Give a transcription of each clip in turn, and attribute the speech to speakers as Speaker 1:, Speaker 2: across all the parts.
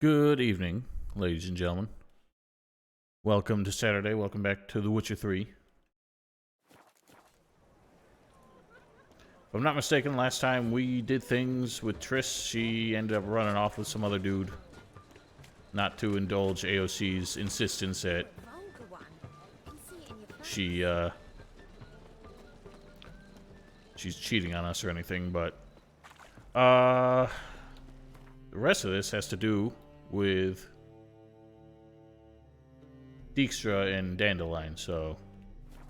Speaker 1: Good evening, ladies and gentlemen. Welcome to Saturday. Welcome back to The Witcher 3. If I'm not mistaken, last time we did things with Triss, she ended up running off with some other dude. Not to indulge AOC's insistence that she's cheating on us or anything, but the rest of this has to do with Dijkstra and Dandelion, so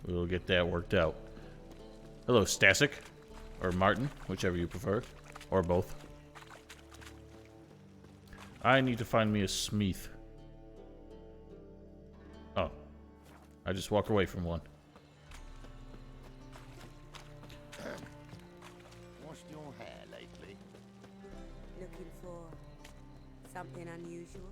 Speaker 1: we'll get that worked out. Hello, Stasik. Or Martin, whichever you prefer. Or both. I need to find me a Smeeth. Oh. I just walk away from one.
Speaker 2: Washed your hair lately?
Speaker 3: Looking for something unusual?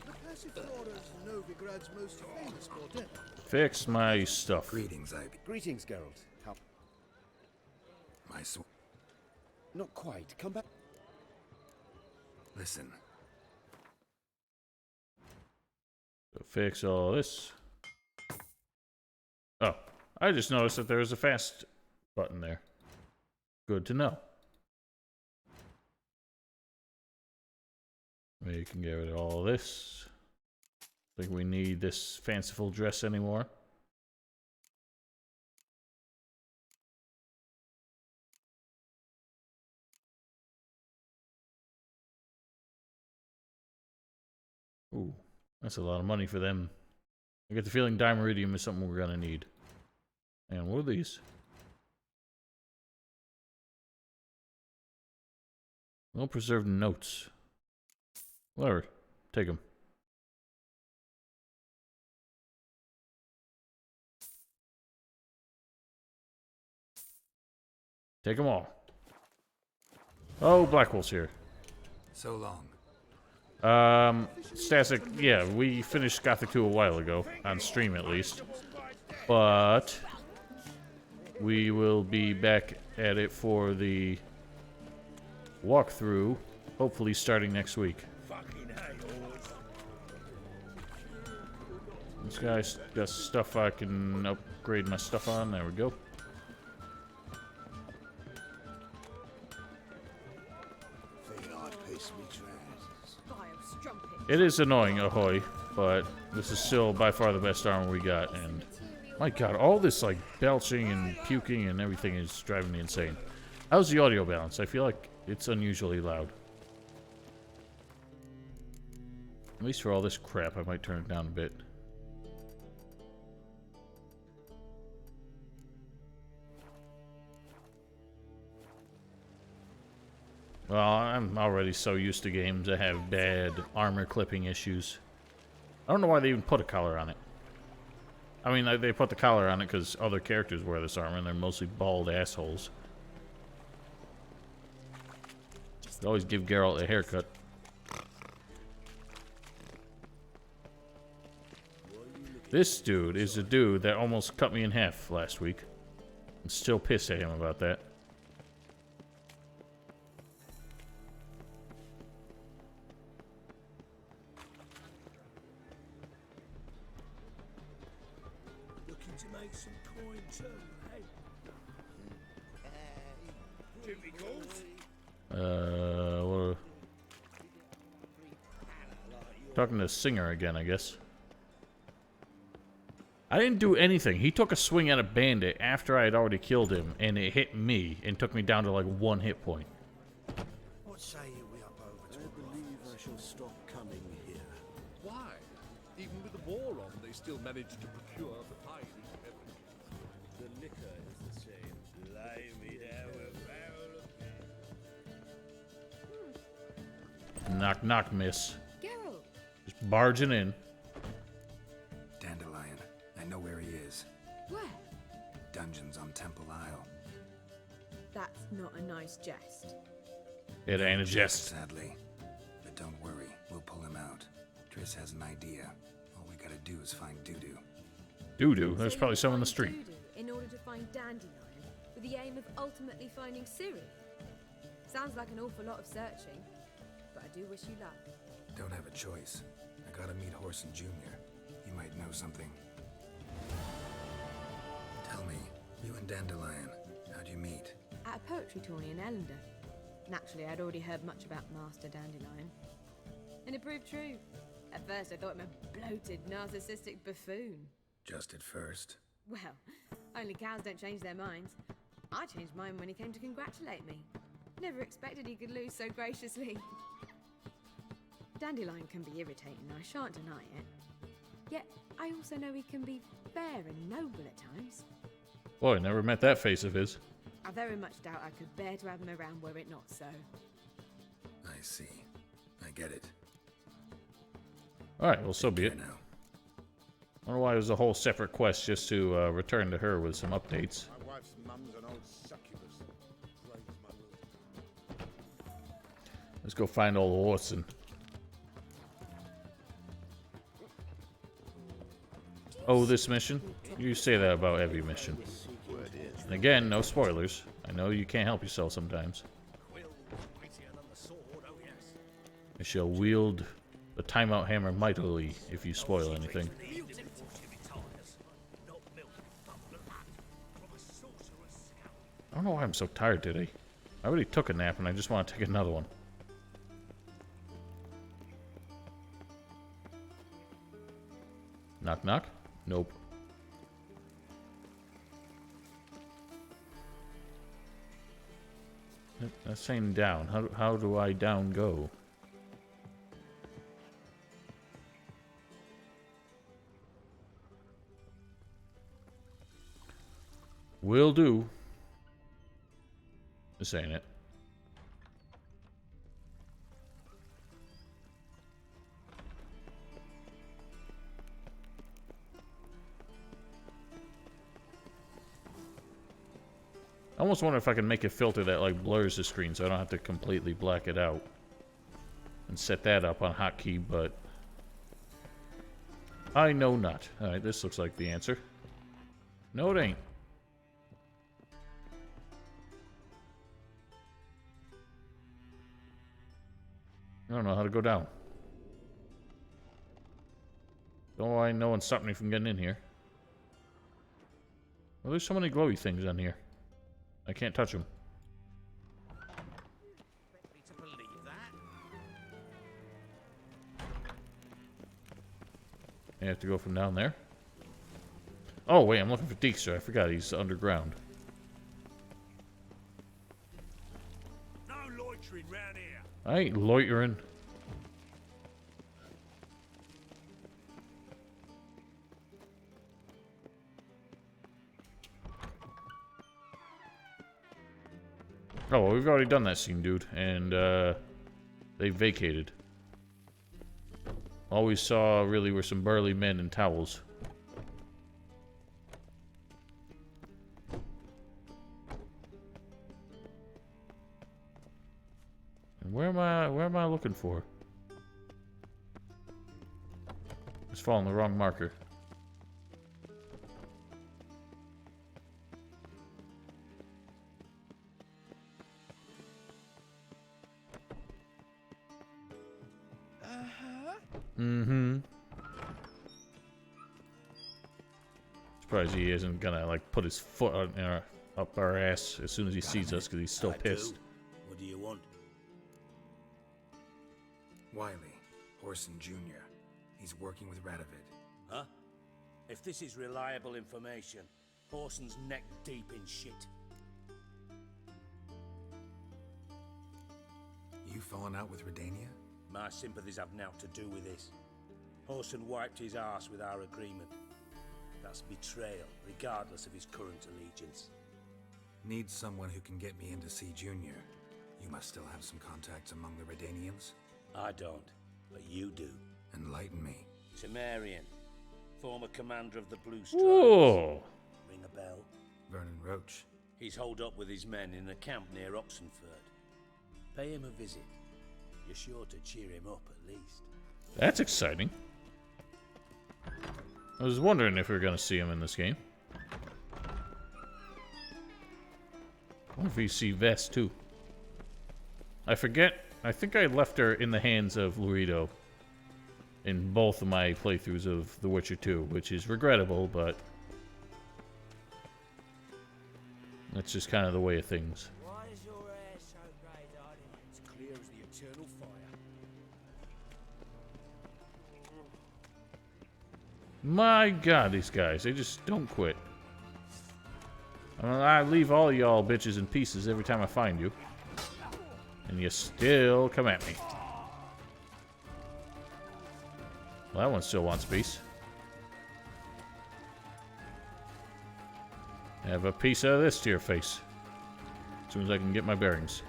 Speaker 4: The Passiflora is Novigrad's most famous quartet.
Speaker 1: Fix my stuff.
Speaker 5: Greetings, Ivy.
Speaker 2: Greetings, Geralt. How?
Speaker 5: My
Speaker 2: Not quite. Come back.
Speaker 5: Listen.
Speaker 1: Fix all this. Oh. I just noticed that there's a fast button there. Good to know. We can get rid of all this. Think we need this fanciful dress anymore. Ooh, that's a lot of money for them. I get the feeling Dimeridium is something we're gonna need. And what are these? Well preserved notes. Whatever. Take them. Take them all. Oh, Blackwell's here.
Speaker 5: So long.
Speaker 1: Stasik, yeah, we finished Gothic 2 a while ago, on stream at least. But we will be back at it for the walkthrough, hopefully starting next week. This guy's got stuff I can upgrade my stuff on. There we go. It is annoying, Ahoy, but this is still by far the best armor we got, and my god, all this like belching and puking and everything is driving me insane. How's the audio balance? I feel like it's unusually loud. At least for all this crap, I might turn it down a bit. Well, I'm already so used to games that have bad armor clipping issues. I don't know why they even put a collar on it. I mean, they put the collar on it because other characters wear this armor and they're mostly bald assholes. They always give Geralt a haircut. This dude is a dude that almost cut me in half last week. I'm still pissed at him about that. What talking to Singer again, I guess. I didn't do anything. He took a swing at a bandit after I had already killed him, and it hit me and took me down to like 1 hit point.
Speaker 4: What say you we up over to I believe I shall stop coming here.
Speaker 6: Why? Even with the war on, they still manage to procure the finest beverages.
Speaker 7: The liquor is the same. Blimey, there were barrel of...
Speaker 1: Knock, knock, miss.
Speaker 3: Geralt!
Speaker 1: Just barging in.
Speaker 5: Dandelion. I know where he is.
Speaker 3: Where?
Speaker 5: Temple Isle.
Speaker 8: That's not a nice jest.
Speaker 1: It ain't a jest.
Speaker 5: Sadly. But don't worry, we'll pull him out. Triss has an idea. All we gotta do is find Dudu.
Speaker 1: Doo-doo. There's
Speaker 8: So
Speaker 1: probably
Speaker 8: you
Speaker 1: some in the
Speaker 8: find
Speaker 1: street.
Speaker 8: Dudu in order to find Dandelion, with the aim of ultimately finding Ciri. Sounds like an awful lot of searching, but I do wish you luck.
Speaker 5: Don't have a choice. I gotta meet Horson Jr. He might know something. Tell me, you and Dandelion, how'd you meet?
Speaker 8: At a poetry tourney in Ellender. Naturally, I'd already heard much about Master Dandelion. And it proved true. At first, I thought him a bloated, narcissistic buffoon.
Speaker 5: Just at first.
Speaker 8: Well, only cows don't change their minds. I changed mine when he came to congratulate me. Never expected he could lose so graciously. Dandelion can be irritating, I shan't deny it. Yet, I also know he can be fair and noble at times.
Speaker 1: Boy, never met that face of his.
Speaker 8: I very much doubt I could bear to have him around were it not so.
Speaker 5: I see. I get it.
Speaker 1: Alright, well, so be it.
Speaker 5: Here now.
Speaker 1: I wonder why it was a whole separate quest just to return to her with some updates.
Speaker 2: My wife's mum's an old succubus. Praise my lord.
Speaker 1: Let's go find old Horson. Oh, this mission? You say that about every mission. And again, no spoilers. I know you can't help yourself sometimes. I shall wield the timeout hammer mightily if you spoil anything. I don't know why I'm so tired today. I already took a nap and I just want to take another one. Knock knock? Nope. That's saying down. How do I down go? Will do. This ain't it. I almost wonder if I can make a filter that like blurs the screen so I don't have to completely black it out. And set that up on hotkey, but I know not. Alright, this looks like the answer. No, it ain't. I don't know how to go down. Don't I know it's stopping me from getting in here. Well, there's so many glowy things on here. I can't touch them. I have to go from down there. Oh, wait, I'm looking for Dijkstra. I forgot he's underground.
Speaker 7: No loitering round here.
Speaker 1: I ain't loitering. Oh, well, we've already done that scene, dude. And, they vacated. All we saw, really, were some burly men in towels. And where am I looking for? It's following the wrong marker. Mm-hmm. Surprised he isn't gonna like put his foot up our ass as soon as he sees us because he's still pissed.
Speaker 7: What do you want?
Speaker 5: Wiley, Horson Jr. He's working with Radovid.
Speaker 7: Huh? If this is reliable information, Horson's neck deep in shit.
Speaker 5: You fallen out with Redania?
Speaker 7: My sympathies have naught to do with this. Horson wiped his arse with our agreement. That's betrayal, regardless of his current allegiance.
Speaker 5: Need someone who can get me in to see Junior. You must still have some contacts among the Redanians.
Speaker 7: I don't, but you do.
Speaker 5: Enlighten me.
Speaker 7: Temerian, former commander of the Blue Stripes.
Speaker 1: Whoa!
Speaker 7: Ring a bell?
Speaker 5: Vernon Roach.
Speaker 7: He's holed up with his men in a camp near Oxenford. Pay him a visit. You're sure to cheer him up at least.
Speaker 1: That's exciting. I was wondering if we were going to see him in this game. I wonder if we see Vess too. I forget. I think I left her in the hands of Luido in both of my playthroughs of The Witcher 2, which is regrettable, but that's just kind of the way of things.
Speaker 4: Why is your hair so grey, darling?
Speaker 2: It's clear as the eternal fire.
Speaker 1: My God, these guys, they just don't quit. I leave all y'all bitches in pieces every time I find you. And you still come at me. Well, that one still wants peace. Have a piece of this to your face. As soon as I can get my bearings.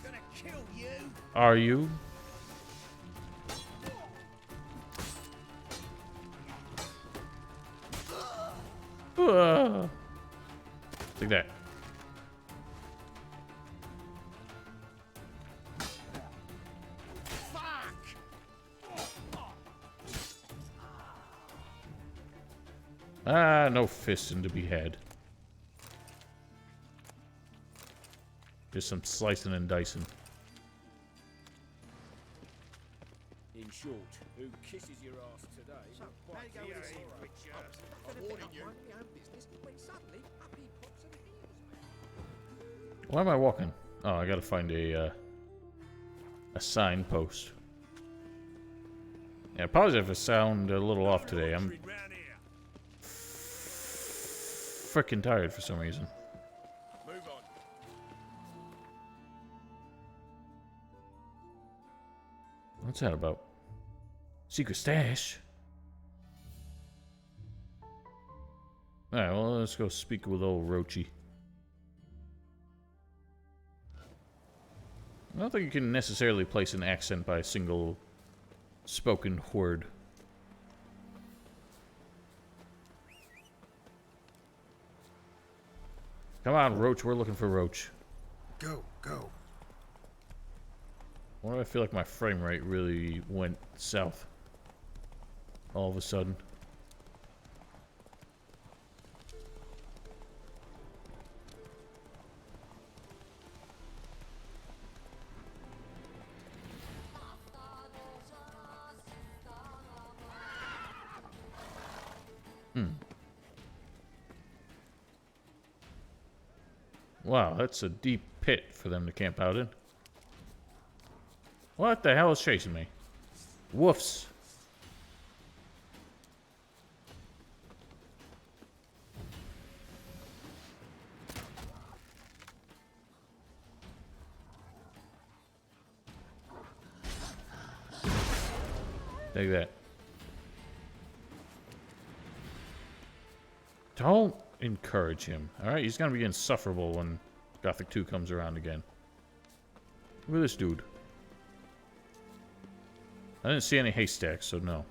Speaker 4: Gonna kill you!
Speaker 1: Are you? Take that. Ah, no fisting to be had. Just some slicing and dicing.
Speaker 2: In short, who kisses your ass today? So, how you going with this? I'm warning you. My own business when suddenly up he pops and heals me.
Speaker 1: Why am I walking? Oh, I gotta find a signpost. Yeah, apologize if I sound a little off today. I'm freaking tired for some reason.
Speaker 2: Move on.
Speaker 1: What's that about? Secret stash? Alright, well, let's go speak with old Roachy. I don't think you can necessarily place an accent by a single spoken word. Come on, Roach. We're looking for Roach.
Speaker 5: Go, go.
Speaker 1: Why do I feel like my frame rate really went south all of a sudden? Wow, that's a deep pit for them to camp out in. What the hell is chasing me? Woofs. Take that. Don't encourage him. Alright, he's gonna be insufferable when Gothic 2 comes around again. Look at this dude. I didn't see any haystacks, so no.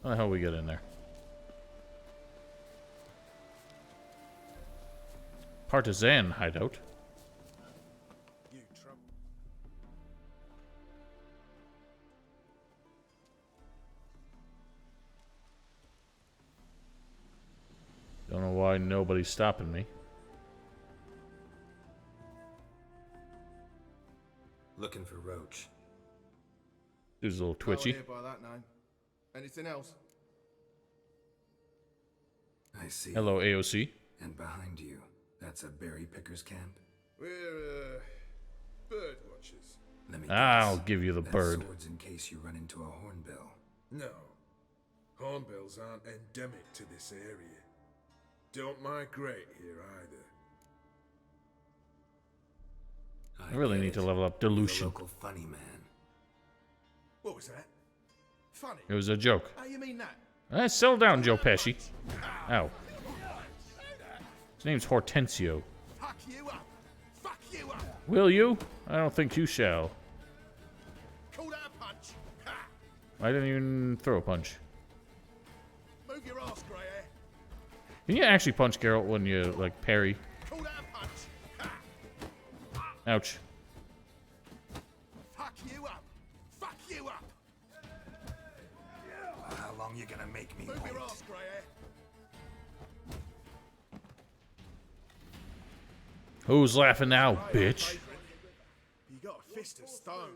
Speaker 1: How the hell we get in there? Partisan hideout.
Speaker 2: You Trump.
Speaker 1: Don't know why nobody's stopping me.
Speaker 5: Looking for Roach.
Speaker 1: Dude's a little twitchy.
Speaker 2: By that name. Anything else?
Speaker 5: I see.
Speaker 1: Hello, AOC.
Speaker 5: And behind you, that's a berry picker's camp?
Speaker 2: We're bird watchers.
Speaker 5: Let me
Speaker 1: I'll
Speaker 5: guess.
Speaker 1: give you the
Speaker 5: That
Speaker 1: bird.
Speaker 5: sword's in case you run into a hornbill.
Speaker 2: No. Hornbills aren't endemic to this area. Don't migrate here either.
Speaker 1: I really
Speaker 5: get
Speaker 1: need to
Speaker 5: it.
Speaker 1: level up
Speaker 5: You're the
Speaker 1: Dilution.
Speaker 5: local funny man.
Speaker 2: What was that? Funny.
Speaker 1: It was a joke.
Speaker 2: How you mean that?
Speaker 1: Settle down, Joe Pesci. Ow. His name's Hortensio.
Speaker 2: Fuck you up! Fuck you up!
Speaker 1: Will you? I don't think you shall. I didn't even throw a punch.
Speaker 6: Move your ass, grey hair.
Speaker 1: Can you actually punch Geralt when you, like, parry?
Speaker 6: Call that a punch. Ha!
Speaker 1: Ouch.
Speaker 6: Fuck you up. Fuck you up.
Speaker 5: How long you gonna make me
Speaker 6: Move
Speaker 5: wait?
Speaker 6: your ass, grey hair.
Speaker 1: Who's laughing now, bitch?
Speaker 6: You got a fist of stone.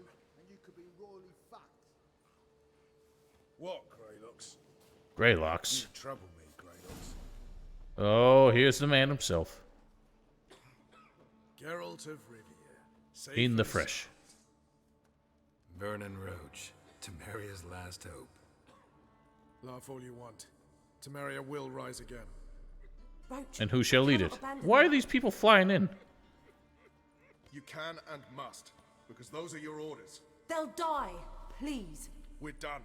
Speaker 6: What, Greylocks?
Speaker 1: Greylocks.
Speaker 6: You trouble me, Greylocks.
Speaker 1: Oh, here's the man himself.
Speaker 6: Geralt of Rivia. safe
Speaker 1: In the
Speaker 6: and sound.
Speaker 1: fresh.
Speaker 5: Vernon Roach, Temeria's last hope.
Speaker 6: Laugh all you want. Temeria will rise again.
Speaker 3: Roach,
Speaker 1: And who shall lead
Speaker 3: cannot
Speaker 1: it?
Speaker 3: abandon
Speaker 1: Why are
Speaker 3: them.
Speaker 1: these people flying in?
Speaker 6: You can and must, because those are your orders.
Speaker 3: They'll die. Please.
Speaker 6: We're done.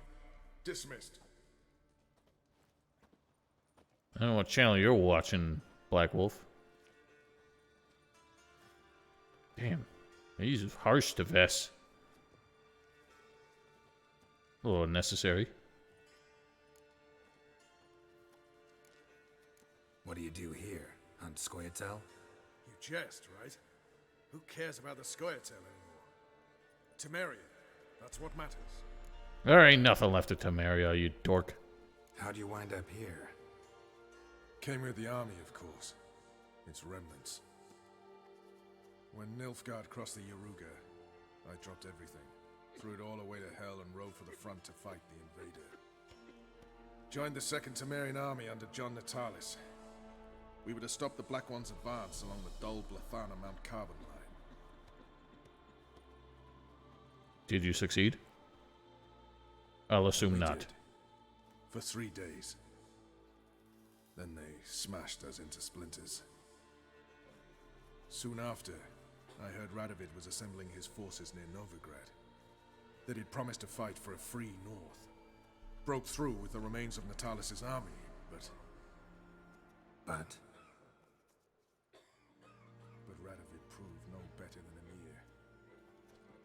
Speaker 6: Dismissed.
Speaker 1: I don't know what channel you're watching, Black Wolf. Damn. He's harsh to Vess. A little unnecessary.
Speaker 5: What do you do here? Hunt Scoia'tael?
Speaker 6: You jest, right? Who cares about the Scoia'tael anymore? Temeria. That's what matters.
Speaker 1: There ain't nothing left of Temeria, you dork.
Speaker 5: How'd you wind up here?
Speaker 6: Came with the army, of course. Its remnants. When Nilfgaard crossed the Yaruga, I dropped everything. Threw it all away to hell and rode for the front to fight the invader. Joined the Second Temerian army under John Natalis. We were to stop the Black One's advance along the Dol Blathana Mount Carbon line.
Speaker 1: Did you succeed? I'll assume
Speaker 6: We
Speaker 1: not.
Speaker 6: did. For 3 days. Then they smashed us into splinters. Soon after, I heard Radovid was assembling his forces near Novigrad. That he'd promised to fight for a free north. Broke through with the remains of Natalis' army, but
Speaker 5: But
Speaker 6: Radovid proved no better than Emir.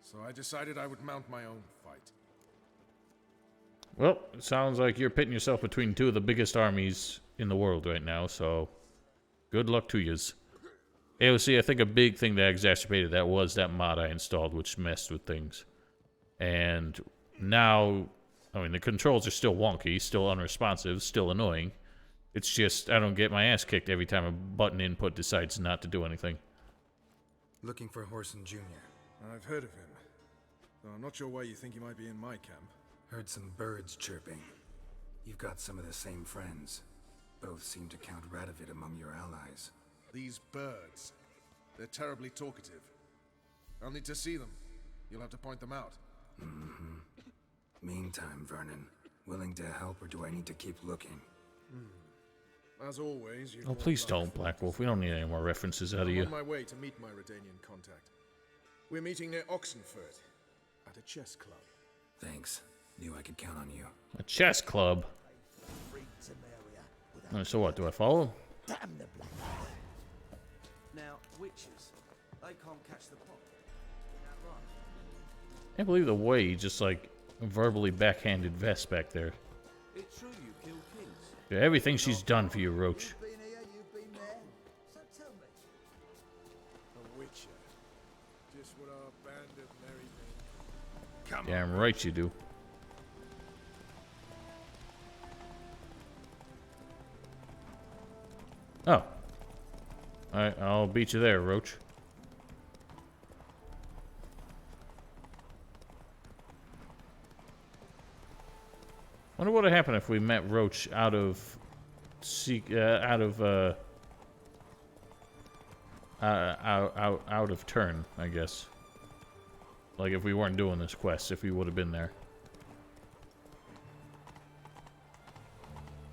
Speaker 6: So I decided I would mount my own fight.
Speaker 1: Well, it sounds like you're pitting yourself between two of the biggest armies in the world right now, so good luck to yous. AOC, I think a big thing that exacerbated that was that mod I installed, which messed with things. And now, I mean, the controls are still wonky, still unresponsive, still annoying. It's just, I don't get my ass kicked every time a button input decides not to do anything.
Speaker 5: looking for Whoreson Jr.
Speaker 6: I've heard of him. Though I'm not sure why you think he might be in my camp.
Speaker 5: Heard some birds chirping. You've got some of the same friends. Both seem to count Radovid among your allies.
Speaker 6: These birds. They're terribly talkative. I'll need to see them. You'll have to point them out.
Speaker 5: Meantime, Vernon, willing to help or do I need to keep looking?
Speaker 6: As always, you
Speaker 1: Oh, please don't, Black Wolf. We don't need any more references out of
Speaker 6: I'm
Speaker 1: you.
Speaker 6: on my way to meet my Redanian contact. We're meeting near Oxenfurt, at a chess club.
Speaker 5: Thanks. Knew I could count on you.
Speaker 1: A chess club. So what, do I follow?
Speaker 4: Damn the black. Now, witches, they can't catch the pot. Is that right?
Speaker 1: Can't believe the way he just, like, verbally backhanded Vess back there.
Speaker 4: It's true you kill kings.
Speaker 1: Yeah, everything she's done for you, Roach.
Speaker 4: Been here, you've been there. So tell me.
Speaker 6: A witcher. Just what our band of merry men. Come
Speaker 1: Damn right you do. Oh. Alright, I'll beat you there, Roach. Wonder what would happen if we met Roach out of out of turn, I guess. Like if we weren't doing this quest, if we would have been there.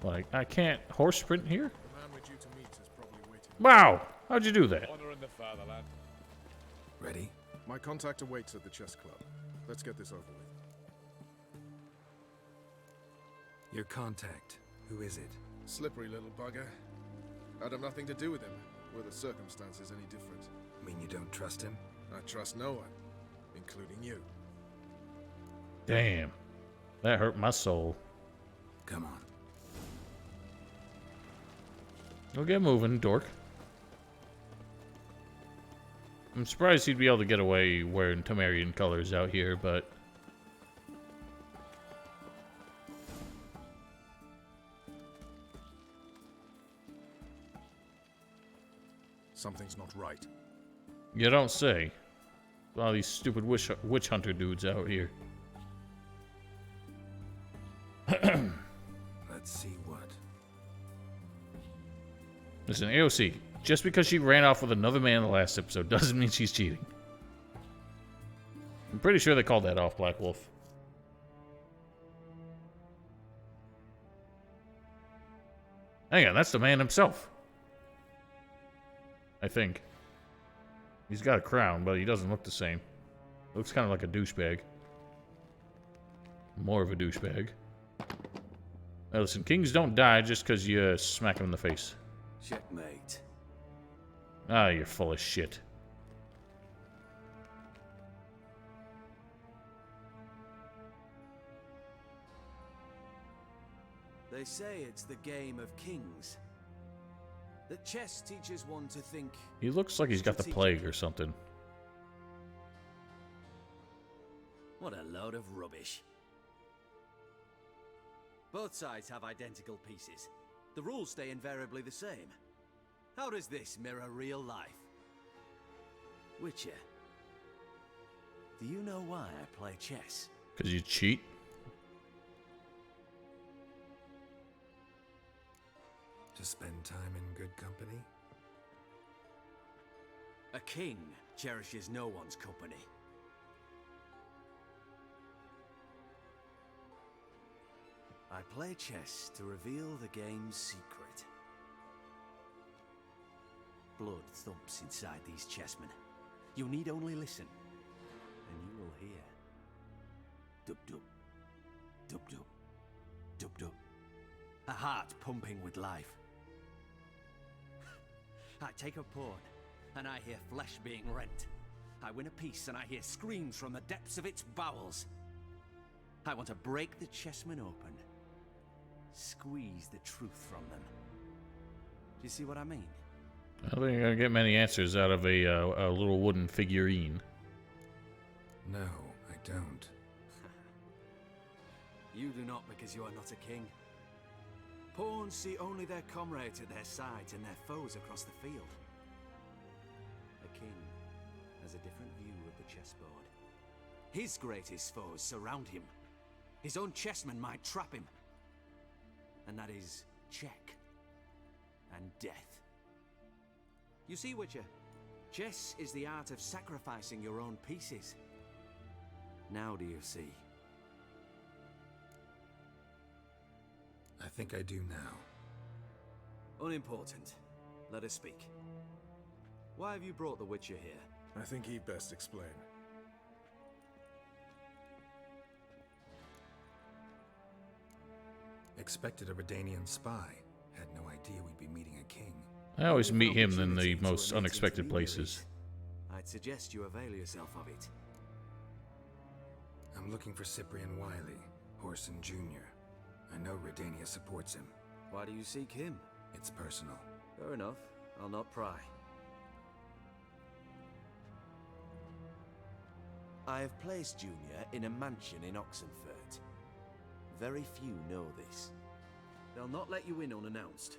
Speaker 1: Like, I can't horse sprint here?
Speaker 6: The man we're due to meet is probably waiting.
Speaker 1: Wow! How'd you do that?
Speaker 6: Honor in the fatherland.
Speaker 5: Ready?
Speaker 6: My contact awaits at the chess club. Let's get this over with.
Speaker 5: Your contact. Who is it?
Speaker 6: Slippery little bugger. I'd have nothing to do with him, were the circumstances any different.
Speaker 5: Mean you don't trust him?
Speaker 6: I trust no one, including you.
Speaker 1: Damn. That hurt my soul.
Speaker 5: Come on.
Speaker 1: We'll get moving, dork. I'm surprised he'd be able to get away wearing Temerian colors out here, but...
Speaker 6: Something's not right.
Speaker 1: You don't say. All these stupid witch hunter dudes out here.
Speaker 5: Let's see what.
Speaker 1: Listen, AOC, just because she ran off with another man in the last episode doesn't mean she's cheating. I'm pretty sure they called that off, Black Wolf. Hang on, that's the man himself. I think. He's got a crown, but he doesn't look the same. Looks kind of like a douchebag. More of a douchebag. Now listen, kings don't die just because you smack them in the face.
Speaker 4: Checkmate.
Speaker 1: Ah, you're full of shit.
Speaker 4: They say it's the game of kings. That chess teaches one to think.
Speaker 1: He looks like he's got the plague or something.
Speaker 4: What a load of rubbish. Both sides have identical pieces. The rules stay invariably the same. How does this mirror real life? Witcher, do you know why I play chess?
Speaker 1: Because you cheat?
Speaker 5: To spend time in good company?
Speaker 4: A king cherishes no one's company. I play chess to reveal the game's secret. Blood thumps inside these chessmen. You need only listen, and you will hear. Dub-dub, dub-dub, dub-dub. A heart pumping with life. I take a pawn, and I hear flesh being rent. I win a piece, and I hear screams from the depths of its bowels. I want to break the chessmen open. Squeeze the truth from them. Do you see what I mean?
Speaker 1: I don't think you're gonna get many answers out of a little wooden figurine.
Speaker 5: No, I don't.
Speaker 4: You do not, because you are not a king. Pawns see only their comrades at their sides and their foes across the field. A king has a different view of the chessboard. His greatest foes surround him. His own chessmen might trap him. And that is check and death. You see, Witcher, chess is the art of sacrificing your own pieces. Now do you see?
Speaker 5: I think I do now.
Speaker 4: Unimportant. Let us speak. Why have you brought the Witcher here?
Speaker 6: I think he'd best explain.
Speaker 5: Expected a Redanian spy. Had no idea we'd be meeting a king.
Speaker 1: I always meet him in the most unexpected places.
Speaker 4: I'd suggest you avail yourself of it.
Speaker 5: I'm looking for Cyprian Wiley, Horson Jr. I know Redania supports him.
Speaker 4: Why do you seek him?
Speaker 5: It's personal.
Speaker 4: Fair enough. I'll not pry. I have placed Junior in a mansion in Oxenfurt. Very few know this. They'll not let you in unannounced.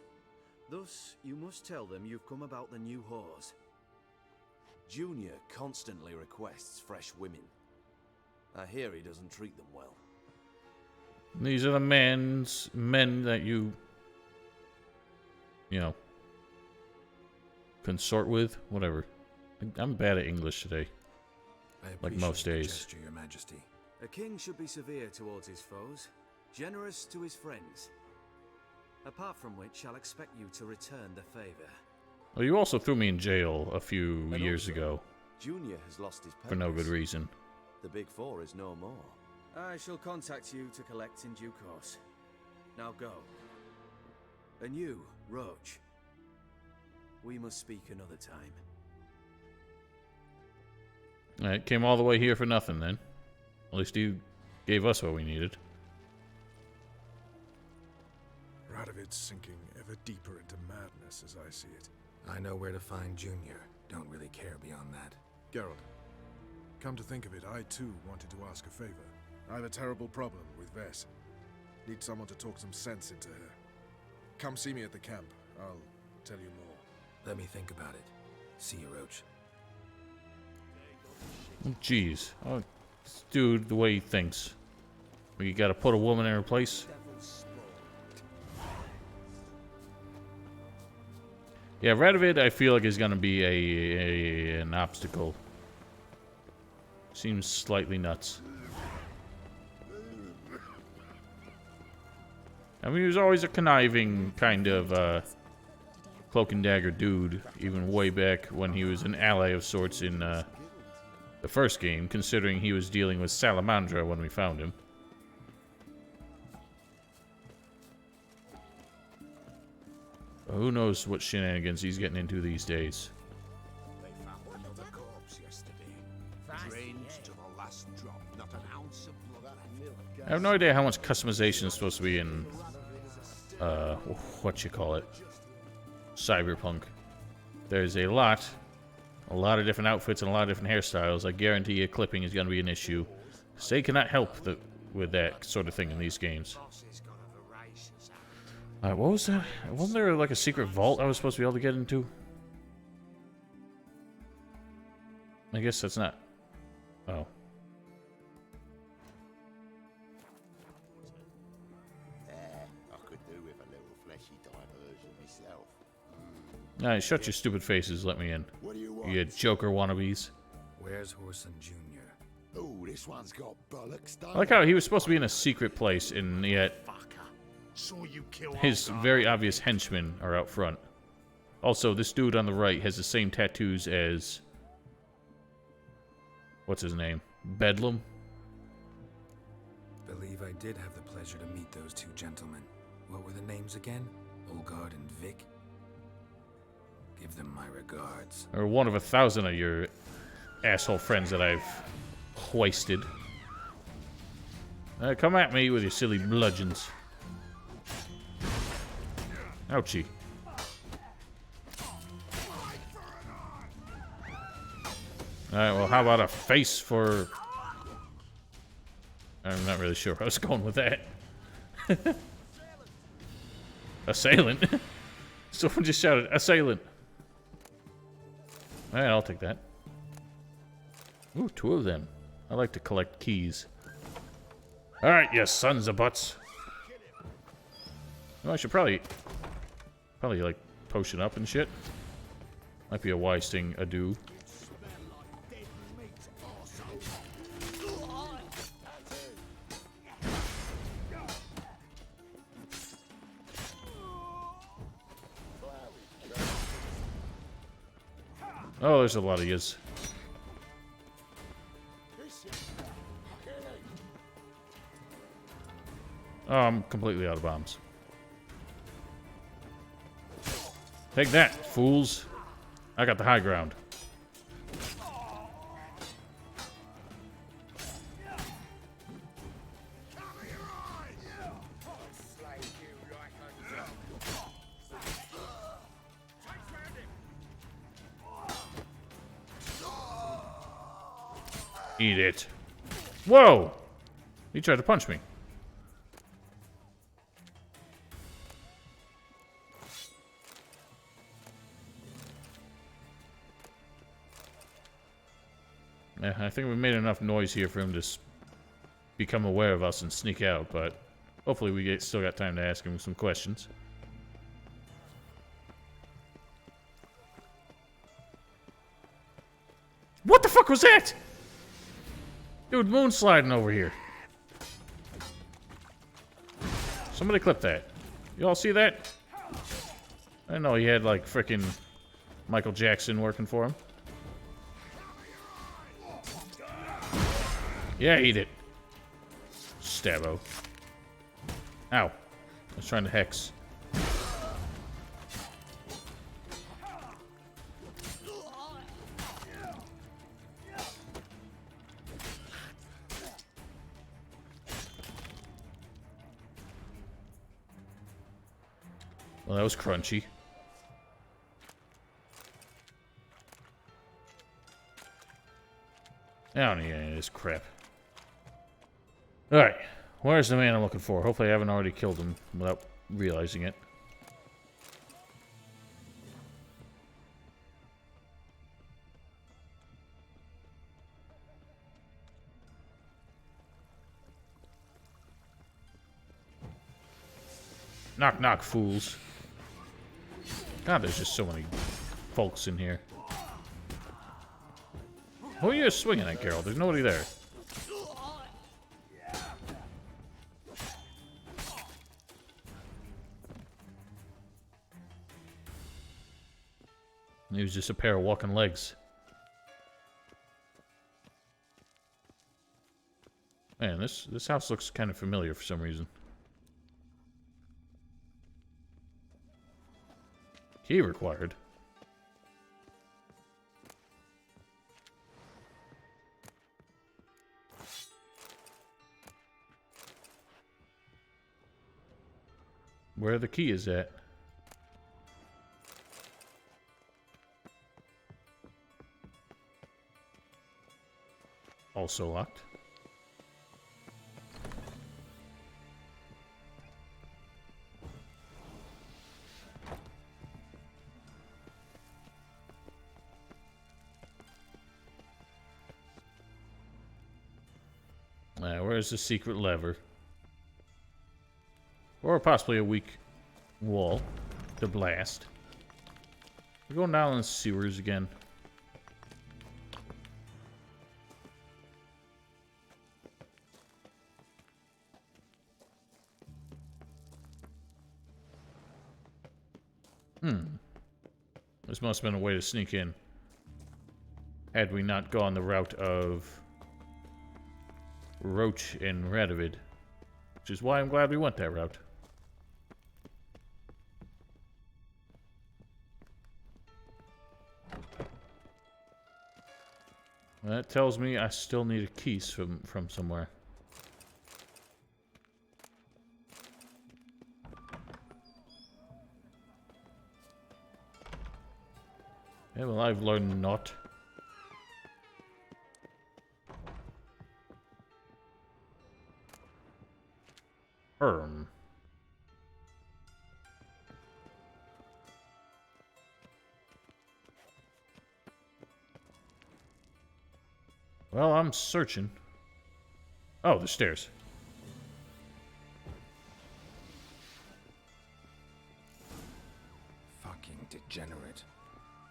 Speaker 4: Thus, you must tell them you've come about the new whores. Junior constantly requests fresh women. I hear he doesn't treat them well.
Speaker 1: These are the men that you know, consort with, whatever. I'm bad at English today.
Speaker 5: I
Speaker 1: Like most
Speaker 5: appreciate the
Speaker 1: days.
Speaker 5: gesture, Your Majesty.
Speaker 4: A king should be severe towards his foes, generous to his friends. Apart from which, I'll expect you to return the favor.
Speaker 1: Well, you also threw me in jail a few
Speaker 4: And
Speaker 1: years
Speaker 4: also,
Speaker 1: ago
Speaker 4: Junior has lost his purpose.
Speaker 1: for no good reason.
Speaker 4: The Big Four is no more. I shall contact you to collect in due course. Now go. And you, Roach. We must speak another time.
Speaker 1: It came all the way here for nothing then. At least you gave us what we needed.
Speaker 6: Radovid's sinking ever deeper into madness as I see it.
Speaker 5: I know where to find Junior. Don't really care beyond that.
Speaker 6: Geralt, come to think of it, I too wanted to ask a favor. I have a terrible problem with Vess. Need someone to talk some sense into her. Come see me at the camp. I'll tell you more.
Speaker 5: Let me think about it. See you, Roach.
Speaker 1: Jeez. Oh, this dude, the way he thinks. You gotta put a woman in her place. Yeah, Radovid, I feel like is gonna be an obstacle. Seems slightly nuts. I mean, he was always a conniving kind of cloak and dagger dude, even way back when he was an ally of sorts in the first game, considering he was dealing with Salamandra when we found him. Who knows what shenanigans he's getting into these days.
Speaker 2: They found another corpse yesterday. Drenched to the last drop, not an ounce of blood.
Speaker 1: I have no idea how much customization is supposed to be in, what you call it, Cyberpunk. There's a lot of different outfits and a lot of different hairstyles. I guarantee you clipping is going to be an issue. 'Cause they cannot help with that sort of thing in these games. Alright, what was that? Wasn't there like a secret vault I was supposed to be able to get into? I guess that's not. Oh.
Speaker 2: I could do with a little fleshy diversion myself.
Speaker 1: Alright, shut your stupid faces, let me in.
Speaker 2: What do you want?
Speaker 1: You Joker wannabes.
Speaker 5: Where's Whoreson Jr.?
Speaker 2: Oh, this one's got bollocks, don't
Speaker 1: I like how he was supposed to be in a secret place, and yet
Speaker 2: Saw you kill
Speaker 1: his very obvious henchmen are out front. Also, this dude on the right has the same tattoos as... what's his name? Bedlam?
Speaker 5: Believe I did have the pleasure to meet those two gentlemen. What were the names again? Olgard and Vic? Give them my regards.
Speaker 1: Or one of 1,000 of your asshole friends that I've hoisted. Come at me with your silly bludgeons. Ouchie. Alright, well, how about a face for... I'm not really sure where I was going with that. Assailant? Someone just shouted, assailant. Alright, I'll take that. Ooh, 2 of them. I like to collect keys. Alright, you sons of butts. Well, I should probably like potion up and shit. Might be a wise thing to do. Oh, there's a lot of yous. Oh, I'm completely out of bombs. Take that, fools. I got the high ground. Eat it. Whoa! He tried to punch me. Yeah, I think we made enough noise here for him to become aware of us and sneak out, but hopefully we still got time to ask him some questions. What the fuck was that? Dude, moon sliding over here. Somebody clip that. You all see that? I didn't know he had like frickin' Michael Jackson working for him. Yeah, eat it. Stabbo. Ow. I was trying to hex. Well, that was crunchy. I don't need any of this crap. Alright. Where's the man I'm looking for? Hopefully I haven't already killed him without realizing it. Knock, knock, fools. God, there's just so many folks in here. Who are you swinging at, Geralt? There's nobody there. He was just a pair of walking legs. Man, this house looks kind of familiar for some reason. Key required. Where the key is at. Also locked. Where's the secret lever? Or possibly a weak wall to blast. We're going down in the sewers again. This must have been a way to sneak in. Had we not gone the route of Roach and Radovid. Which is why I'm glad we went that route. That tells me I still need a key from somewhere. Yeah, well, I've learned not. Well, I'm searching. Oh, the stairs.
Speaker 5: Fucking degenerate.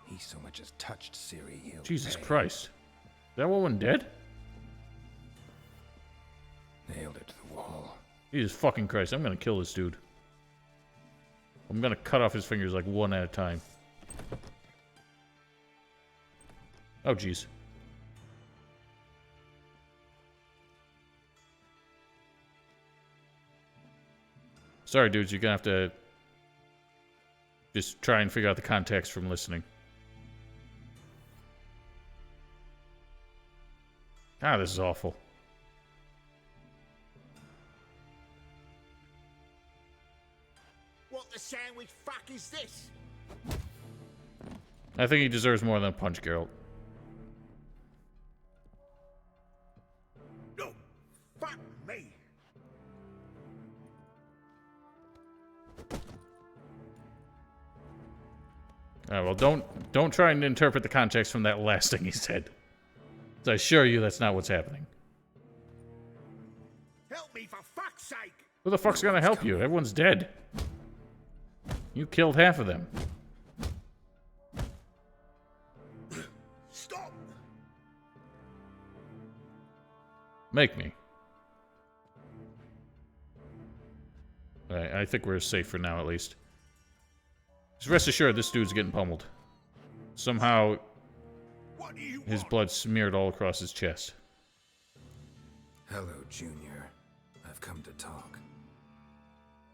Speaker 5: He so much as touched Ciri, he'll
Speaker 1: Jesus
Speaker 5: pay.
Speaker 1: Christ. Is that woman dead?
Speaker 5: Nailed it to the wall.
Speaker 1: Jesus fucking Christ. I'm gonna kill this dude. I'm gonna cut off his fingers like one at a time. Oh, jeez. Sorry, dudes. You're gonna have to just try and figure out the context from listening. Ah, this is awful.
Speaker 2: What the sandwich fuck is this?
Speaker 1: I think he deserves more than a punch, Geralt.
Speaker 2: No, fuck me.
Speaker 1: Alright, well, don't try and interpret the context from that last thing he said. I assure you that's not what's happening.
Speaker 2: Help me for fuck's sake.
Speaker 1: Who the fuck's gonna help you? Everyone's dead. You killed half of them.
Speaker 2: Stop.
Speaker 1: Make me. Alright, I think we're safe for now, at least. Just rest assured, this dude's getting pummeled. Somehow,
Speaker 2: What do you
Speaker 1: his
Speaker 2: want?
Speaker 1: blood smeared all across his chest.
Speaker 5: Hello, Junior. I've come to talk.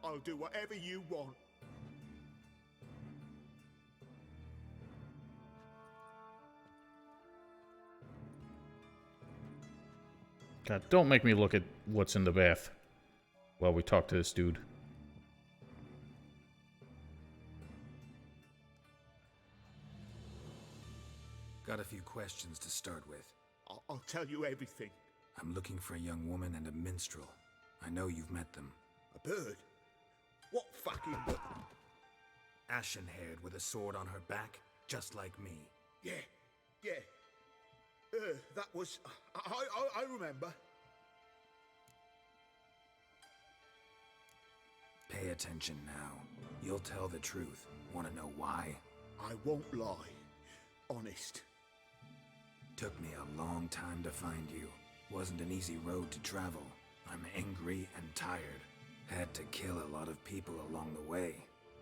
Speaker 2: I'll do whatever you want.
Speaker 1: God, don't make me look at what's in the bath while we talk to this dude.
Speaker 5: Got a few questions to start with.
Speaker 2: I'll tell you everything.
Speaker 5: I'm looking for a young woman and a minstrel. I know you've met them.
Speaker 2: A bird? What fucking bird?
Speaker 5: Ashen-haired with a sword on her back, just like me.
Speaker 2: Yeah. That was... I remember.
Speaker 5: Pay attention now. You'll tell the truth. Want to know why?
Speaker 2: I won't lie. Honest.
Speaker 5: Took me a long time to find you. Wasn't an easy road to travel. I'm angry and tired. Had to kill a lot of people along the way.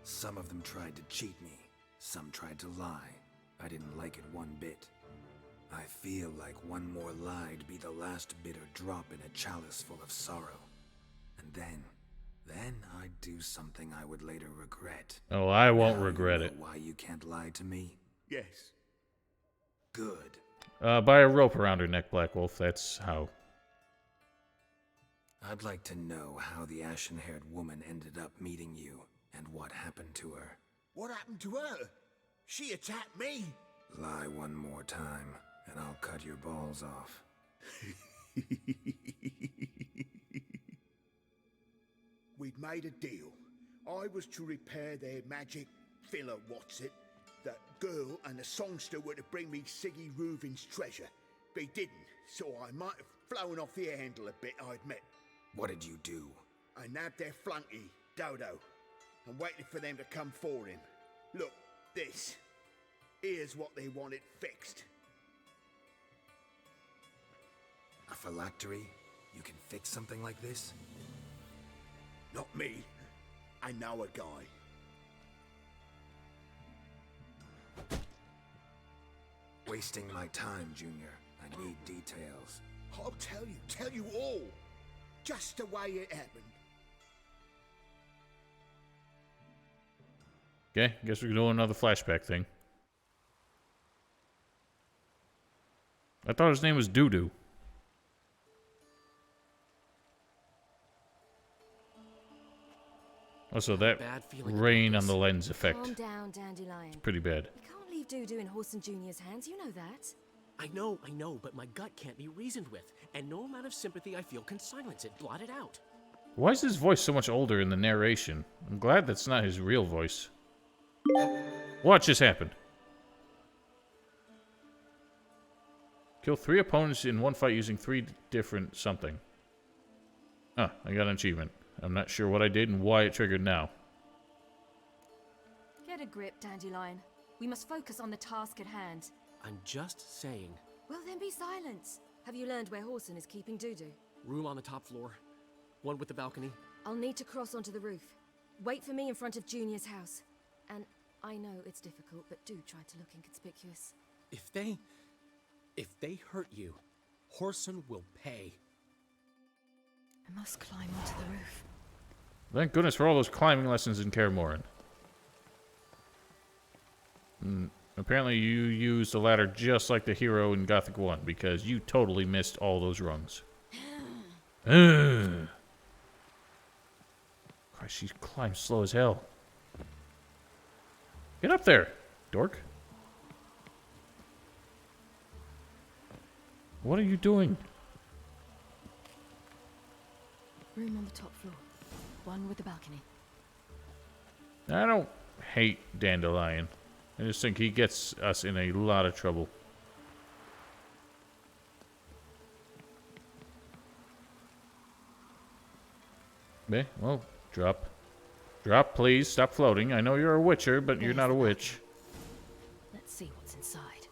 Speaker 5: Some of them tried to cheat me. Some tried to lie. I didn't like it one bit. I feel like one more lie'd be the last bitter drop in a chalice full of sorrow. And then I'd do something I would later regret.
Speaker 1: Oh, I won't
Speaker 5: Now
Speaker 1: regret
Speaker 5: you
Speaker 1: it.
Speaker 5: know why you can't lie to me?
Speaker 2: Yes.
Speaker 5: Good.
Speaker 1: Buy a rope around her neck, Black Wolf. That's how.
Speaker 5: I'd like to know how the ashen-haired woman ended up meeting you, and what happened to her.
Speaker 2: What happened to her? She attacked me.
Speaker 5: Lie one more time, and I'll cut your balls off.
Speaker 2: We'd made a deal. I was to repair their magic filler, that girl and the songster were to bring me Siggy Reuven's treasure. They didn't, so I might have flown off the handle a bit, I admit.
Speaker 5: What did you do?
Speaker 2: I nabbed their flunky, Dodo, and waited for them to come for him. Look, this. Here's what they wanted fixed.
Speaker 5: A phylactery? You can fix something like this?
Speaker 2: Not me. I know a guy.
Speaker 5: Wasting my time, Junior. I need details.
Speaker 2: I'll tell you all. Just the way it happened.
Speaker 1: Okay, guess we're doing another flashback thing. I thought his name was Doo-Doo. Also, that
Speaker 9: Bad feeling about
Speaker 1: rain on
Speaker 9: this.
Speaker 1: the lens effect,
Speaker 8: Calm down, Dandelion.
Speaker 1: pretty bad.
Speaker 8: We can't leave Dudu in Horson Jr.'s hands, you know that.
Speaker 9: I know, but my gut can't be reasoned with, and no amount of sympathy I feel can silence it, blot it out.
Speaker 1: Why is his voice so much older in the narration? I'm glad that's not his real voice. What just happened? Kill 3 opponents in one fight using 3 different something. Huh, I got an achievement. I'm not sure what I did and why it triggered now.
Speaker 8: Get a grip, Dandelion. We must focus on the task at hand.
Speaker 9: I'm just saying.
Speaker 8: Well, then be silent. Have you learned where Horson is keeping Dudu?
Speaker 9: Room on the top floor. One with the balcony.
Speaker 8: I'll need to cross onto the roof. Wait for me in front of Junior's house. And I know it's difficult, but do try to look inconspicuous.
Speaker 9: If they hurt you, Horson will pay.
Speaker 8: I must climb onto the roof.
Speaker 1: Thank goodness for all those climbing lessons in Kaer Morhen. Apparently you used the ladder just like the hero in Gothic 1, because you totally missed all those rungs. Christ, she climbs slow as hell. Get up there, dork. What are you doing?
Speaker 8: Room on the top floor. One with the balcony.
Speaker 1: I don't hate Dandelion. I just think he gets us in a lot of trouble. Okay, well, drop. Drop, please. Stop floating. I know you're a witcher, but you're not a witch.
Speaker 8: Let's see what's inside.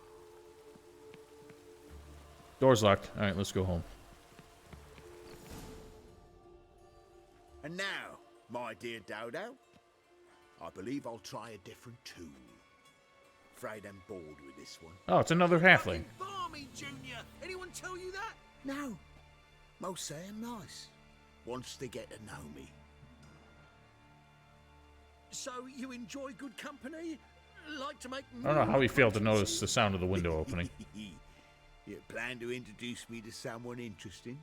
Speaker 1: Door's locked. Alright, let's go home.
Speaker 2: And now, my dear Dodo, I believe I'll try a different tune. Afraid I'm bored with this one.
Speaker 1: Oh, it's another halfling.
Speaker 2: Barmy, Junior! Anyone tell you that? No. Most say I'm nice. Wants to get to know me. So, you enjoy good company? Like to make...
Speaker 1: I don't know how he failed to notice the sound of the window opening.
Speaker 2: You plan to introduce me to someone interesting?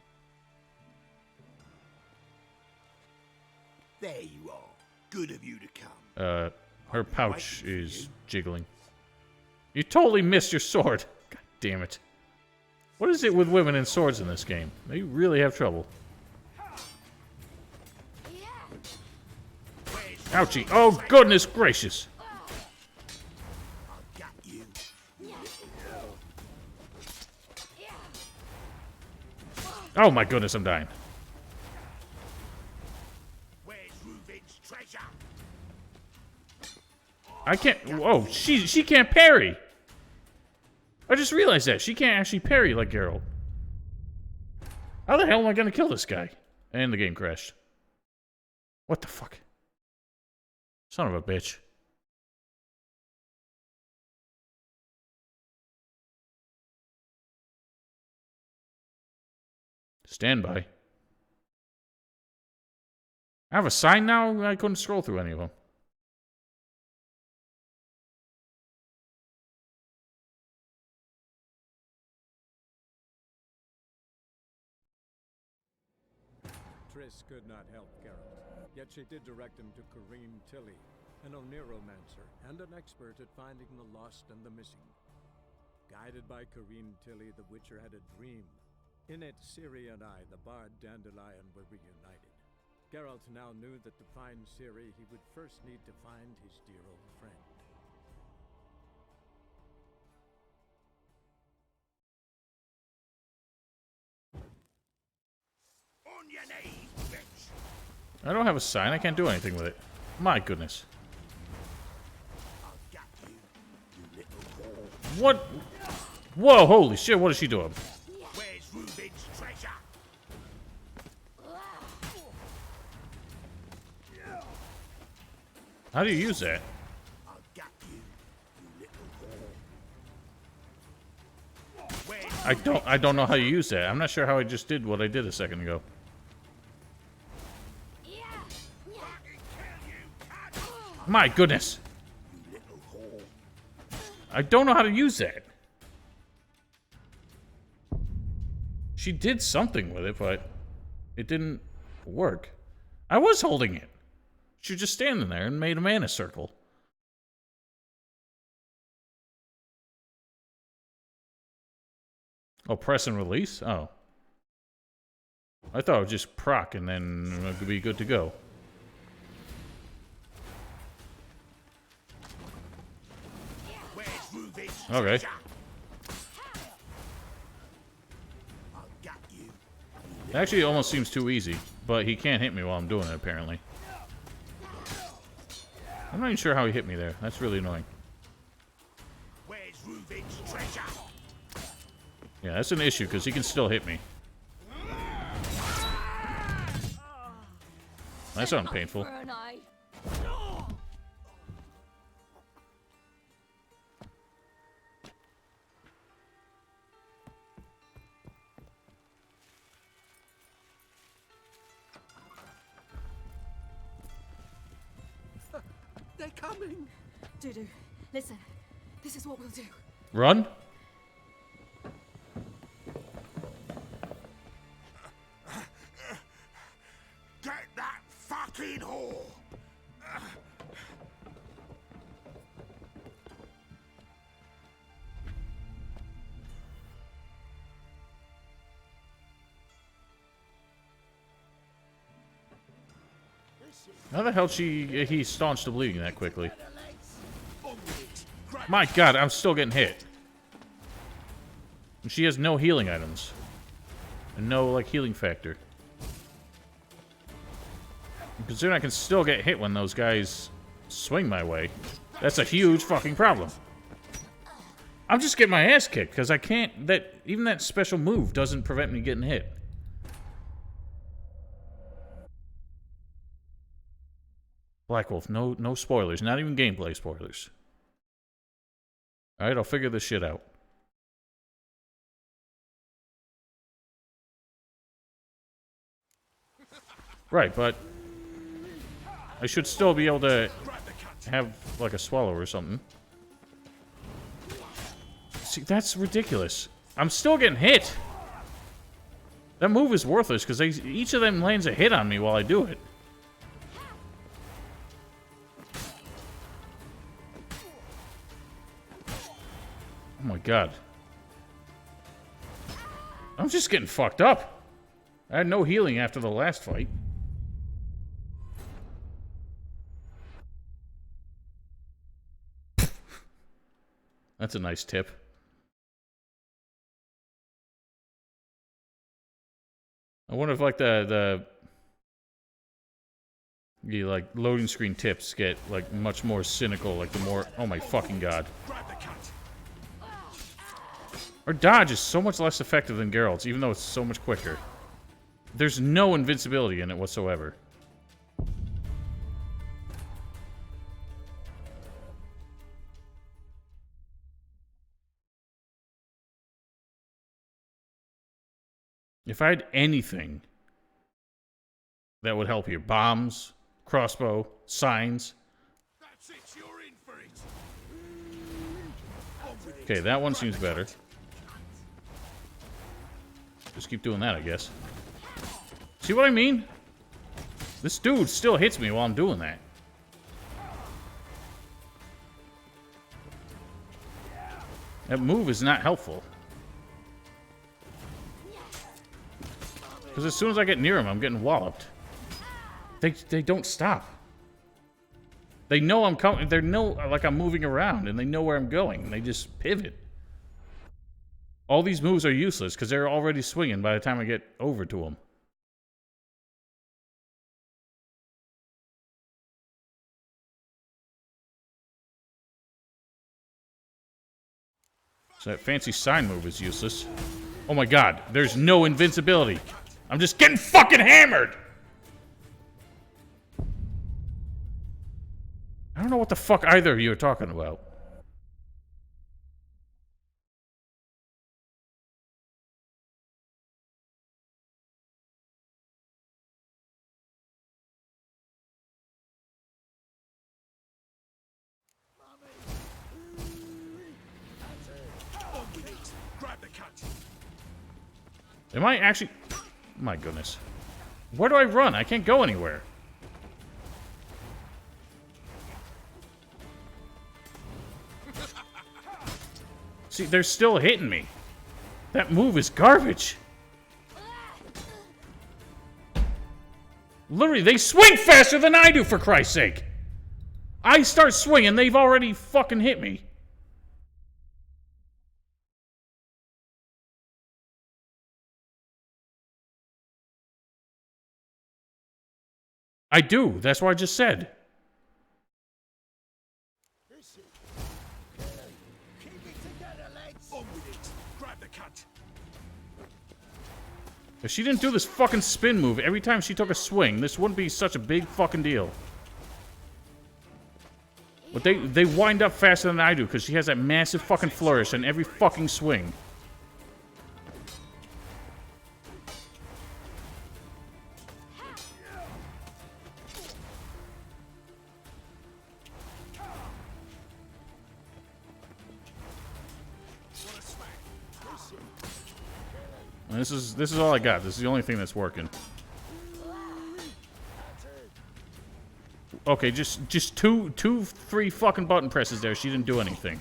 Speaker 2: There you are. Good of you to come.
Speaker 1: Her pouch is jiggling. You totally missed your sword. Damn it. What is it with women and swords in this game? They really have trouble. Ouchie. Oh, goodness gracious. Oh my goodness, I'm dying.
Speaker 7: Where's Reuben's treasure?
Speaker 1: I can't. Whoa, she can't parry. I just realized that she can't actually parry like Geralt. How the hell am I gonna kill this guy? And the game crashed. What the fuck? Son of a bitch. Stand by. I have a sign now? I couldn't scroll through any of them.
Speaker 10: Triss could not help Geralt, yet she did direct him to Karim Tilly, an Oniromancer and an expert at finding the lost and the missing. Guided by Karim Tilly, the Witcher had a dream. In it, Ciri and I, the bard Dandelion, were reunited. Geralt now knew that to find Ciri, he would first need to find his dear old friend.
Speaker 7: On your knees, bitch!
Speaker 1: I don't have a sign. I can't do anything with it. My goodness.
Speaker 7: I'll get you, you little whore.
Speaker 1: What? Whoa, holy shit, what is she doing?
Speaker 7: Where's Reuben's treasure?
Speaker 1: How do you use that?
Speaker 7: I'll get you, you little whore. Where's
Speaker 1: I don't know how you use that. I'm not sure how I just did what I did a second ago. My goodness.
Speaker 7: you little whore?
Speaker 1: I don't know how to use that. She did something with it, but it didn't work. I was holding it. She was just standing there and made a mana circle. Oh, press and release? Oh. I thought it would just proc and then it would be good to go.
Speaker 7: Where's Reuben's
Speaker 1: Okay.
Speaker 7: treasure? I'll get you.
Speaker 1: It actually almost seems too easy, but he can't hit me while I'm doing it, apparently. I'm not even sure how he hit me there. That's really annoying.
Speaker 7: Where's Reuben's treasure?
Speaker 1: Yeah, that's an issue, because he can still hit me. That sounded painful.
Speaker 9: They're coming!
Speaker 3: Dudu, listen. This is what we'll do.
Speaker 1: Run?
Speaker 7: Get that fucking whore!
Speaker 1: How the hell he staunched the bleeding that quickly? My god, I'm still getting hit. And she has no healing items. And no, like, healing factor. And considering I can still get hit when those guys swing my way, that's a huge fucking problem. I'm just getting my ass kicked, because I can't... Even that special move doesn't prevent me getting hit. Black Wolf, no spoilers. Not even gameplay spoilers. Alright, I'll figure this shit out. Right, but... I should still be able to have, like, a swallow or something. See, that's ridiculous. I'm still getting hit! That move is worthless, because each of them lands a hit on me while I do it. Oh my god. I'm just getting fucked up. I had no healing after the last fight. That's a nice tip. I wonder if like the like loading screen tips get like much more cynical, like the more, oh my fucking god. Our dodge is so much less effective than Geralt's, even though it's so much quicker. There's no invincibility in it whatsoever. If I had anything that would help here, bombs, crossbow, signs.
Speaker 2: That's it, you're in for it.
Speaker 1: Okay, that one seems better. Just keep doing that, I guess. See what I mean? This dude still hits me while I'm doing that. That move is not helpful. Because as soon as I get near him, I'm getting walloped. They don't stop. They know I'm coming. They know like I'm moving around, and they know where I'm going, and they just pivot. All these moves are useless because they're already swinging by the time I get over to them. So that fancy sign move is useless. Oh my god, there's no invincibility. I'm just getting fucking hammered! I don't know what the fuck either of you are talking about. Am I actually... My goodness. Where do I run? I can't go anywhere. See, they're still hitting me. That move is garbage. Literally, they swing faster than I do, for Christ's sake. I start swinging, they've already fucking hit me. I do. That's what I just said.
Speaker 2: Keep it together, lads. On with it. Grab the cut.
Speaker 1: If she didn't do this fucking spin move every time she took a swing, this wouldn't be such a big fucking deal. But they wind up faster than I do because she has that massive fucking flourish on every fucking swing. And this is all I got. This is the only thing that's working. Okay, just two, three fucking button presses there. She didn't do anything.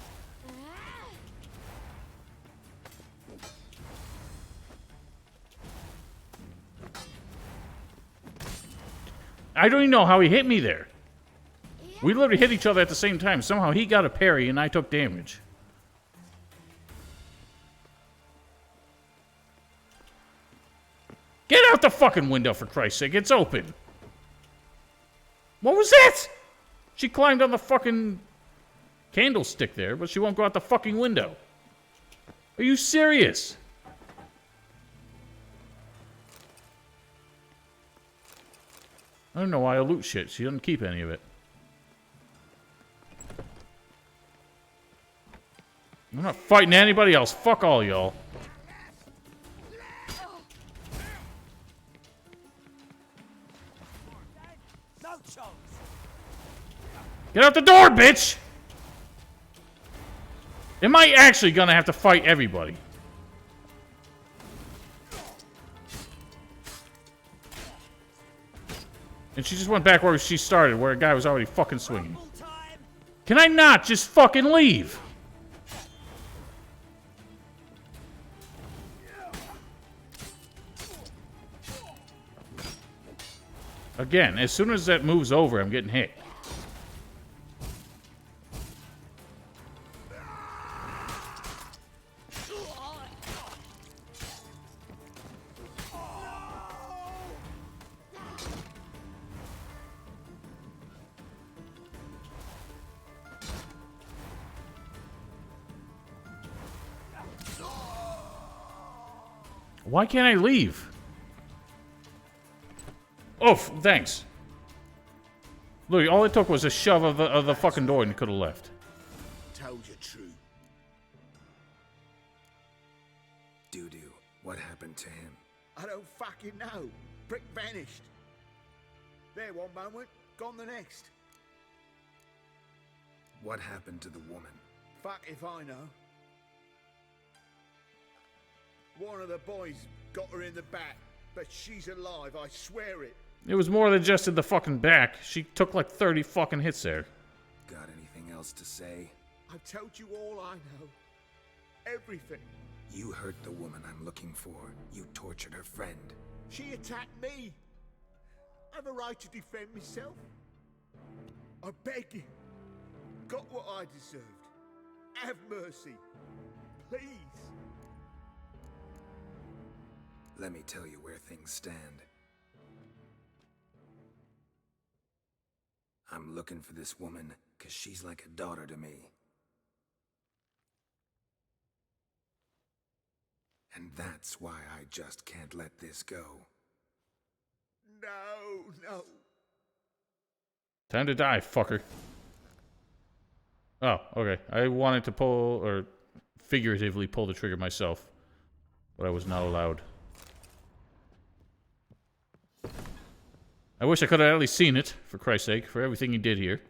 Speaker 1: I don't even know how he hit me there. We literally hit each other at the same time. Somehow he got a parry and I took damage. Get out the fucking window, for Christ's sake. It's open. What was that? She climbed on the fucking candlestick there, but she won't go out the fucking window. Are you serious? I don't know why I loot shit. She doesn't keep any of it. I'm not fighting anybody else. Fuck all y'all. Get out the door, bitch! Am I actually gonna have to fight everybody? And she just went back where she started, where a guy was already fucking swinging. Can I not just fucking leave? Again, as soon as that moves over, I'm getting hit. Why can't I leave? Oh, thanks. Look, all it took was a shove of the fucking door and you could have left.
Speaker 2: Told you true.
Speaker 5: Dudu, what happened to him?
Speaker 2: I don't fucking know. Prick vanished. There one moment, gone the next.
Speaker 5: What happened to the woman?
Speaker 2: Fuck if I know. One of the boys got her in the back, but she's alive, I swear it.
Speaker 1: It was more than just in the fucking back. She took like 30 fucking hits there.
Speaker 5: Got anything else to say?
Speaker 2: I've told you all I know. Everything.
Speaker 5: You hurt the woman I'm looking for. You tortured her friend.
Speaker 2: She attacked me. I have a right to defend myself. I beg you. Got what I deserved. Have mercy. Please.
Speaker 5: Let me tell you where things stand. I'm looking for this woman, 'cause she's like a daughter to me. And that's why I just can't let this go.
Speaker 2: No.
Speaker 1: Time to die, fucker. Oh, okay. I wanted to pull, or figuratively pull the trigger myself, but I was not allowed. I wish I could have at least seen it, for Christ's sake, for everything he did here.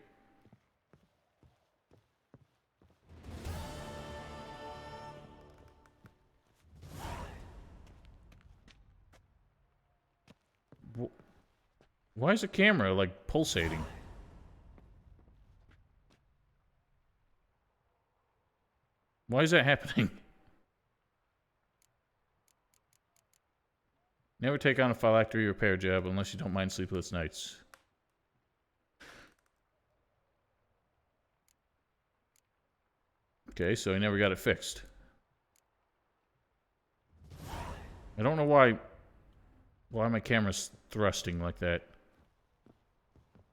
Speaker 1: Why is the camera, like, pulsating? Why is that happening? Never take on a phylactery repair job unless you don't mind sleepless nights. Okay, so he never got it fixed. I don't know why my camera's thrusting like that.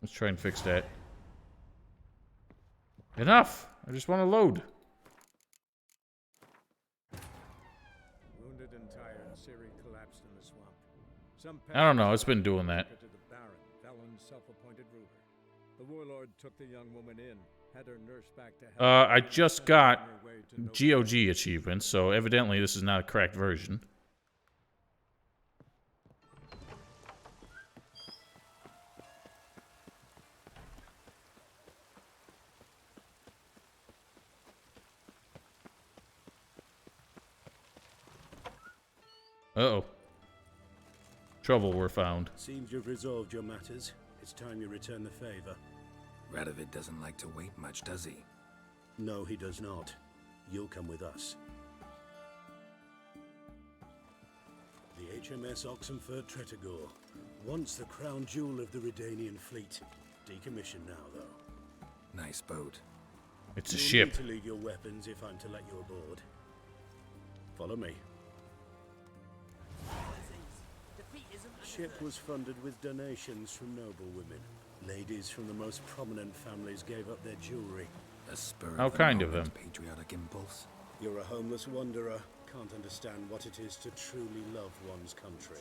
Speaker 1: Let's try and fix that. Enough! I just want to load.
Speaker 10: Wounded and tired, Ciri collapsed in the swamp. Some
Speaker 1: I don't know, it's been doing that.
Speaker 10: To the Baron, Valen's self-appointed ruler. The warlord took the young woman in, had her nursed back to health.
Speaker 1: I just got GOG achievements, so evidently this is not a cracked version. Uh-oh. Trouble were found.
Speaker 7: Seems you've resolved your matters. It's time you return the favor.
Speaker 5: Radovid doesn't like to wait much, does he?
Speaker 7: No, he does not. You'll come with us. The HMS Oxenford Tretogor, once the crown jewel of the Redanian fleet. Decommissioned now, though.
Speaker 5: Nice boat.
Speaker 1: It's a
Speaker 7: You'll
Speaker 1: ship.
Speaker 7: need to leave your weapons if I'm to let you aboard. Follow me. Ship was funded with donations from noble women. Ladies from the most prominent families gave up their jewelry.
Speaker 5: A spur
Speaker 1: How
Speaker 5: of the
Speaker 1: kind of
Speaker 5: moment
Speaker 1: them.
Speaker 5: patriotic impulse.
Speaker 7: You're a homeless wanderer. Can't understand what it is to truly love one's country.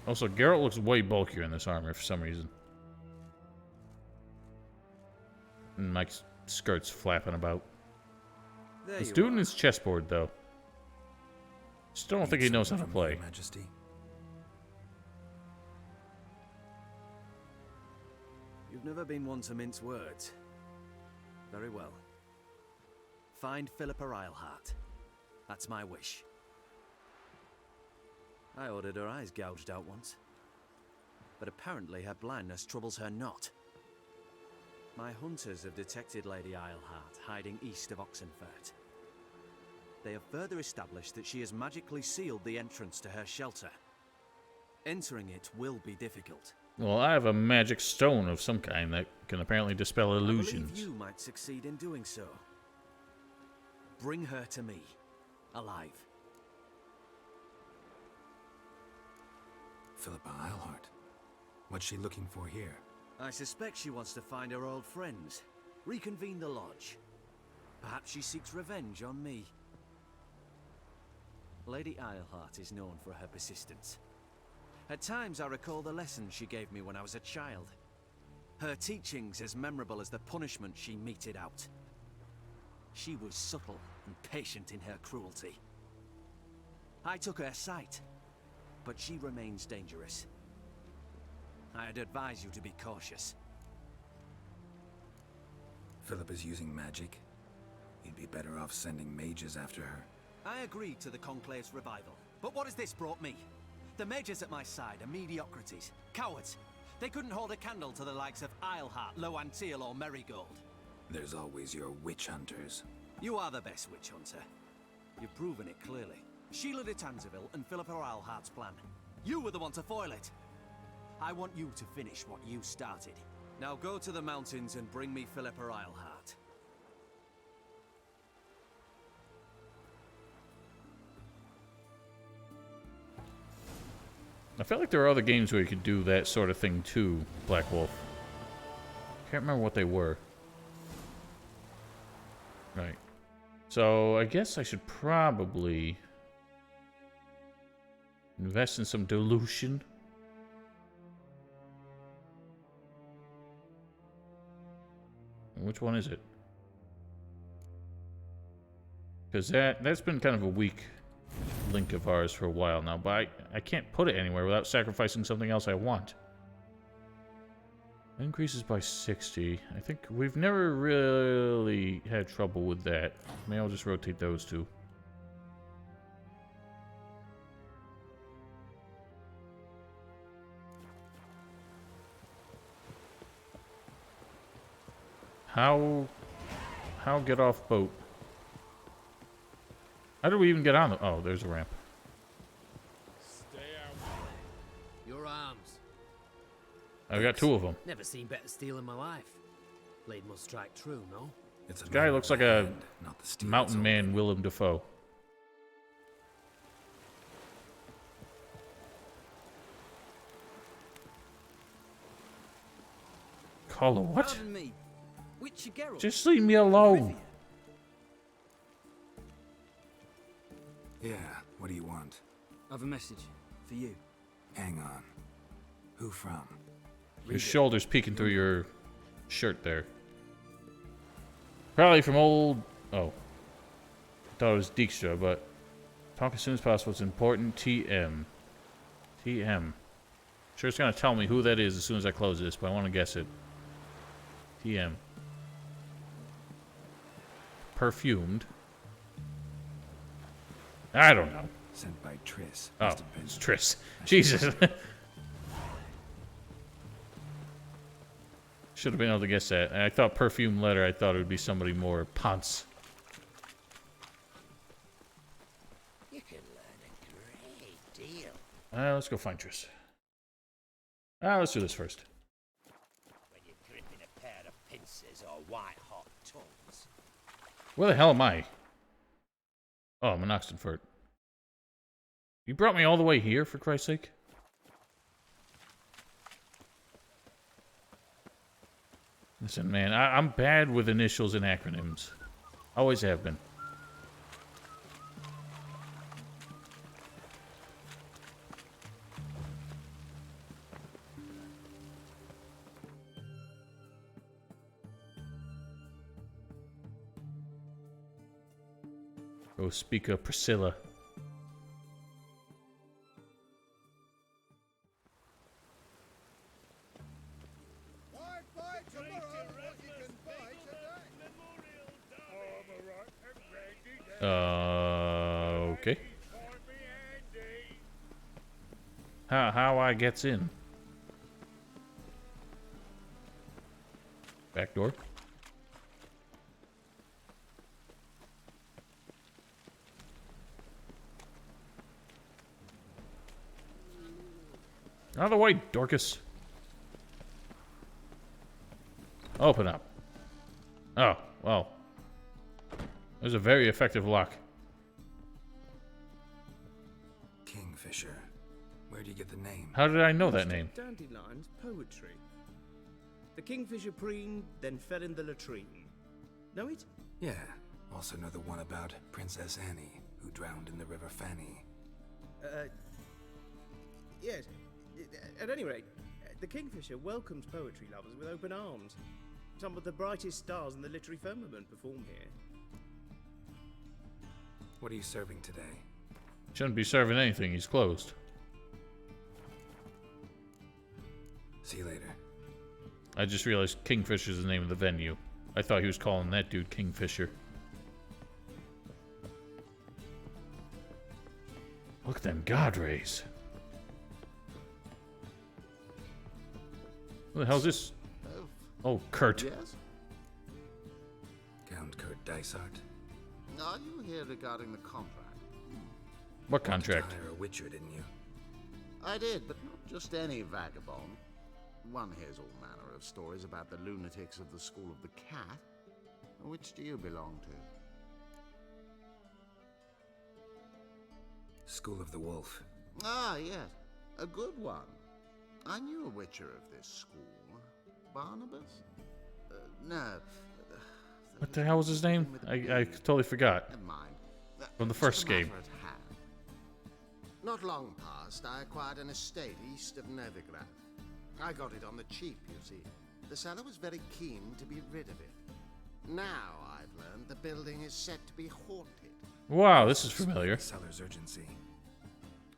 Speaker 1: Also, Geralt looks way bulkier in this armor for some reason. And Mike's skirt's flapping about. He's doing his chessboard, though. Still don't think he knows how to play.
Speaker 5: Your Majesty.
Speaker 4: You've never been one to mince words. Very well. Find Philippa Eilhart. That's my wish. I ordered her eyes gouged out once. But apparently her blindness troubles her not. My hunters have detected Lady Islehart hiding east of Oxenfurt. They have further established that she has magically sealed the entrance to her shelter. Entering it will be difficult.
Speaker 1: Well, I have a magic stone of some kind that can apparently dispel
Speaker 4: I
Speaker 1: illusions.
Speaker 4: believe you might succeed in doing so. Bring her to me, alive.
Speaker 5: Philippa Eilhart. What's she looking for here?
Speaker 4: I suspect she wants to find her old friends, reconvene the lodge. Perhaps she seeks revenge on me. Lady Islehart is known for her persistence. At times I recall the lessons she gave me when I was a child. Her teachings as memorable as the punishment she meted out. She was subtle and patient in her cruelty. I took her sight, but she remains dangerous. I'd advise you to be cautious.
Speaker 5: Philippa's using magic. You'd be better off sending mages after her.
Speaker 4: I agreed to the Conclave's revival, but what has this brought me? The mages at my side are mediocrities, cowards. They couldn't hold a candle to the likes of Islehart, Loantil, or Merigold.
Speaker 5: There's always your witch hunters.
Speaker 4: You are the best witch hunter. You've proven it clearly. Sheila de Tanzeville and Philippa Eilhart's plan. You were the one to foil it. I want you to finish what you started. Now go to the mountains and bring me Philippa Eilhart.
Speaker 1: I feel like there are other games where you could do that sort of thing too, Black Wolf. Can't remember what they were. Right. So I guess I should probably invest in some dilution. Which one is it? Because that's been kind of a weak link of ours for a while now, but I can't put it anywhere without sacrificing something else I want. Increases by 60. I think we've never really had trouble with that. Maybe I'll just rotate those two. How get off boat? How do we even get on the... Oh, there's a ramp.
Speaker 2: Stay out.
Speaker 9: Your arms.
Speaker 1: I've got two of them.
Speaker 9: Never seen better steel in my life. Blade must strike true, no?
Speaker 5: It's a
Speaker 1: This guy
Speaker 5: matter
Speaker 1: looks
Speaker 5: of
Speaker 1: like a
Speaker 5: hand, not the steel
Speaker 1: mountain
Speaker 5: it's
Speaker 1: man
Speaker 5: holding.
Speaker 1: Willem Dafoe. Call what?
Speaker 11: Pardon me. Witcher Geralt.
Speaker 1: Just leave me alone.
Speaker 5: Yeah, what do you want?
Speaker 11: I've a message for you.
Speaker 5: Hang on. Who from?
Speaker 1: Your shoulders peeking through your shirt there. Probably from old... Oh. Thought it was Dijkstra, but... Talk as soon as possible. It's important. TM. TM. Sure, it's going to tell me who that is as soon as I close this, but I want to guess it. TM. Perfumed. I don't know.
Speaker 5: Sent by Triss.
Speaker 1: Oh,
Speaker 5: Must have been-
Speaker 1: it's Triss. Jesus. Should have been able to guess that. And I thought perfume letter, I thought it would be somebody more ponce.
Speaker 2: You can learn a great deal.
Speaker 1: Let's go find Triss. Let's do this first.
Speaker 2: When you're gripping a pair of pincers or white-hot tongues.
Speaker 1: Where the hell am I? Oh, I'm in Oxenfurt. You brought me all the way here, for Christ's sake? Listen, man, I'm bad with initials and acronyms. Always have been. Go speak of Priscilla. Okay. How I gets in? Back door. Out of the way, Dorcas. Open up. Oh, well. There's a very effective lock.
Speaker 5: Kingfisher. Where'd you get the name?
Speaker 1: How did I know that name?
Speaker 12: Dandelion's poetry. The kingfisher preened, then fell in the latrine. Know it?
Speaker 5: Yeah. Also know the one about Princess Annie, who drowned in the River Fanny.
Speaker 12: Yes. At any rate, the Kingfisher welcomes poetry lovers with open arms. Some of the brightest stars in the literary firmament perform here.
Speaker 5: What are you serving today?
Speaker 1: Shouldn't be serving anything. He's closed.
Speaker 5: See you later.
Speaker 1: I just realized Kingfisher's the name of the venue. I thought he was calling that dude Kingfisher. Look at them god rays. Who the hell's this? Oh, Kurt.
Speaker 13: Yes?
Speaker 5: Count Kurt Dysart.
Speaker 13: Are you here regarding the contract?
Speaker 1: What contract?
Speaker 5: You hired a witcher, didn't you?
Speaker 13: I did, but not just any vagabond. One hears all manner of stories about the lunatics of the School of the Cat. Which do you belong to?
Speaker 5: School of the Wolf.
Speaker 13: Ah, yes. A good one. I knew a witcher of this school. Barnabas? No.
Speaker 1: What the hell was his name? I totally forgot.
Speaker 13: Never mind.
Speaker 1: From the first game.
Speaker 13: Not long past, I acquired an estate east of Novigrad. I got it on the cheap, you see. The seller was very keen to be rid of it. Now I've learned the building is said to be haunted.
Speaker 1: Wow, this is familiar.
Speaker 5: Seller's urgency.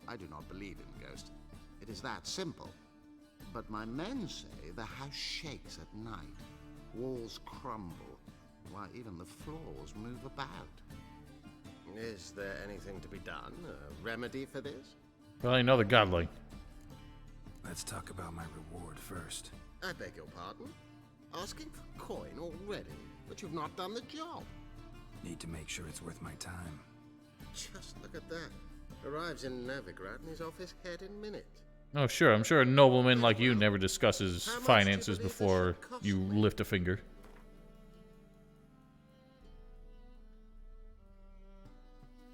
Speaker 13: I do not believe in ghosts. It is that simple. But my men say the house shakes at night. Walls crumble. Why, even the floors move about. Is there anything to be done? A remedy for this?
Speaker 1: Well, I know the godling.
Speaker 5: Let's talk about my reward first.
Speaker 13: I beg your pardon? Asking for coin already, but you've not done the job.
Speaker 5: Need to make sure it's worth my time.
Speaker 13: Just look at that. Arrives in Novigrad and he's off his head in minutes.
Speaker 1: Oh, sure. I'm sure a nobleman like you never discusses finances before you lift a finger.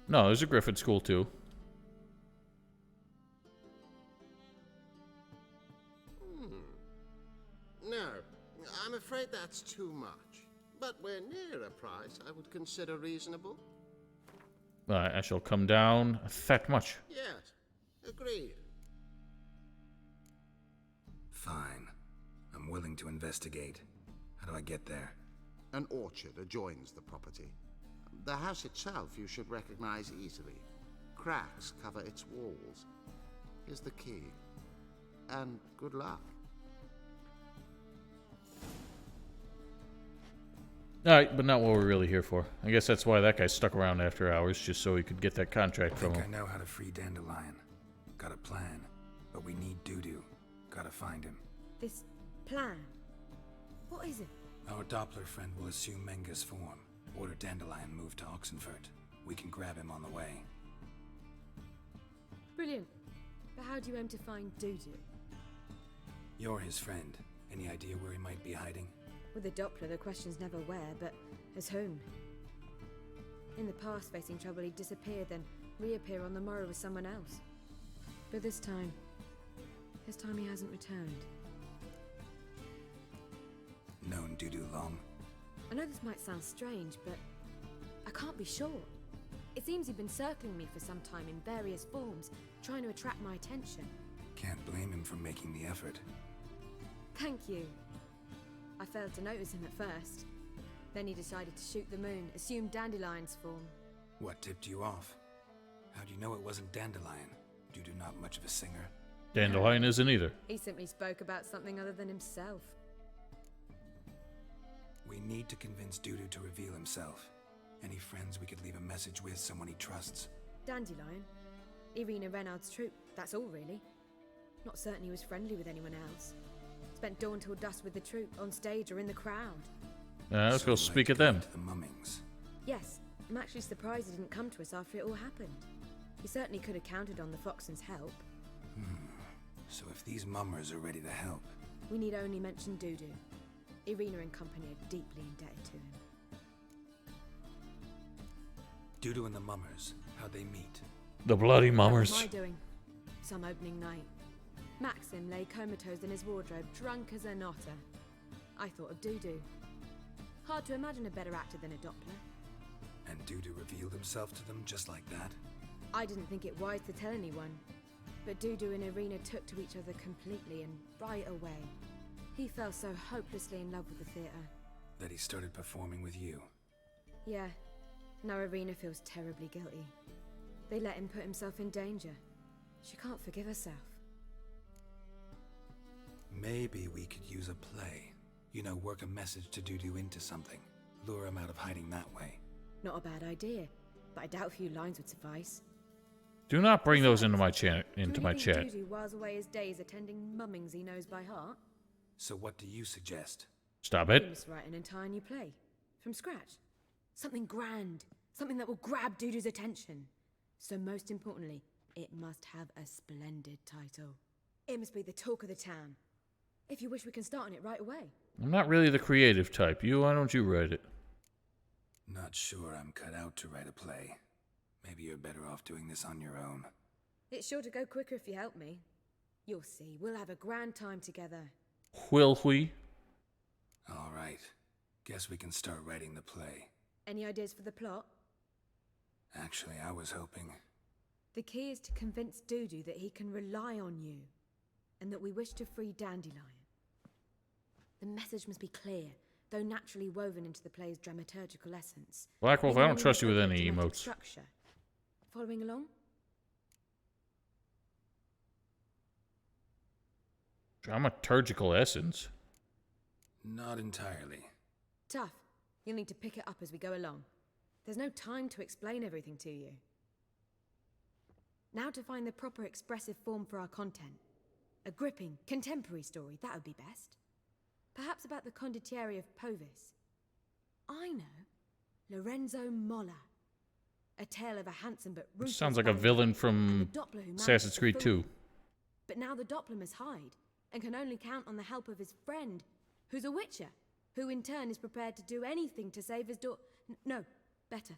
Speaker 1: No, there's a Griffin school too.
Speaker 13: No, I'm afraid that's too much. But we're near a price I would consider reasonable.
Speaker 1: I shall come down that much.
Speaker 13: Yes, agreed.
Speaker 5: Fine. I'm willing to investigate. How do I get there?
Speaker 13: An orchard adjoins the property. The house itself you should recognize easily. Cracks cover its walls. Here's the key. And good luck.
Speaker 1: Alright, but not what we're really here for. I guess that's why that guy stuck around after hours, just so he could get that contract from him.
Speaker 5: I know how to free Dandelion. Got a plan. But we need Dudu. Gotta find him.
Speaker 8: This plan? What is it?
Speaker 5: Our Doppler friend will assume Menga's form. Order Dandelion moved to Oxenfurt. We can grab him on the way.
Speaker 8: Brilliant. But how do you aim to find Dudu?
Speaker 5: You're his friend. Any idea where he might be hiding?
Speaker 8: With the Doppler, the question's never where, but as whom. In the past, facing trouble, he'd disappear, then reappear on the morrow with someone else. But this time he hasn't returned.
Speaker 5: Known Dudu long?
Speaker 8: I know this might sound strange, but I can't be sure. It seems he'd been circling me for some time in various forms, trying to attract my attention.
Speaker 5: Can't blame him for making the effort.
Speaker 8: Thank you. I failed to notice him at first. Then he decided to shoot the moon, assume Dandelion's form.
Speaker 5: What tipped you off? How do you know it wasn't Dandelion? Dudu not much of a singer.
Speaker 1: Dandelion isn't either.
Speaker 8: He simply spoke about something other than himself.
Speaker 5: We need to convince Dudu to reveal himself. Any friends we could leave a message with, someone he trusts?
Speaker 8: Dandelion? Irina Renard's troop, that's all really. Not certain he was friendly with anyone else. Spent dawn till dusk with the troupe, on stage or in the crowd.
Speaker 1: Let's go speak at them.
Speaker 5: The mummings.
Speaker 8: Yes, I'm actually surprised he didn't come to us after it all happened. He certainly could have counted on the Foxen's help.
Speaker 5: So if these mummers are ready to help,
Speaker 8: We need only mention Dudu. Irina and company are deeply indebted to him.
Speaker 5: Dudu and the mummers, how'd they meet?
Speaker 1: The bloody
Speaker 8: What
Speaker 1: mummers.
Speaker 8: was I doing? Some opening night. Maxim lay comatose in his wardrobe, drunk as an otter. I thought of Dudu. Hard to imagine a better actor than a Doppler.
Speaker 5: And Dudu revealed himself to them just like that?
Speaker 8: I didn't think it wise to tell anyone. But Dudu and Irina took to each other completely and right away. He fell so hopelessly in love with the theatre.
Speaker 5: That he started performing with you?
Speaker 8: Yeah. Now Irina feels terribly guilty. They let him put himself in danger. She can't forgive herself.
Speaker 5: Maybe we could use a play. You know, work a message to Dudu into something. Lure him out of hiding that way.
Speaker 8: Not a bad idea, but I doubt a few lines would suffice.
Speaker 1: Do not bring those into my chat.
Speaker 8: Do you think Dudu whiles away his days attending mummings he knows by heart?
Speaker 5: So what do you suggest?
Speaker 1: Stop
Speaker 8: We
Speaker 1: it.
Speaker 8: must write an entire new play. From scratch. Something grand. Something that will grab Dudu's attention. So most importantly, it must have a splendid title. It must be the talk of the town. If you wish, we can start on it right away.
Speaker 1: I'm not really the creative type. Why don't you write it?
Speaker 5: Not sure I'm cut out to write a play. Maybe you're better off doing this on your own.
Speaker 8: It's sure to go quicker if you help me. You'll see, we'll have a grand time together.
Speaker 1: Will we?
Speaker 5: All right. Guess we can start writing the play.
Speaker 8: Any ideas for the plot?
Speaker 5: Actually, I was hoping...
Speaker 8: The key is to convince Dudu that he can rely on you, and that we wish to free Dandelion. The message must be clear, though naturally woven into the play's dramaturgical essence.
Speaker 1: Blackwolf, I don't trust you with any
Speaker 8: Dramatic
Speaker 1: emotes.
Speaker 8: Structure. Following along?
Speaker 1: Dramaturgical essence?
Speaker 5: Not entirely.
Speaker 8: Tough. You'll need to pick it up as we go along. There's no time to explain everything to you. Now to find the proper expressive form for our content. A gripping, contemporary story, that would be best. Perhaps about the condottieri of Povis. I know. Lorenzo Molla. A tale of a handsome but ruthless
Speaker 1: Sounds like a
Speaker 8: bandit
Speaker 1: villain
Speaker 8: and
Speaker 1: from
Speaker 8: the Doppler who
Speaker 1: Assassin's
Speaker 8: manages to
Speaker 1: Creed
Speaker 8: fool
Speaker 1: 2.
Speaker 8: him. But now the Doppler must hide, and can only count on the help of his friend, who's a witcher, who in turn is prepared to do anything to save his daughter. No, better.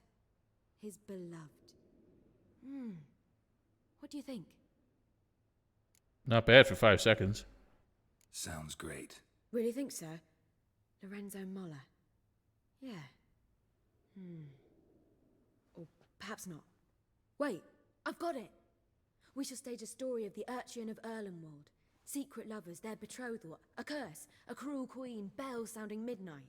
Speaker 8: His beloved. What do you think?
Speaker 1: Not bad for 5 seconds.
Speaker 5: Sounds great.
Speaker 8: Really think so? Lorenzo Molla. Yeah. Or perhaps not. Wait, I've got it! We shall stage a story of the Urchin of Erlenwald. Secret lovers, their betrothal, a curse, a cruel queen, bells sounding midnight.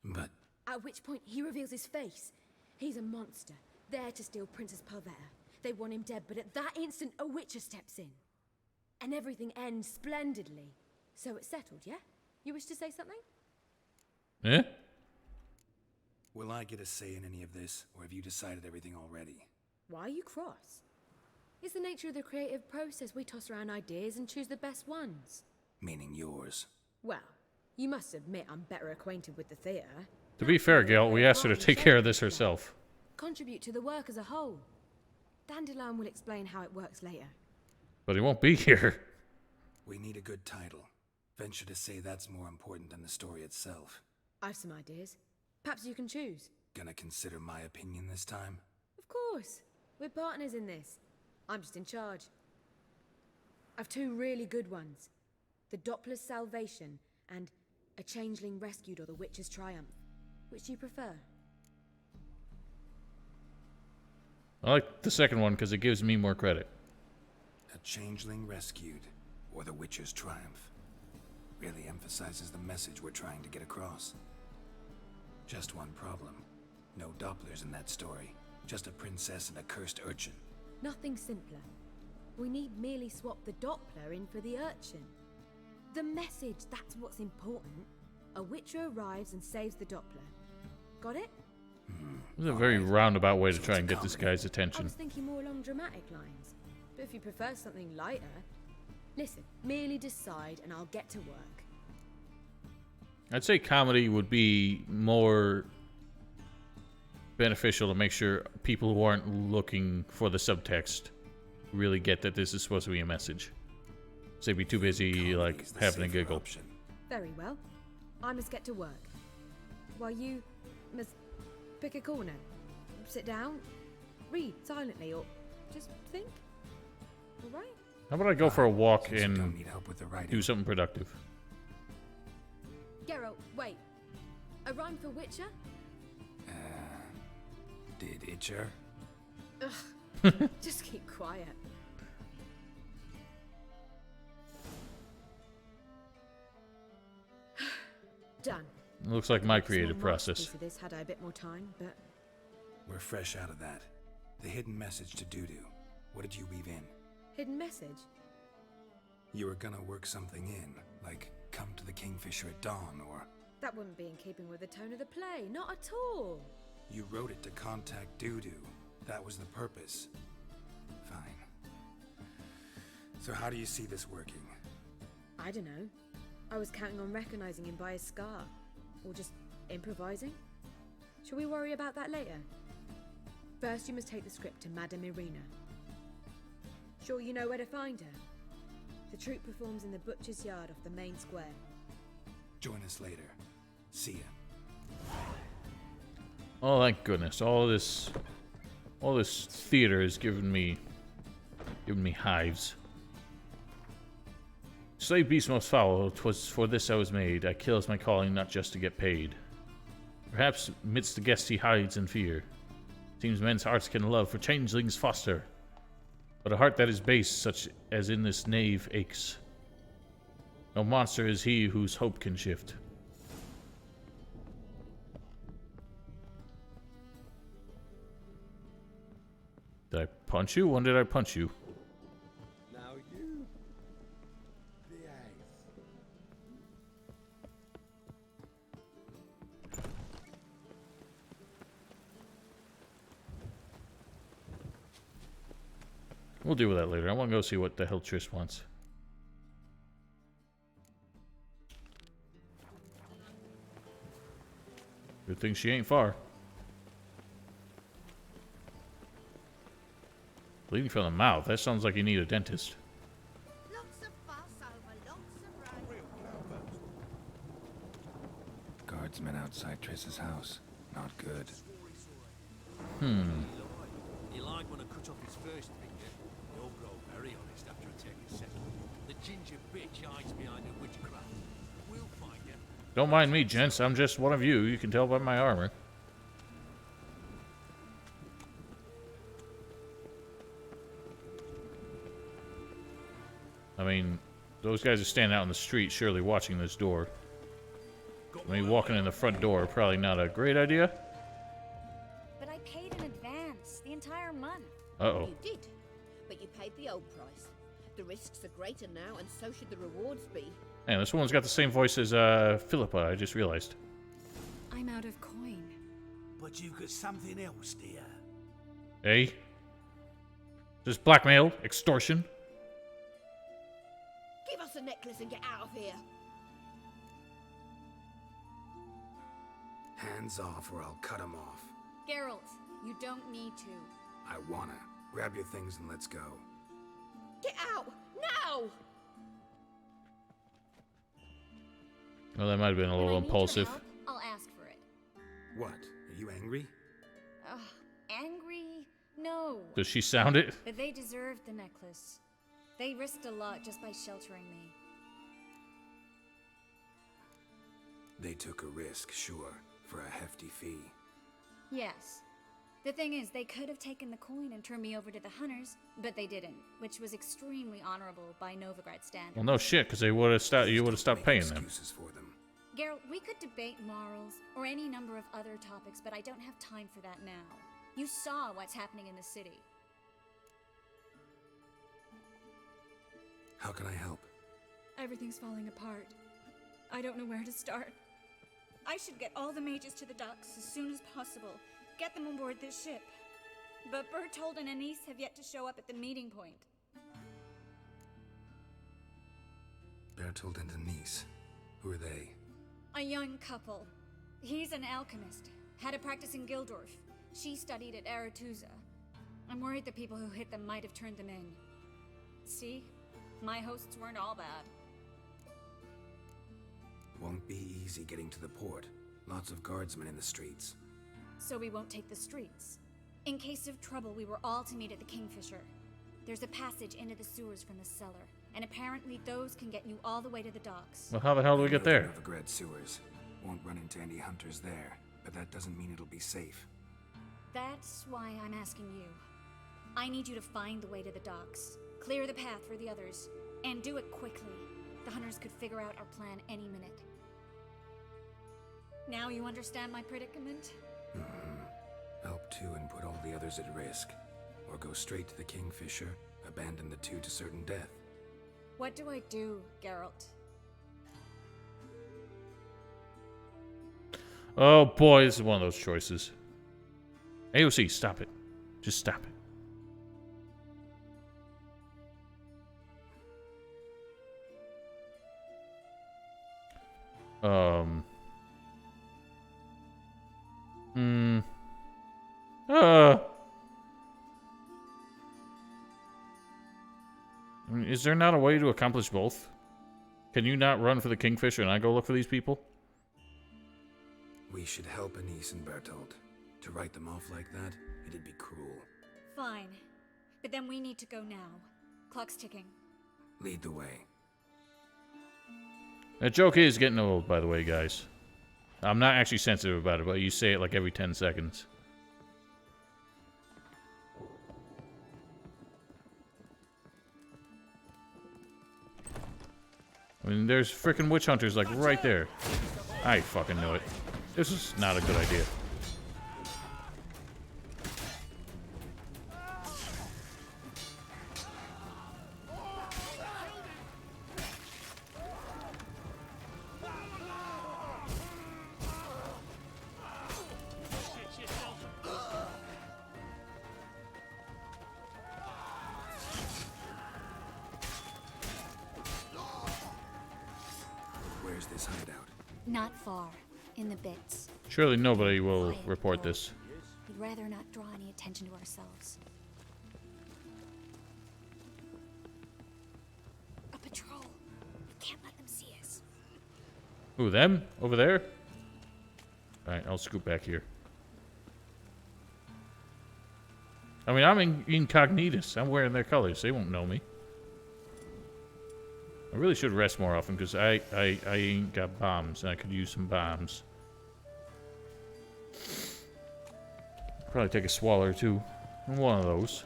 Speaker 5: But...
Speaker 8: At which point he reveals his face. He's a monster, there to steal Princess Palvetta. They want him dead, but at that instant a witcher steps in. And everything ends splendidly. So it's settled, yeah? You wish to say something?
Speaker 1: Eh?
Speaker 5: Will I get a say in any of this, or have you decided everything already?
Speaker 8: Why are you cross? It's the nature of the creative process. We toss around ideas and choose the best ones.
Speaker 5: Meaning yours.
Speaker 8: Well, you must admit I'm better acquainted with the theatre.
Speaker 1: To be fair, Gail, we asked her to take care of this herself.
Speaker 8: Contribute to the work as a whole. Dandelion will explain how it works later.
Speaker 1: But he won't be here.
Speaker 5: We need a good title. Venture to say that's more important than the story itself.
Speaker 8: I've some ideas. Perhaps you can choose.
Speaker 5: Gonna consider my opinion this time?
Speaker 8: Of course. We're partners in this. I'm just in charge. I've 2 really good ones. The Doppler's Salvation and A Changeling Rescued or The Witcher's Triumph. Which do you prefer?
Speaker 1: I like the second one because it gives me more credit.
Speaker 5: A Changeling Rescued, or The Witcher's Triumph. Really emphasizes the message we're trying to get across. Just one problem. No Dopplers in that story. Just a princess and a cursed urchin.
Speaker 8: Nothing simpler. We need merely swap the Doppler in for the urchin. The message, that's what's important. A witcher arrives and saves the Doppler. Got it?
Speaker 1: This is a very roundabout way to try and get this guy's
Speaker 8: I
Speaker 1: attention.
Speaker 8: was thinking more along dramatic lines. But if you prefer something lighter... Listen, merely decide and I'll get to work.
Speaker 1: I'd say comedy would be more beneficial to make sure people who aren't looking for the subtext really get that this is supposed to be a message. So they'd be too busy, like, having a giggle.
Speaker 8: Very well. I must get to work. While you must pick a corner, sit down, read silently, or just think. All right?
Speaker 1: How about I go for a walk
Speaker 5: Since you
Speaker 1: and
Speaker 5: don't need help with the writing.
Speaker 1: do something productive?
Speaker 8: Geralt, wait. A rhyme for Witcher?
Speaker 5: Did Itcher?
Speaker 8: Ugh. Just keep quiet. Done.
Speaker 1: Looks like my
Speaker 8: Small
Speaker 1: creative process.
Speaker 8: masterpiece of this had I a bit more time, but
Speaker 5: We're fresh out of that. The hidden message to Dudu. What did you weave in?
Speaker 8: hidden message.
Speaker 5: You were gonna work something in, like come to the Kingfisher at dawn, or
Speaker 8: That wouldn't be in keeping with the tone of the play, not at all.
Speaker 5: you wrote it to contact Dudu. That was the purpose. Fine. So how do you see this working?
Speaker 8: I don't know. I was counting on recognizing him by his scar. Or just improvising. Shall we worry about that later? First, you must take the script to Madame Irina. Sure you know where to find her? The troupe performs in the butcher's yard off the main square.
Speaker 5: Join us later. See ya.
Speaker 1: Oh, thank goodness! All this theater has given me hives. Slave beast most foul, 'twas for this I was made. I kill as my calling, not just to get paid. Perhaps midst the guests he hides in fear. Seems men's hearts can love, for changelings foster. But a heart that is base, such as in this knave aches. No monster is he whose hope can shift. Did I punch you? When did I punch you?
Speaker 2: Now you behave.
Speaker 1: We'll deal with that later. I want to go see what the hell Triss wants. Good thing she ain't far. Bleeding from the mouth. That sounds like you need a dentist.
Speaker 5: Guardsmen outside Triss's house. Not good.
Speaker 7: He lied when I cut off his first finger. He'll grow very honest after I take his second. The ginger bitch hides behind her witchcraft. We'll find her.
Speaker 1: Don't mind me, gents. I'm just one of you. You can tell by my armor. I mean, those guys are standing out in the street, surely watching this door. I mean, walking in the front door, probably not a great idea.
Speaker 14: But I paid in advance, the entire month.
Speaker 1: Uh-oh.
Speaker 15: You did, but you paid the old price. The risks are greater now, and so should the rewards be.
Speaker 1: Man, this woman's got the same voice as Philippa, I just realized.
Speaker 3: I'm out of coin.
Speaker 7: But you've got something else, dear.
Speaker 1: Hey? This blackmail? Extortion?
Speaker 15: Give us the necklace and get out of here.
Speaker 5: Hands off or I'll cut 'em off.
Speaker 14: Geralt, you don't need to.
Speaker 5: I wanna. Grab your things and let's go.
Speaker 15: Get out now!
Speaker 1: Well, that might have been a
Speaker 14: When
Speaker 1: little
Speaker 14: I need your
Speaker 1: impulsive.
Speaker 14: help, I'll ask for it.
Speaker 5: What? Are you angry?
Speaker 14: Ugh, angry? No.
Speaker 1: Does she sound it?
Speaker 14: But they deserved the necklace. They risked a lot just by sheltering me.
Speaker 5: They took a risk, sure, for a hefty fee.
Speaker 14: Yes. The thing is, they could have taken the coin and turned me over to the hunters, but they didn't, which was extremely honorable by Novigrad standards.
Speaker 1: Well, no shit, because they would have stopped. You would have stopped paying them.
Speaker 5: Excuses for them.
Speaker 14: Geralt, we could debate morals or any number of other topics, but I don't have time for that now. You saw what's happening in the city.
Speaker 5: How can I help?
Speaker 3: Everything's falling apart. I don't know where to start.
Speaker 14: I should get all the mages to the docks as soon as possible. Get them on board this ship. But Bertold and Anise have yet to show up at the meeting point.
Speaker 5: Bertold and Denise. Who are they?
Speaker 14: A young couple. He's an alchemist. Had a practice in Gildorf. She studied at Aretuza. I'm worried the people who hit them might have turned them in. See? My hosts weren't all bad.
Speaker 5: Won't be easy getting to the port. Lots of guardsmen in the streets.
Speaker 14: So we won't take the streets. In case of trouble, we were all to meet at the Kingfisher. There's a passage into the sewers from the cellar, and apparently those can get you all the way to the docks.
Speaker 1: Well, how the hell do we get there?
Speaker 5: Novigrad sewers. Won't run into any hunters there, but that doesn't mean it'll be safe.
Speaker 14: That's why I'm asking you. I need you to find the way to the docks, clear the path for the others, and do it quickly. The hunters could figure out our plan any minute. Now you understand my predicament?
Speaker 5: Help two and put all the others at risk. Or go straight to the Kingfisher, abandon the two to certain death.
Speaker 14: What do I do, Geralt?
Speaker 1: Oh boy, this is one of those choices. AOC, stop it. Just stop it. I mean, is there not a way to accomplish both? Can you not run for the Kingfisher and I go look for these people?
Speaker 5: We should help Anise and Bertold. To write them off like that, it'd be cruel.
Speaker 14: Fine. But then we need to go now. Clock's ticking.
Speaker 5: Lead the way.
Speaker 1: That joke is getting old, by the way, guys. I'm not actually sensitive about it, but you say it like every 10 seconds. I mean, there's frickin' witch hunters, like, right there. I fucking knew it. This is not a good idea.
Speaker 5: Where's this hideout?
Speaker 14: Not far. In the bits.
Speaker 1: Surely nobody will report this.
Speaker 14: We'd rather not draw any attention to ourselves. A patrol. We can't let them see us.
Speaker 1: Who, them? Over there? Alright, I'll scoot back here. I mean, I'm incognitus. I'm wearing their colors. They won't know me. I really should rest more often because I ain't got bombs and I could use some bombs. Probably take a swallow or two. One of those.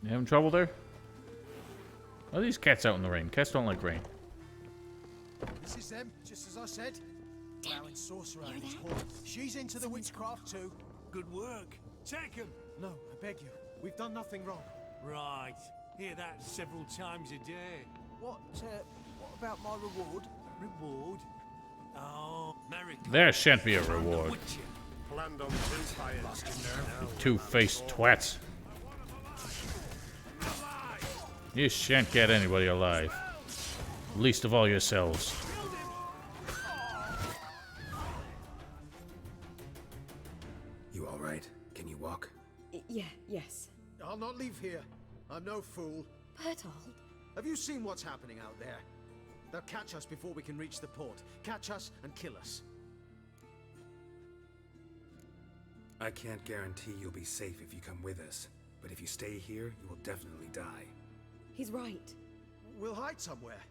Speaker 1: You having trouble there? Oh, these cats out in the rain. Cats don't like rain.
Speaker 2: This is them, just as I said. Allowing sorcerer and his horse. She's into the witchcraft too.
Speaker 7: Good work. Take him.
Speaker 2: No, I beg you. We've done nothing wrong.
Speaker 7: Right. Hear that several times a day.
Speaker 2: What about my reward?
Speaker 7: Reward? Oh, Merrick.
Speaker 1: There shan't be a reward. Two-faced twats. You shan't get anybody alive. Least of all yourselves.
Speaker 5: You alright? Can you walk?
Speaker 8: Yes.
Speaker 2: I'll not leave here. I'm no fool.
Speaker 14: Bertold.
Speaker 2: Have you seen what's happening out there? They'll catch us before we can reach the port. Catch us and kill us.
Speaker 5: I can't guarantee you'll be safe if you come with us, but if you stay here, you will definitely die.
Speaker 8: He's right.
Speaker 2: We'll hide somewhere.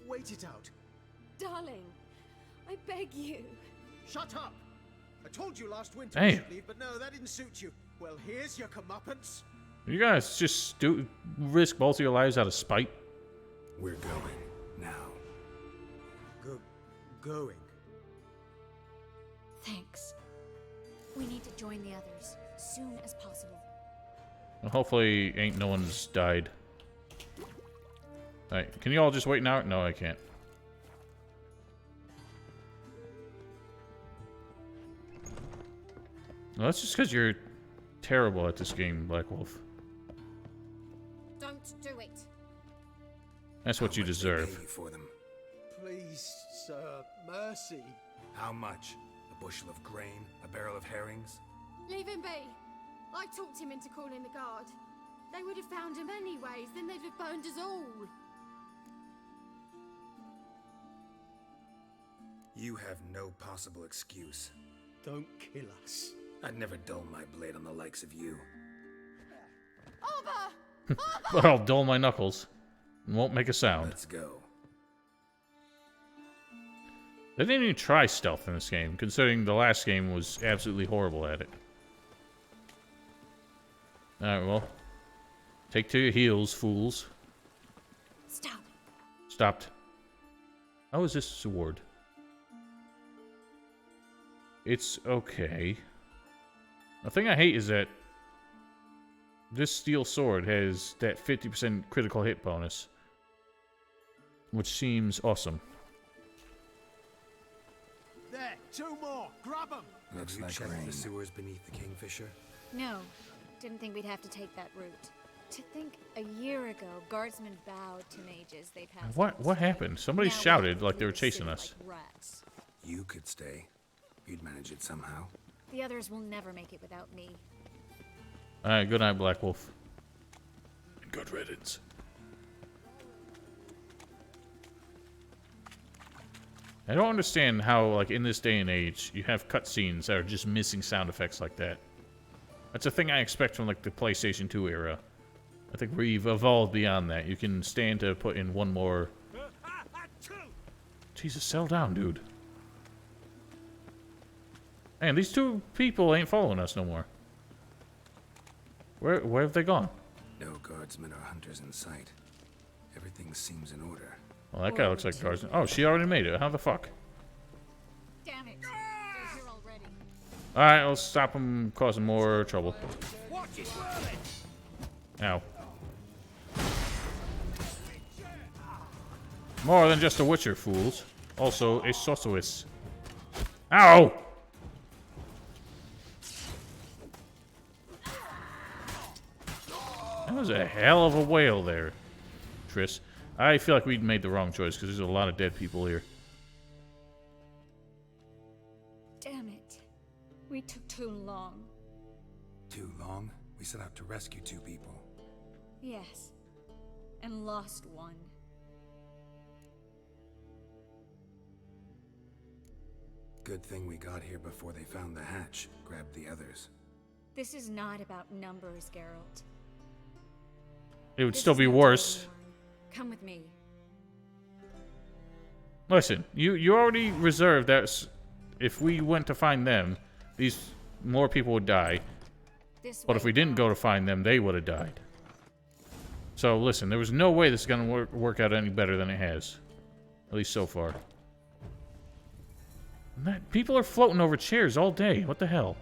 Speaker 2: Wait it out.
Speaker 8: Darling, I beg you.
Speaker 2: Shut up! I told you last winter
Speaker 1: Damn.
Speaker 2: you should leave, but no, that didn't suit you. Well, here's your comeuppance.
Speaker 1: You guys just risk both of your lives out of spite?
Speaker 5: We're going now.
Speaker 2: Going.
Speaker 14: Thanks. We need to join the others soon as possible.
Speaker 1: Well, hopefully ain't no one's died. Alright, can you all just wait now? No, I can't. Well, that's just because you're terrible at this game, Black Wolf.
Speaker 15: Don't do it.
Speaker 1: That's what you deserve.
Speaker 5: Pay you for them.
Speaker 12: Please, sir, mercy.
Speaker 5: How much? A bushel of grain? A barrel of herrings?
Speaker 16: Leave him be. I talked him into calling the guard. They would have found him anyways, then they'd have burned us all.
Speaker 5: You have no possible excuse.
Speaker 12: Don't kill us.
Speaker 5: I'd never dull my blade on the likes of you.
Speaker 16: Arba!
Speaker 1: But I'll dull my knuckles and won't make a sound.
Speaker 5: Let's go.
Speaker 1: They didn't even try stealth in this game, considering the last game was absolutely horrible at it. Alright, well. Take to your heels, fools.
Speaker 14: Stop.
Speaker 1: Stopped. How is this sword? It's okay. The thing I hate is that this steel sword has that 50% critical hit bonus, which seems awesome.
Speaker 12: There, two more. Grab them.
Speaker 5: Looks like checked the sewers beneath the Kingfisher.
Speaker 14: No, didn't think we'd have to take that route. To think a year ago, guardsmen bowed to mages they passed.
Speaker 1: What happened? Somebody
Speaker 14: Now
Speaker 1: shouted
Speaker 14: we
Speaker 1: like they were
Speaker 14: leave the
Speaker 1: chasing
Speaker 14: city
Speaker 1: us.
Speaker 14: like rats.
Speaker 5: You could stay. You'd manage it somehow.
Speaker 14: The others will never make it without me.
Speaker 1: Alright, good night, Black Wolf. And good riddance. I don't understand how, like, in this day and age, you have cutscenes that are just missing sound effects like that. That's a thing I expect from, like, the PlayStation 2 era. I think we've evolved beyond that. You can stand to put in one more... Jesus, settle down, dude. Man, these two people ain't following us no more. Where have they gone?
Speaker 5: No guardsmen or hunters in sight. Everything seems in order.
Speaker 1: Well, that guy looks like Tarzan. Oh, she already made it. How the fuck?
Speaker 14: Damn it! They're here already.
Speaker 1: Alright, let's stop them causing more trouble.
Speaker 2: Watch it, whirling!
Speaker 1: Ow. More than just a witcher, fools. Also, a sorceress. Ow! That was a hell of a whale there, Triss. I feel like we made the wrong choice because there's a lot of dead people here.
Speaker 14: Damn it. We took too long.
Speaker 5: Too long? We set out to rescue two people.
Speaker 14: Yes. And lost one.
Speaker 5: Good thing we got here before they found the hatch, grabbed the others.
Speaker 14: This is not about numbers, Geralt.
Speaker 1: It would
Speaker 14: This
Speaker 1: still
Speaker 14: is
Speaker 1: be
Speaker 14: not
Speaker 1: worse.
Speaker 14: War. Come with me.
Speaker 1: Listen, you already reserved that if we went to find them, these more people would die. But if we didn't go to find them, they would have died. So listen, there was no way this is going to work out any better than it has. At least so far. And people are floating over chairs all day. What the hell?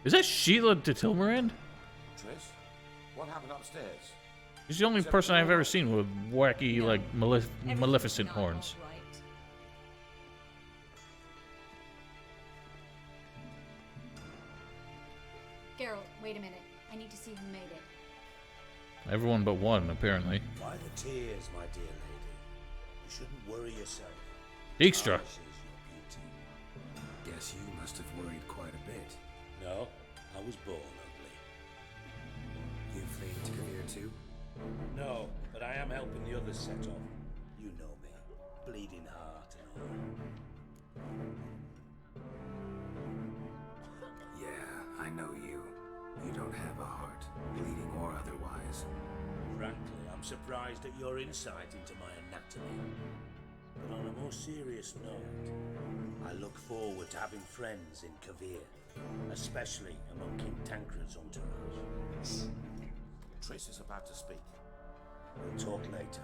Speaker 1: Is that Sheila de Tilmarand?
Speaker 17: Triss, what happened upstairs?
Speaker 1: She's the only person I've ever seen with wacky, like, maleficent horns.
Speaker 14: Geralt, wait a minute. I need to see who made it.
Speaker 1: Everyone but one, apparently.
Speaker 17: Why the tears, my dear lady? You shouldn't worry yourself.
Speaker 1: Dijkstra.
Speaker 17: Ours is your beauty.
Speaker 5: Guess you must have worried quite a bit.
Speaker 17: No, I was born ugly.
Speaker 5: You fleeing to Kavir too?
Speaker 17: No, but I am helping the others set off. You know me. Bleeding heart and all.
Speaker 5: Yeah, I know you. You don't have a heart, bleeding or otherwise.
Speaker 17: Frankly, I'm surprised at your insight into my anatomy. But on a more serious note, I look forward to having friends in Kavir, especially among King Tancred's entourage. Triss is about to speak. We'll talk later.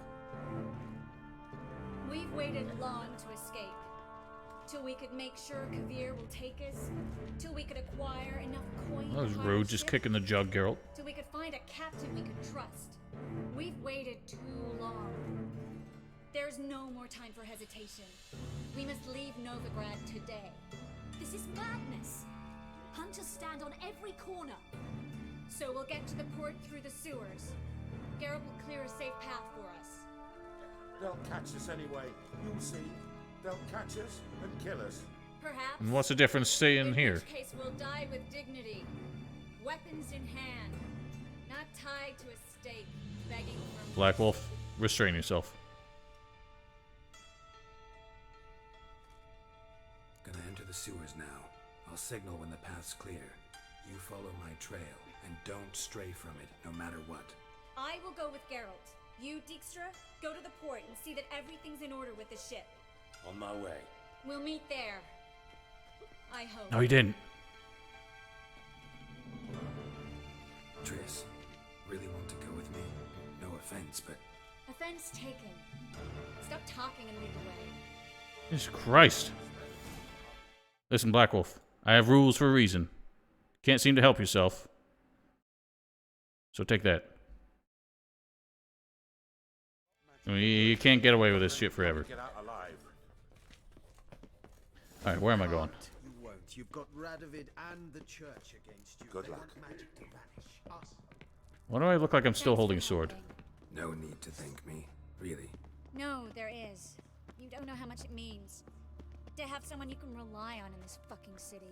Speaker 14: We've waited long to escape. Till we could make sure Kavir will take us. Till we could acquire enough coin.
Speaker 1: That was
Speaker 14: to hire
Speaker 1: rude,
Speaker 14: a
Speaker 1: just
Speaker 14: ship,
Speaker 1: kicking the jug, Geralt.
Speaker 14: Till we could find a captain we could trust. We've waited too long. There's no more time for hesitation. We must leave Novigrad today.
Speaker 16: This is madness. Hunters stand on every corner.
Speaker 14: So we'll get to the port through the sewers. Geralt will clear a safe path for us.
Speaker 17: They'll catch us anyway. You'll see. They'll catch us and kill us.
Speaker 14: Perhaps.
Speaker 1: And what's the difference staying here?
Speaker 14: In which case we'll die with dignity. Weapons in hand. Not tied to a stake, begging for
Speaker 1: Black Wolf, restrain yourself.
Speaker 5: Gonna enter the sewers now. I'll signal when the path's clear. You follow my trail, and don't stray from it, no matter what.
Speaker 14: I will go with Geralt. You, Dijkstra, go to the port and see that everything's in order with the ship.
Speaker 17: On my way.
Speaker 14: We'll meet there. I hope.
Speaker 1: No, he didn't.
Speaker 5: Triss, really want to go with me? No offense, but...
Speaker 14: Offense taken. Stop talking and lead the way.
Speaker 1: Jesus Christ. Listen, Black Wolf, I have rules for a reason. Can't seem to help yourself. So take that. I mean, you can't get away with this shit forever.
Speaker 17: Get out alive.
Speaker 1: Alright, where am I going?
Speaker 2: You won't. You've got Radovid and the church against you.
Speaker 17: Good
Speaker 2: They
Speaker 17: luck.
Speaker 2: want magic to vanish. Us.
Speaker 1: Why do I look like I'm still holding a sword?
Speaker 5: No need to thank me, really.
Speaker 14: No, there is. You don't know how much it means. To have someone you can rely on in this fucking city.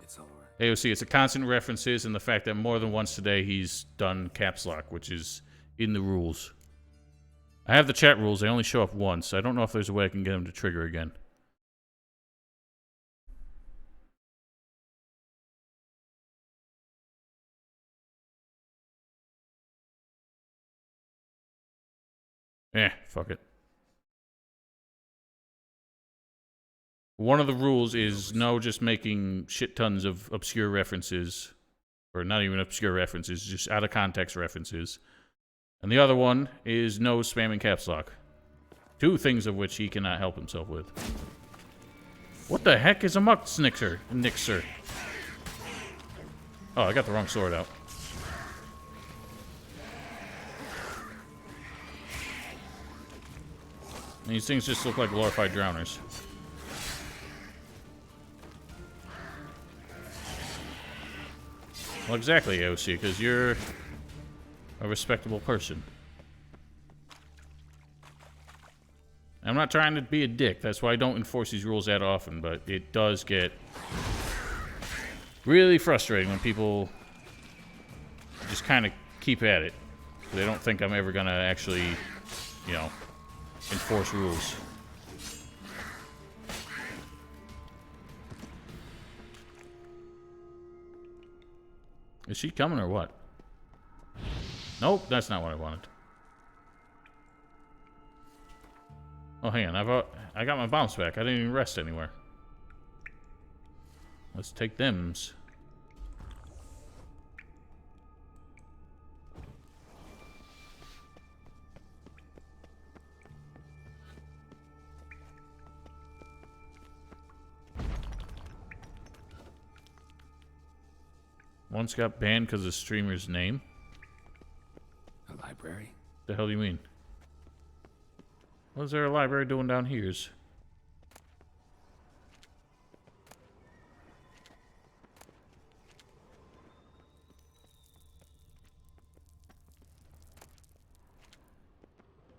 Speaker 5: It's alright.
Speaker 1: AOC, it's a constant references and the fact that more than once today he's done caps lock, which is in the rules. I have the chat rules, they only show up once. I don't know if there's a way I can get them to trigger again. Fuck it. One of the rules is no just making shit tons of obscure references, or not even obscure references, just out of context references. And the other one is no spamming caps lock. Two things of which he cannot help himself with. What the heck is a muck snixer? Nixer. Oh, I got the wrong sword out. And these things just look like glorified drowners. Well, exactly, AOC, because you're a respectable person. I'm not trying to be a dick. That's why I don't enforce these rules that often, but it does get really frustrating when people just kind of keep at it. They don't think I'm ever going to actually, you know, enforce rules. Is she coming or what? Nope, that's not what I wanted. Oh, hang on. I got my bounce back. I didn't even rest anywhere. Let's take thems. Once got banned because of the streamer's name.
Speaker 5: A library?
Speaker 1: The hell do you mean? What is there a library doing down here's?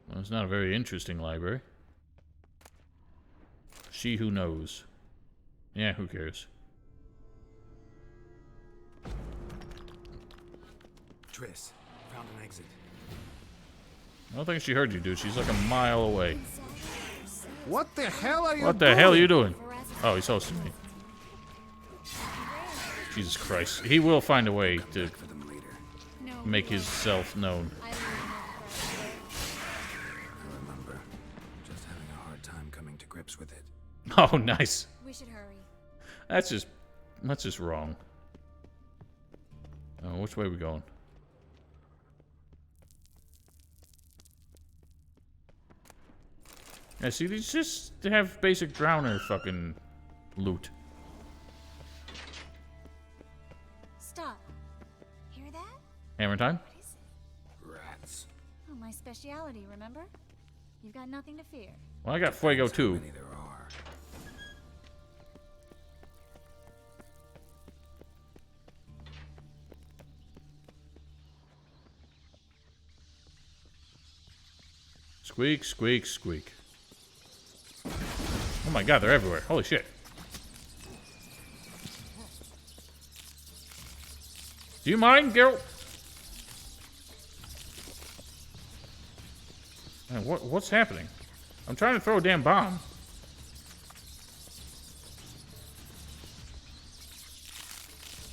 Speaker 1: Well, it's not a very interesting library. She who knows. Yeah, who cares?
Speaker 5: Triss, found an exit.
Speaker 1: I don't think she heard you, dude. She's like a mile away.
Speaker 17: What the hell are you
Speaker 1: What the hell are you doing? Oh, he's hosting me. Jesus Christ. He will find a way to make himself known.
Speaker 5: I remember. Just having a hard time coming to grips with it.
Speaker 1: Oh, nice.
Speaker 14: We should hurry.
Speaker 1: That's just wrong. Oh, which way are we going? Yeah, see, these just have basic drowner fucking loot.
Speaker 14: Stop. Hear that?
Speaker 1: Hammer time?
Speaker 5: Rats.
Speaker 14: Oh, my speciality, remember? You've got nothing to fear.
Speaker 1: Well, I got Fuego too.
Speaker 5: There are.
Speaker 1: Squeak, squeak, squeak. Oh my god, they're everywhere. Holy shit. Do you mind, Geralt? Man, what's happening? I'm trying to throw a damn bomb.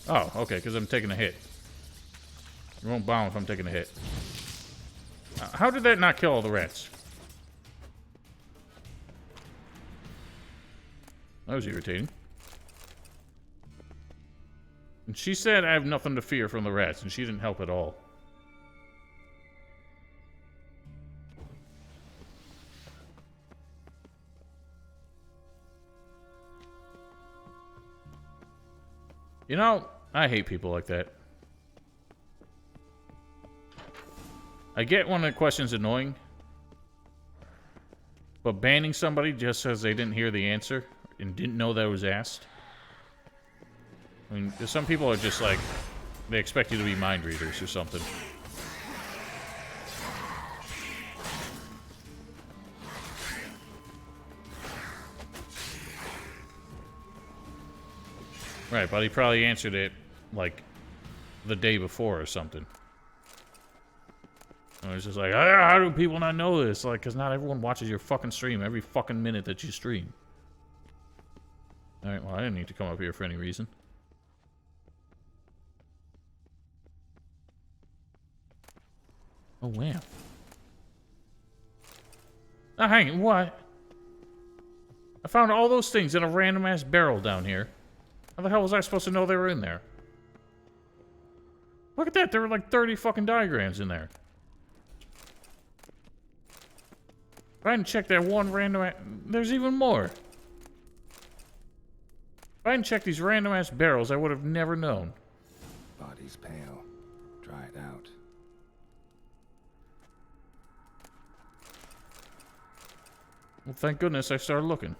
Speaker 1: Oh, okay, because I'm taking a hit. You won't bomb if I'm taking a hit. How did that not kill all the rats? That was irritating. And she said I have nothing to fear from the rats, and she didn't help at all. You know, I hate people like that. I get when a question's annoying, but banning somebody just because they didn't hear the answer and didn't know that it was asked. I mean, some people are just like, they expect you to be mind readers or something. Right, but he probably answered it, like, the day before or something. And it's just like, how do people not know this? Like, because not everyone watches your fucking stream every fucking minute that you stream. Alright, well, I didn't need to come up here for any reason. Oh, wow. Ah, hang on, what? I found all those things in a random-ass barrel down here. How the hell was I supposed to know they were in there? Look at that, there were like 30 fucking diagrams in there. If I hadn't checked that one random... There's even more. If I hadn't checked these random-ass barrels, I would have never known.
Speaker 5: Body's pale, dried out.
Speaker 1: Well, thank goodness I started looking.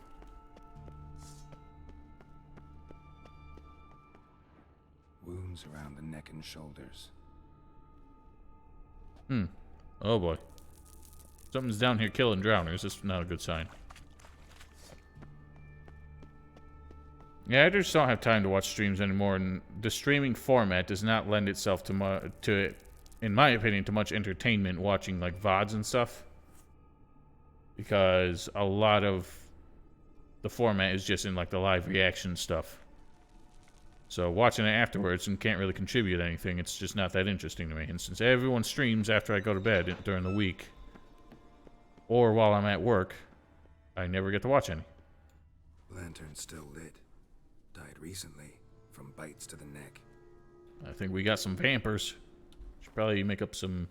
Speaker 5: Wounds around the neck and shoulders.
Speaker 1: Oh boy. Something's down here killing drowners. That's not a good sign. Yeah, I just don't have time to watch streams anymore, and the streaming format does not lend itself to in my opinion, to much entertainment watching like VODs and stuff. Because a lot of the format is just in like the live reaction stuff. So watching it afterwards and can't really contribute anything, it's just not that interesting to me. And since everyone streams after I go to bed during the week, or while I'm at work, I never get to watch any.
Speaker 5: Lantern's still lit. Died recently, from bites to the neck.
Speaker 1: I think we got some vampers. Should probably make up some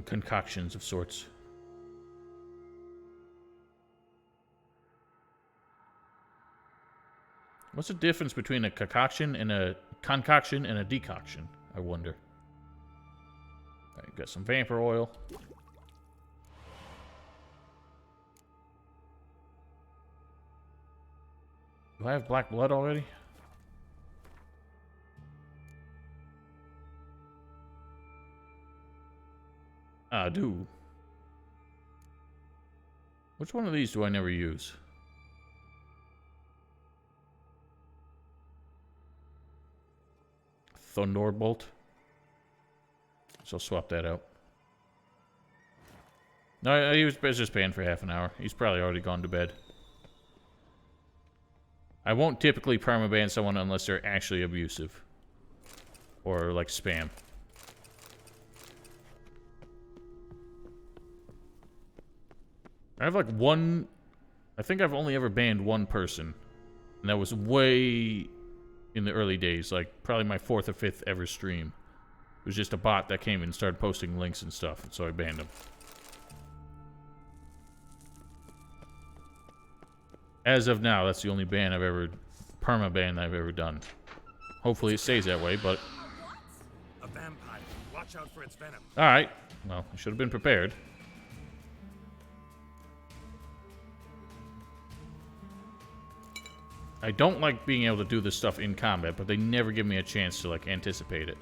Speaker 1: concoctions of sorts. What's the difference between a concoction and a decoction, I wonder? Alright, got some vampire oil. Do I have black blood already? I do. Which one of these do I never use? Thunderbolt. So I'll swap that out. No, he was just banned for half an hour. He's probably already gone to bed. I won't typically permaban someone unless they're actually abusive. Or like spam. I have like one... I think I've only ever banned one person. And that was way in the early days. Like probably my 4th or 5th ever stream. It was just a bot that came and started posting links and stuff. And so I banned him. As of now, that's the only ban I've ever... perma-ban I've ever done. Hopefully it stays that way, but...
Speaker 18: A vampire. Watch out for its venom.
Speaker 1: Alright. Well, I should have been prepared. I don't like being able to do this stuff in combat, but they never give me a chance to, like, anticipate it.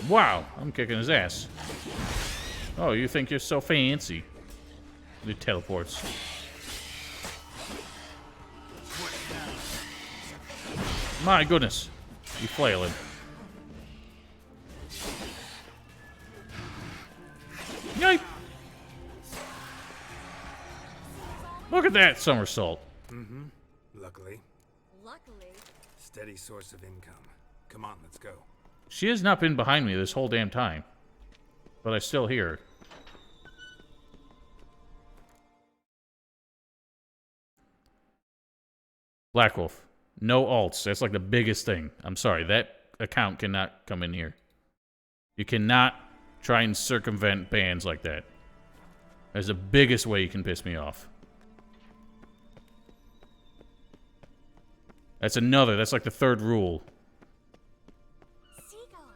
Speaker 1: Wow, I'm kicking his ass. Oh, you think you're so fancy? It teleports. My goodness. You flailing. Yipe! Look at that somersault.
Speaker 5: Mm-hmm. Luckily.
Speaker 15: Luckily.
Speaker 5: Steady source of income. Come on, let's go.
Speaker 1: She has not been behind me this whole damn time. But I still hear her. Black Wolf. No alts. That's like the biggest thing. I'm sorry. That account cannot come in here. You cannot try and circumvent bans like that. That's the biggest way you can piss me off. That's another. That's like the third rule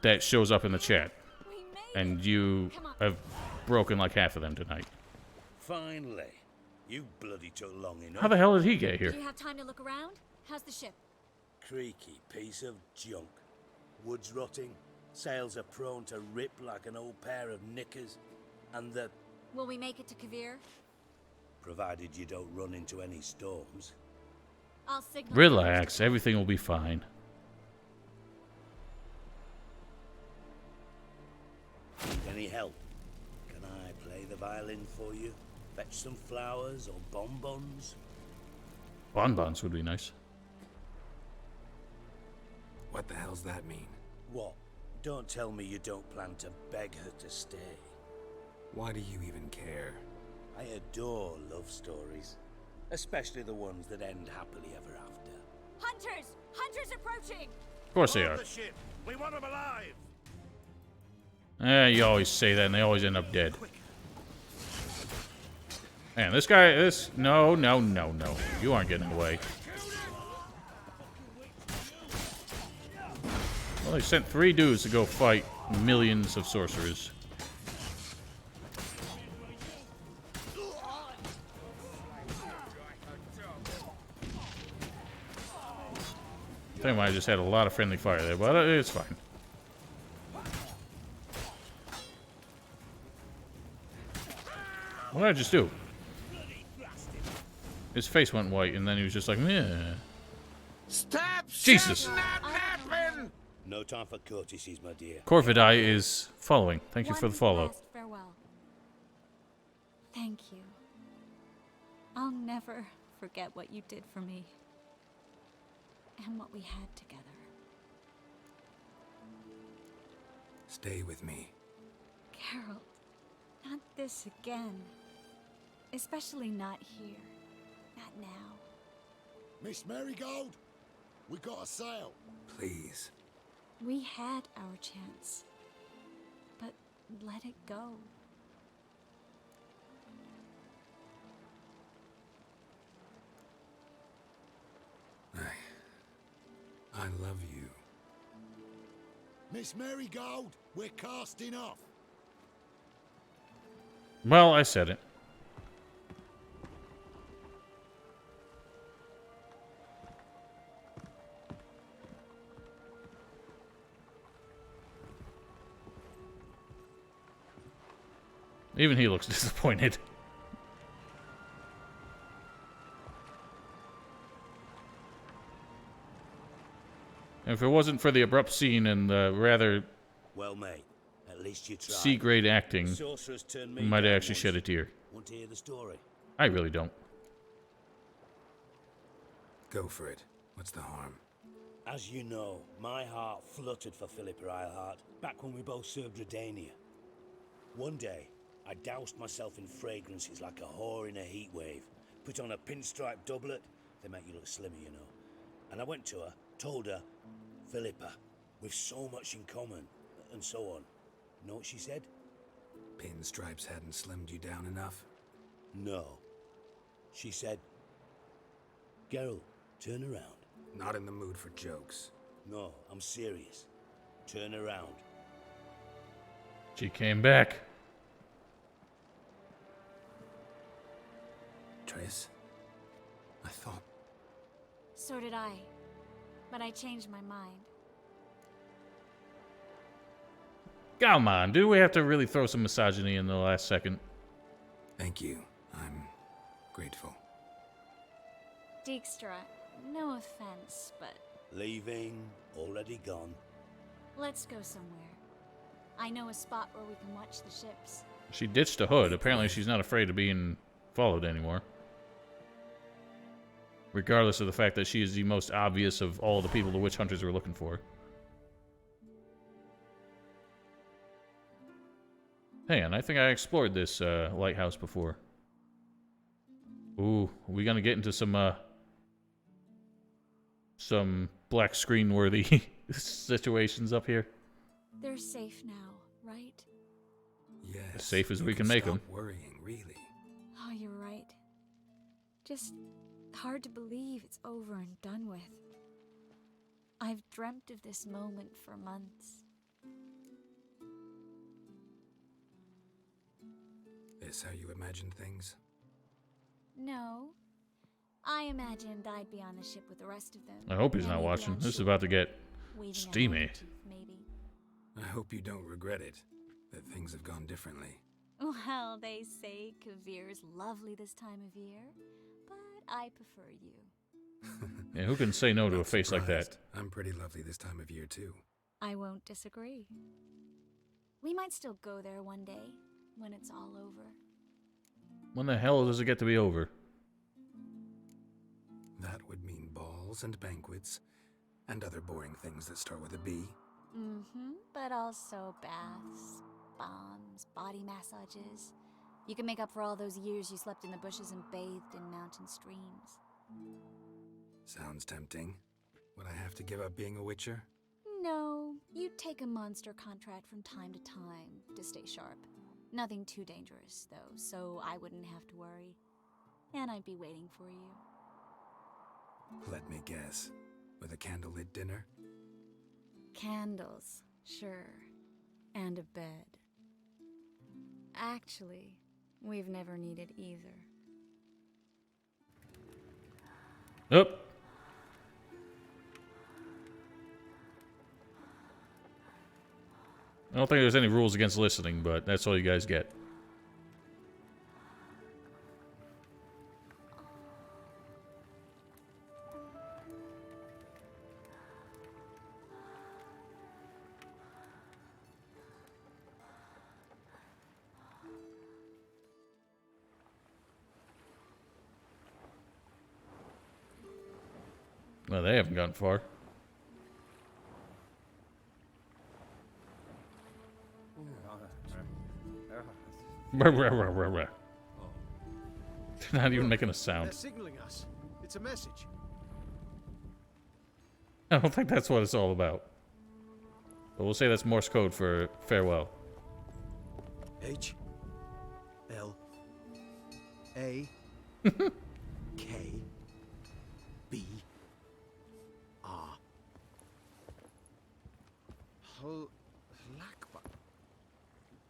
Speaker 1: that shows up in the chat. And you have broken like half of them tonight.
Speaker 17: Finally. You bloody took long enough.
Speaker 1: How the hell did he get here?
Speaker 14: Do you have time to look around? How's the ship?
Speaker 17: Creaky piece of junk. Wood's rotting. Sails are prone to rip like an old pair of knickers. And the...
Speaker 14: Will we make it to Kavir?
Speaker 17: Provided you don't run into any storms.
Speaker 14: I'll signal.
Speaker 1: Relax. Everything will be fine.
Speaker 17: Need any help? Can I play the violin for you? Fetch some flowers or bonbons?
Speaker 1: Bonbons would be nice.
Speaker 5: What the hell's that mean?
Speaker 17: What? Don't tell me you don't plan to beg her to stay.
Speaker 5: Why do you even care?
Speaker 17: I adore love stories. Especially the ones that end happily ever after.
Speaker 14: Hunters! Hunters approaching!
Speaker 1: Of course they are.
Speaker 18: The ship. We want them alive.
Speaker 1: You always say that and they always end up dead. Man, this guy, no. You aren't getting away. Well, they sent 3 dudes to go fight millions of sorcerers. I think I just had a lot of friendly fire there, but it's fine. What did I just do? His face went white, and then he was just like, meh.
Speaker 17: Stop!
Speaker 1: Jesus!
Speaker 17: No time for courtesies, my dear.
Speaker 1: Corvidai is following. Thank you for the follow.
Speaker 14: Last farewell. Thank you. I'll never forget what you did for me. And what we had together.
Speaker 5: Stay with me.
Speaker 14: Geralt, not this again. Especially not here. Not now.
Speaker 2: Miss Marigold, we got a sail.
Speaker 5: Please.
Speaker 14: We had our chance. But let it go.
Speaker 5: I love you.
Speaker 2: Miss Marigold, we're casting off.
Speaker 1: Well, I said it. Even he looks disappointed. And if it wasn't for the abrupt scene and the rather
Speaker 17: Well, mate, at least you tried.
Speaker 1: C-grade acting,
Speaker 17: Sorcerer's turned me
Speaker 1: you might
Speaker 17: down
Speaker 1: actually
Speaker 17: once.
Speaker 1: shed a tear.
Speaker 17: Want to hear the story?
Speaker 1: I really don't.
Speaker 5: Go for it. What's the harm?
Speaker 17: As you know, my heart fluttered for Philippa Eilhart back when we both served Redania. One day, I doused myself in fragrances like a whore in a heat wave. Put on a pinstripe doublet. They make you look slimmer, you know. And I went to her, told her, Philippa, we've so much in common, and so on. Know what she said?
Speaker 5: Pinstripes hadn't slimmed you down enough?
Speaker 17: No. She said, Geralt, turn around.
Speaker 5: Not in the mood for jokes.
Speaker 17: No, I'm serious. Turn around.
Speaker 1: She came back.
Speaker 5: Triss? I thought...
Speaker 14: So did I. But I changed my mind.
Speaker 1: Come on, do we have to really throw some misogyny in the last second?
Speaker 5: Thank you. I'm grateful.
Speaker 14: Dijkstra, no offense, but
Speaker 17: Leaving, already gone.
Speaker 14: let's go somewhere. I know a spot where we can watch the ships.
Speaker 1: She ditched the hood. Apparently she's not afraid of being followed anymore. Regardless of the fact that she is the most obvious of all the people the witch hunters were looking for. Hey, and I think I explored this lighthouse before. Ooh, are we gonna get into some black screen worthy situations up here?
Speaker 14: They're safe now, right?
Speaker 5: Yes.
Speaker 1: As safe as
Speaker 5: you
Speaker 1: we can make
Speaker 5: stop
Speaker 1: them.
Speaker 5: Worrying, really.
Speaker 14: Oh, you're right. Just hard to believe it's over and done with. I've dreamt of this moment for months.
Speaker 5: Is how you imagine things?
Speaker 14: No. I imagined I'd be on the ship with the rest of them.
Speaker 1: I hope he's
Speaker 14: and
Speaker 1: not
Speaker 14: we'd be
Speaker 1: watching.
Speaker 14: on
Speaker 1: This is
Speaker 14: shore,
Speaker 1: about to get
Speaker 14: waving a
Speaker 1: steamy.
Speaker 14: handkerchief, maybe.
Speaker 5: I hope you don't regret it, that things have gone differently.
Speaker 14: Well, they say Kavir's lovely this time of year, but I prefer you.
Speaker 1: Yeah, who can say no to a
Speaker 5: Not
Speaker 1: face like that?
Speaker 5: surprised. I'm pretty lovely this time of year, too.
Speaker 14: I won't disagree. We might still go there one day, when it's all over.
Speaker 1: When the hell does it get to be over?
Speaker 5: That would mean balls and banquets, and other boring things that start with a B.
Speaker 14: Mm-hmm, but also baths, bombs, body massages. You can make up for all those years you slept in the bushes and bathed in mountain streams.
Speaker 5: Sounds tempting. Would I have to give up being a witcher?
Speaker 14: No, you'd take a monster contract from time to time to stay sharp. Nothing too dangerous, though, so I wouldn't have to worry. And I'd be waiting for you.
Speaker 5: Let me guess. With a candlelit dinner?
Speaker 14: Candles, sure. And a bed. Actually, we've never needed either.
Speaker 1: Nope. I don't think there's any rules against listening, but that's all you guys get. Well, they haven't gone far. They're not even making a sound.
Speaker 12: They're signaling us. It's a message.
Speaker 1: I don't think that's what it's all about. But we'll say that's Morse code for farewell.
Speaker 12: H L A K B R. Lakba.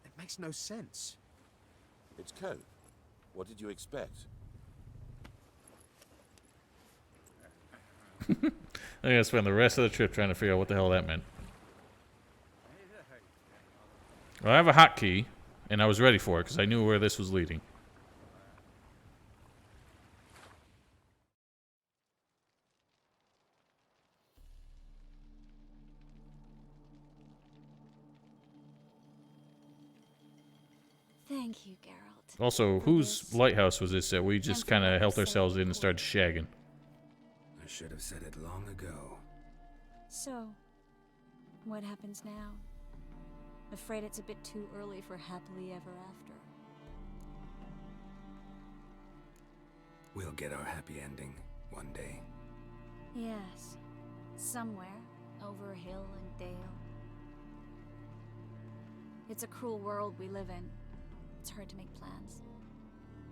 Speaker 12: It makes no sense.
Speaker 18: It's code. What did you expect?
Speaker 1: I'm gonna spend the rest of the trip trying to figure out what the hell that meant. Well, I have a hotkey, and I was ready for it because I knew where this was leading.
Speaker 14: Thank you, Geralt.
Speaker 1: Also, whose lighthouse was this that we just kind of helped ourselves in and started shagging?
Speaker 5: I should have said it long ago.
Speaker 14: So, what happens now? Afraid it's a bit too early for happily ever after.
Speaker 5: We'll get our happy ending one day.
Speaker 14: Yes, somewhere over hill and dale. It's a cruel world we live in. It's hard to make plans.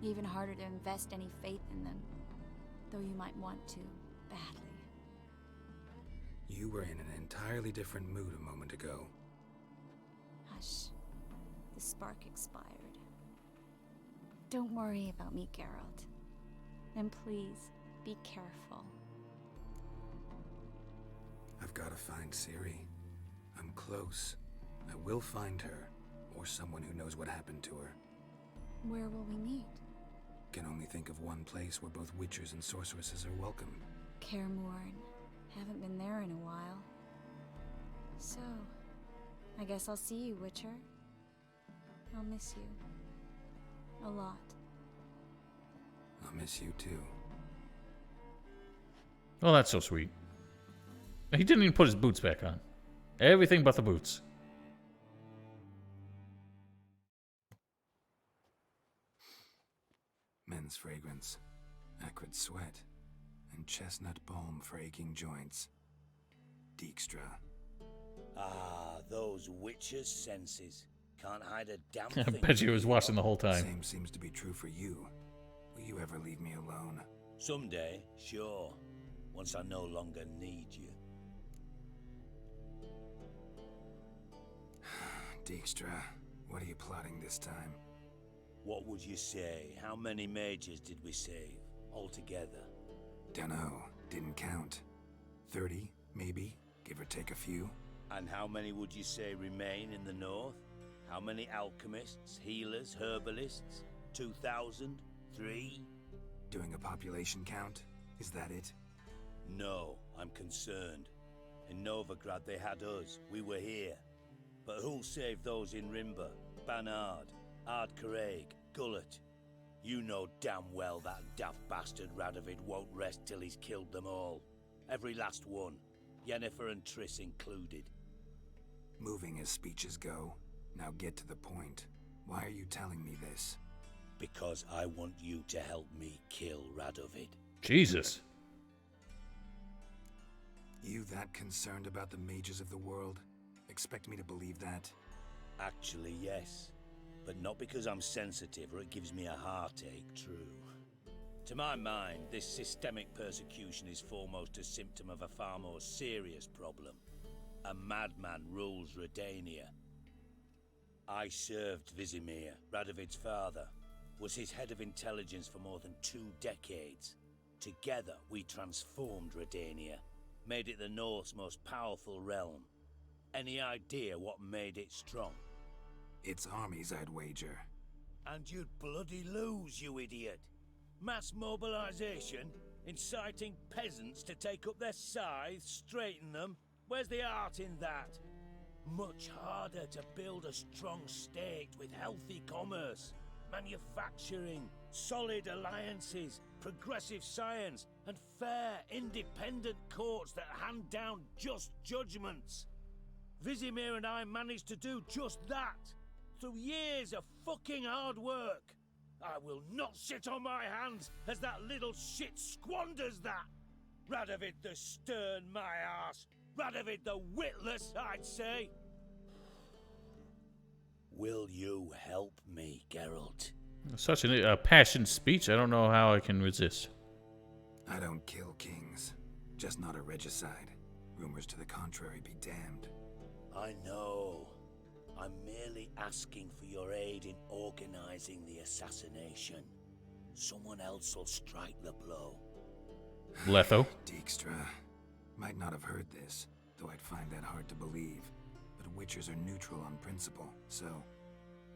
Speaker 14: Even harder to invest any faith in them, though you might want to, badly.
Speaker 5: You were in an entirely different mood a moment ago.
Speaker 14: Hush. The spark expired. Don't worry about me, Geralt. And please, be careful.
Speaker 5: I've got to find Ciri. I'm close. I will find her, or someone who knows what happened to her.
Speaker 3: Where will we meet?
Speaker 5: Can only think of one place where both witchers and sorceresses are welcome.
Speaker 14: Kaer Morhen. Haven't been there in a while. So, I guess I'll see you, Witcher. I'll miss you. A lot.
Speaker 5: I'll miss you too.
Speaker 1: Oh, that's so sweet. He didn't even put his boots back on. Everything but the boots.
Speaker 5: Men's fragrance, acrid sweat, and chestnut balm for aching joints. Dijkstra.
Speaker 17: Ah, those witches' senses. Can't hide a damn
Speaker 1: I
Speaker 17: thing.
Speaker 1: bet you was watching the whole time.
Speaker 5: Same seems to be true for you. Will you ever leave me alone?
Speaker 17: Someday, sure. Once I no longer need you.
Speaker 5: Dijkstra, what are you plotting this time?
Speaker 17: What would you say? How many mages did we save altogether?
Speaker 5: Dunno. Didn't count. 30, maybe? Give or take a few?
Speaker 17: And how many would you say remain in the north? How many alchemists, healers, herbalists? 2,000? 3?
Speaker 5: Doing a population count? Is that it?
Speaker 17: No, I'm concerned. In Novigrad they had us. We were here. But who'll save those in Rimba? Banard, Ardcaraig, Gullet? You know damn well that daft bastard Radovid won't rest till he's killed them all. Every last one. Yennefer and Triss included.
Speaker 5: Moving as speeches go. Now get to the point. Why are you telling me this?
Speaker 17: Because I want you to help me kill Radovid.
Speaker 1: Jesus.
Speaker 5: You that concerned about the mages of the world? Expect me to believe that?
Speaker 17: Actually, yes. But not because I'm sensitive or it gives me a heartache, true. To my mind, this systemic persecution is foremost a symptom of a far more serious problem. A madman rules Redania. I served Vizimir, Radovid's father, was his head of intelligence for more than 2 decades. Together, we transformed Redania, made it the North's most powerful realm. Any idea what made it strong?
Speaker 5: Its armies, I'd wager.
Speaker 17: And you'd bloody lose, you idiot. Mass mobilization, inciting peasants to take up their scythes, straighten them. Where's the art in that? Much harder to build a strong state with healthy commerce, manufacturing, solid alliances, progressive science, and fair, independent courts that hand down just judgments. Vizimir and I managed to do just that, through years of fucking hard work. I will not sit on my hands as that little shit squanders that. Radovid the stern, my arse. Radovid the witless, I'd say. Will you help me, Geralt?
Speaker 1: Such a passionate speech. I don't know how I can resist.
Speaker 5: I don't kill kings. Just not a regicide. Rumors to the contrary be damned.
Speaker 17: I know. I'm merely asking for your aid in organizing the assassination. Someone else will strike the blow.
Speaker 1: Letho.
Speaker 5: Dijkstra. Might not have heard this, though I'd find that hard to believe. But witchers are neutral on principle, so...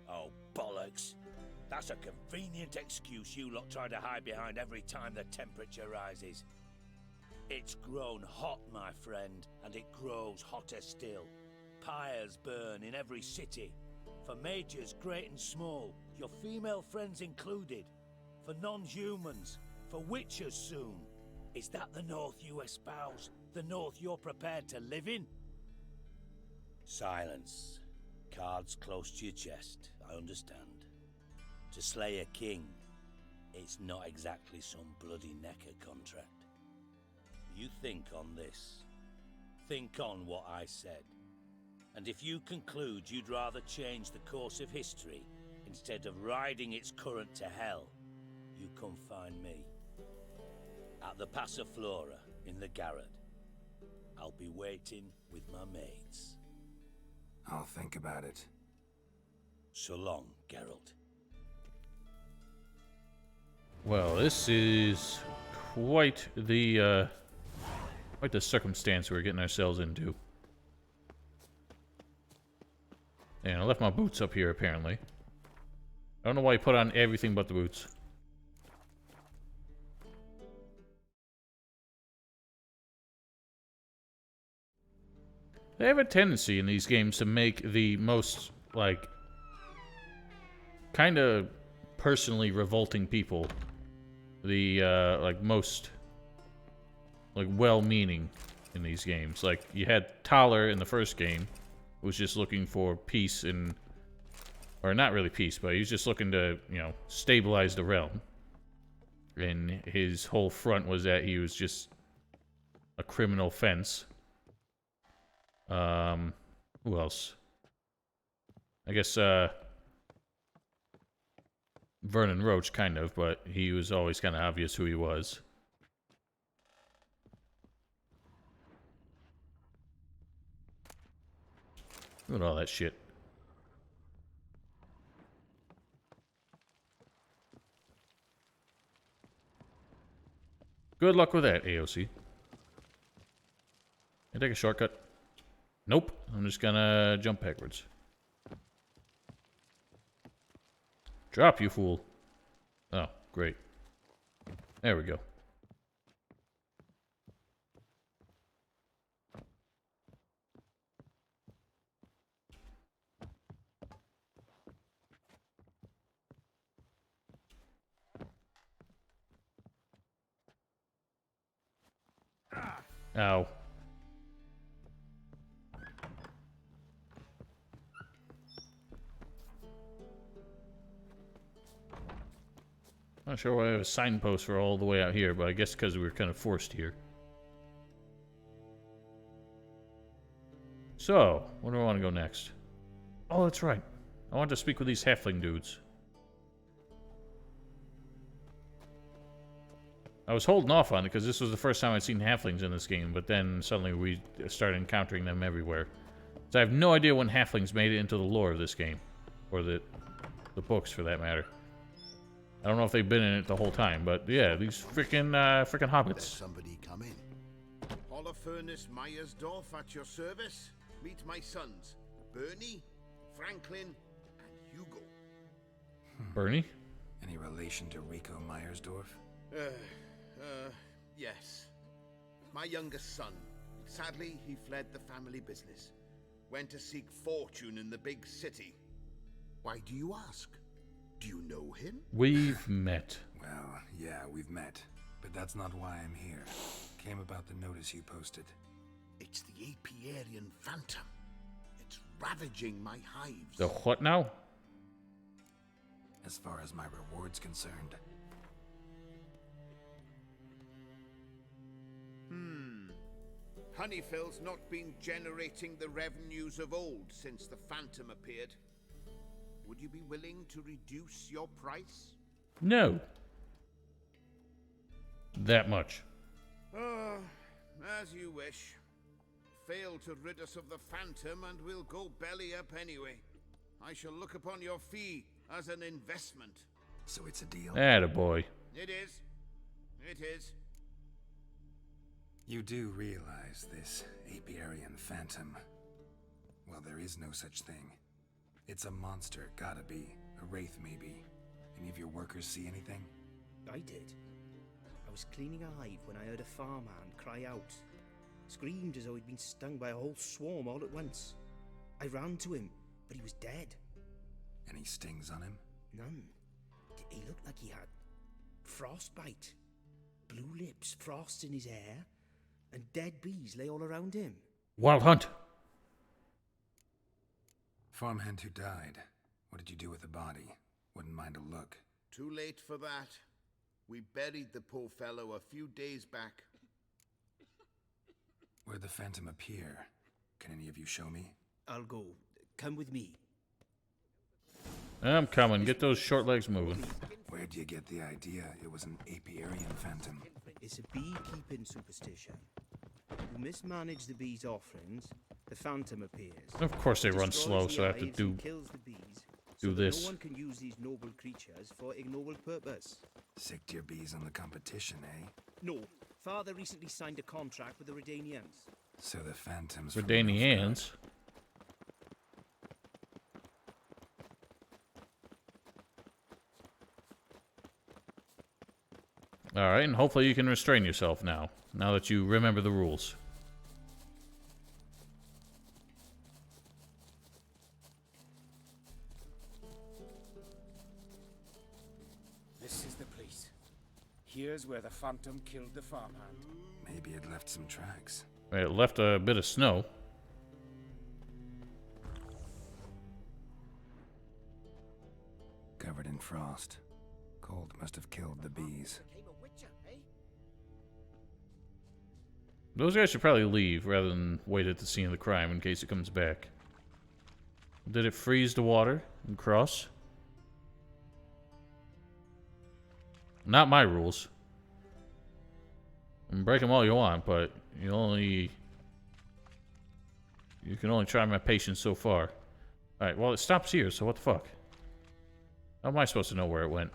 Speaker 17: Oh, bollocks. That's a convenient excuse you lot try to hide behind every time the temperature rises. It's grown hot, my friend, and it grows hotter still. Pyres burn in every city. For mages great and small, your female friends included. For non-humans, for witchers soon. Is that the North you espouse? The North you're prepared to live in? Silence. Cards close to your chest, I understand. To slay a king, it's not exactly some bloody necker contract. You think on this. Think on what I said. And if you conclude you'd rather change the course of history instead of riding its current to hell, you come find me. At the Passiflora in the Garrett. I'll be waiting with my mates.
Speaker 5: I'll think about it.
Speaker 17: So long, Geralt.
Speaker 1: Well, this is quite the circumstance we're getting ourselves into. And I left my boots up here, apparently. I don't know why he put on everything but the boots. They have a tendency in these games to make the most, like, kind of personally revolting people the, like, most, like, well-meaning in these games. Like, you had Thaler in the first game, who was just looking for peace in... Or not really peace, but he was just looking to, you know, stabilize the realm. And his whole front was that he was just a criminal fence. Who else? I guess, Vernon Roach, kind of, but he was always kind of obvious who he was. Look at all that shit. Good luck with that, AOC. I take a shortcut. Nope. I'm just gonna jump backwards. Drop, you fool. Oh, great. There we go. Ow. Not sure why I have a signpost for all the way out here, but I guess because we were kind of forced here. So, where do I want to go next? Oh, that's right. I want to speak with these halfling dudes. I was holding off on it because this was the first time I'd seen halflings in this game, but then suddenly we started encountering them everywhere. So I have no idea when halflings made it into the lore of this game. Or the books, for that matter. I don't know if they've been in it the whole time, but yeah, these frickin' hobbits.
Speaker 19: Let somebody come in. Holofernes Myersdorf at your service. Meet my sons, Bernie, Franklin, and Hugo.
Speaker 1: Bernie?
Speaker 5: Any relation to Rico Myersdorf?
Speaker 19: Yes. My youngest son. Sadly, he fled the family business. Went to seek fortune in the big city. Why do you ask? Do you know him?
Speaker 1: We've met.
Speaker 5: Well, yeah, we've met. But that's not why I'm here. Came about the notice you posted.
Speaker 19: It's the Apiarian Phantom. It's ravaging my hives.
Speaker 1: The what now?
Speaker 5: As far as my reward's concerned.
Speaker 19: Honeyfell's not been generating the revenues of old since the Phantom appeared. Would you be willing to reduce your price?
Speaker 1: No. That much.
Speaker 19: As you wish. Fail to rid us of the Phantom and we'll go belly up anyway. I shall look upon your fee as an investment.
Speaker 5: So it's a deal?
Speaker 1: Attaboy.
Speaker 19: It is. It is.
Speaker 5: You do realize this Apiarian Phantom. Well, there is no such thing. It's a monster, gotta be. A wraith, maybe. Any of your workers see anything?
Speaker 12: I did. I was cleaning a hive when I heard a farmhand cry out. Screamed as though he'd been stung by a whole swarm all at once. I ran to him, but he was dead.
Speaker 5: Any stings on him?
Speaker 12: None. He looked like he had frostbite. Blue lips, frost in his hair, and dead bees lay all around him.
Speaker 1: Wild Hunt.
Speaker 5: Farmhand who died. What did you do with the body? Wouldn't mind a look.
Speaker 19: Too late for that. We buried the poor fellow a few days back.
Speaker 5: Where'd the Phantom appear? Can any of you show me?
Speaker 12: I'll go. Come with me.
Speaker 1: I'm coming. Get those short legs moving.
Speaker 5: Where'd you get the idea it was an Apiarian Phantom?
Speaker 12: It's a beekeeping superstition. You mismanage the bees' offerings, the Phantom appears.
Speaker 1: Of course they run
Speaker 12: Destroys
Speaker 1: slow,
Speaker 12: the
Speaker 1: so I have to
Speaker 12: hives
Speaker 1: do
Speaker 12: and kills the bees,
Speaker 1: do
Speaker 12: so that
Speaker 1: this.
Speaker 12: No one can use these noble creatures for ignoble purpose.
Speaker 5: Sicked your bees on the competition, eh?
Speaker 12: No. Father recently signed a contract with the Redanians.
Speaker 5: So the Phantoms
Speaker 1: Redanians? Alright, and hopefully you can restrain yourself now. Now that you remember the rules.
Speaker 2: This is the place. Here's where the Phantom killed the farmhand.
Speaker 5: Maybe it left some tracks.
Speaker 1: It left a bit of snow.
Speaker 5: Covered in frost. Cold must have killed the bees.
Speaker 1: Those guys should probably leave rather than wait at the scene of the crime in case it comes back. Did it freeze the water and cross? Not my rules. You can break them all you want, but you can only try my patience so far. Alright, well it stops here, so what the fuck? How am I supposed to know where it went?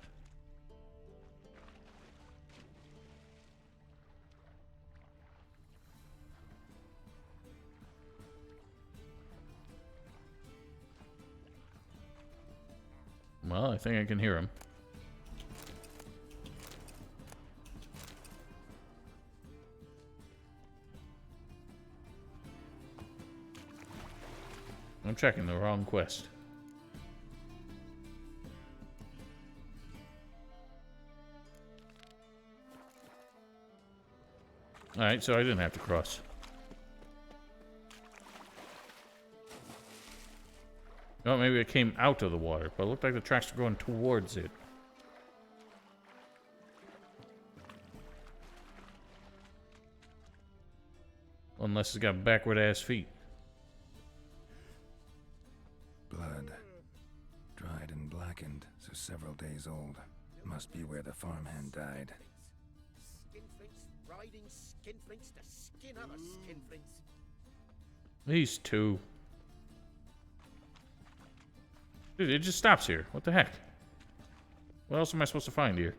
Speaker 1: Well, I think I can hear him. I'm checking the wrong quest. Alright, so I didn't have to cross. Oh, maybe it came out of the water, but it looked like the tracks were going towards it. Unless it's got backward ass feet.
Speaker 5: Blood. Dried and blackened, so several days old. Must be where the farmhand died.
Speaker 2: Skinflints riding skinflints to skin other skinflints.
Speaker 1: These two. Dude, it just stops here. What the heck? What else am I supposed to find here?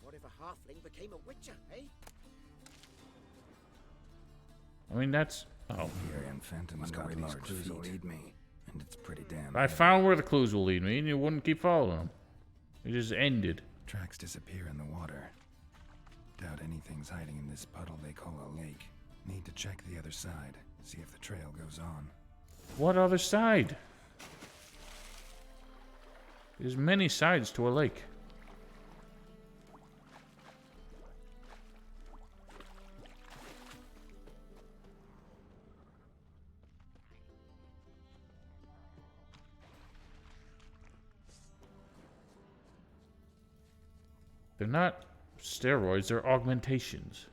Speaker 2: What if a halfling became a witcher, eh?
Speaker 1: I mean, that's... Oh.
Speaker 5: Aryan Phantom's got these clues will lead me, and it's pretty damn...
Speaker 1: I found where the clues will lead me, and you wouldn't keep following them. It just ended.
Speaker 5: Tracks disappear in the water. Doubt anything's hiding in this puddle they call a lake. Need to check the other side. See if the trail goes on.
Speaker 1: What other side? There's many sides to a lake. They're not steroids, they're augmentations.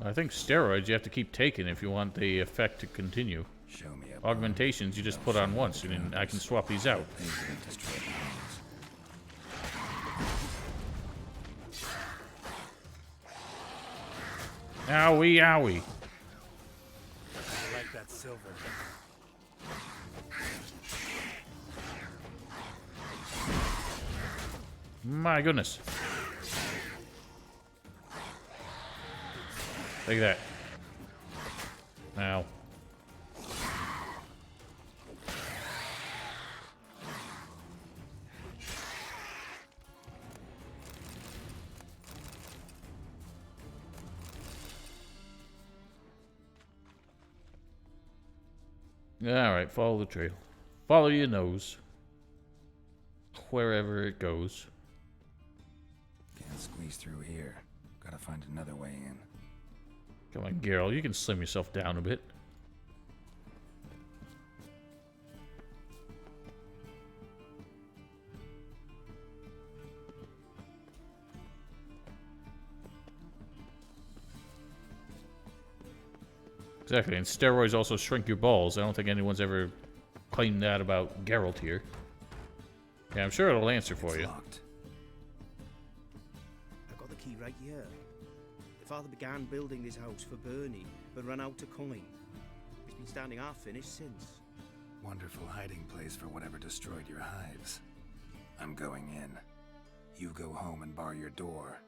Speaker 1: I think steroids you have to keep taking if you want the effect to continue.
Speaker 5: Show me
Speaker 1: Augmentations you just put on once, and I can swap these out. Owie, owie.
Speaker 10: I like that silver.
Speaker 1: My goodness. Look at that. Now. Alright, follow the trail. Follow your nose. Wherever it goes.
Speaker 5: Can't squeeze through here. Gotta find another way in.
Speaker 1: Come on, Geralt, you can slim yourself down a bit. Exactly, and steroids also shrink your balls. I don't think anyone's ever claimed that about Geralt here. Yeah, I'm sure it'll answer for you.
Speaker 12: Locked. I've got the key right here. The father began building this house for Bernie but ran out of coin. He's been standing half finished since.
Speaker 5: Wonderful hiding place for whatever destroyed your hives. I'm going in. You go home and bar your door.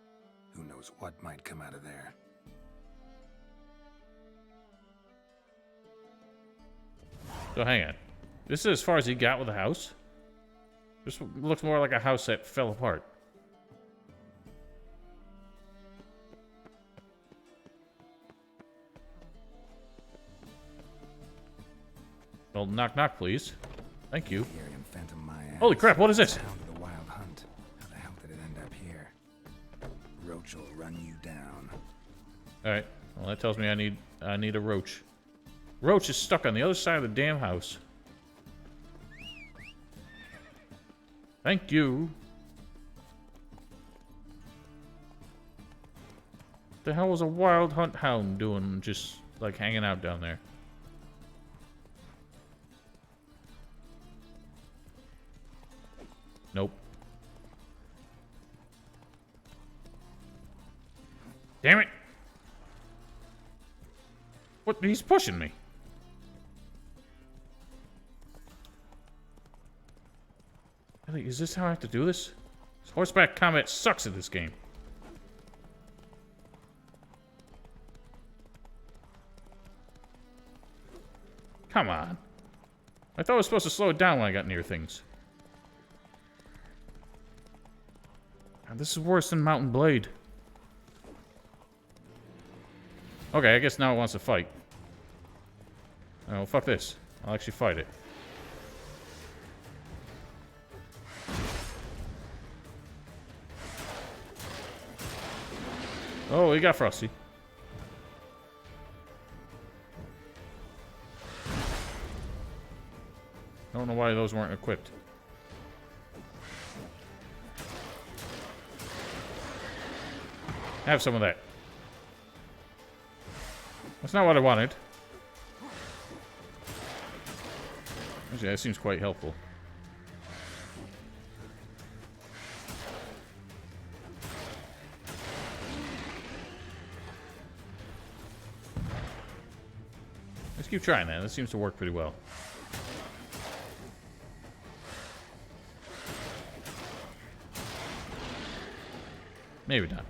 Speaker 5: Who knows what might come out of there.
Speaker 1: So hang on. This is as far as he got with the house? This looks more like a house that fell apart. Well, knock knock, please. Thank you. Holy crap, what is this?
Speaker 5: Hound of the Wild Hunt. How the hell did it end up here? Roach will run you down.
Speaker 1: Alright. Well, that tells me I need a roach. Roach is stuck on the other side of the damn house. Thank you. What the hell was a Wild Hunt hound doing just, like, hanging out down there? Nope. Damn it! What? He's pushing me. Really, is this how I have to do this? Horseback combat sucks at this game. Come on. I thought I was supposed to slow it down when I got near things. God, this is worse than Mountain Blade. Okay, I guess now it wants to fight. Oh, fuck this. I'll actually fight it. Oh, he got Frosty. I don't know why those weren't equipped. Have some of that. That's not what I wanted. Actually, that seems quite helpful. Let's keep trying that. That seems to work pretty well. Maybe not.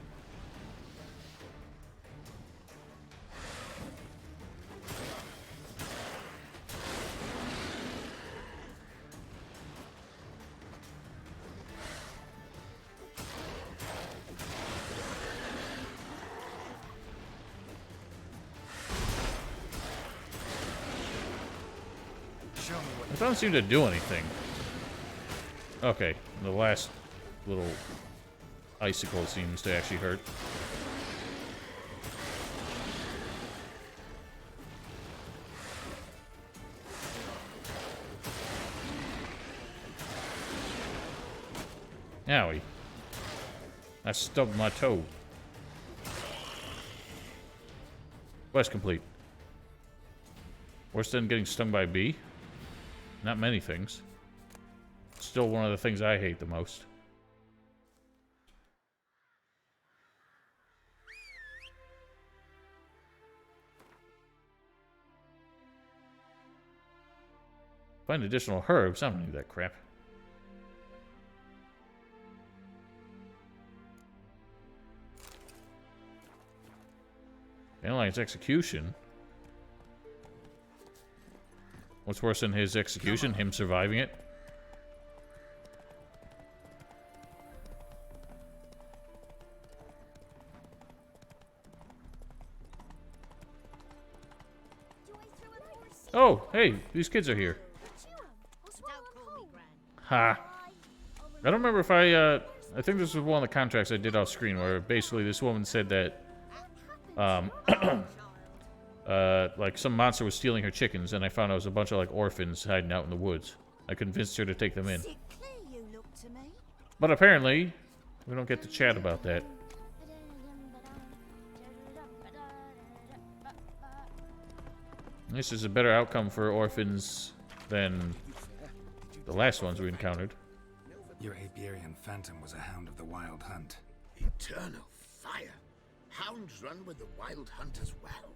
Speaker 1: It doesn't seem to do anything. Okay, the last little icicle seems to actually hurt. Owie. I stubbed my toe. Quest complete. Worse than getting stung by a bee? Not many things. Still one of the things I hate the most. Find additional herbs. I don't need that crap. Analyze execution. What's worse than his execution? Him surviving it? Oh, hey, these kids are here. Ha. I don't remember if I think this was one of the contracts I did off screen where basically this woman said that like some monster was stealing her chickens, and I found out it was a bunch of like orphans hiding out in the woods. I convinced her to take them in. But apparently, we don't get to chat about that. This is a better outcome for orphans than the last ones we encountered.
Speaker 5: Your Apiarian Phantom was a hound of the Wild Hunt.
Speaker 19: Eternal fire. Hounds run with the Wild Hunt as well.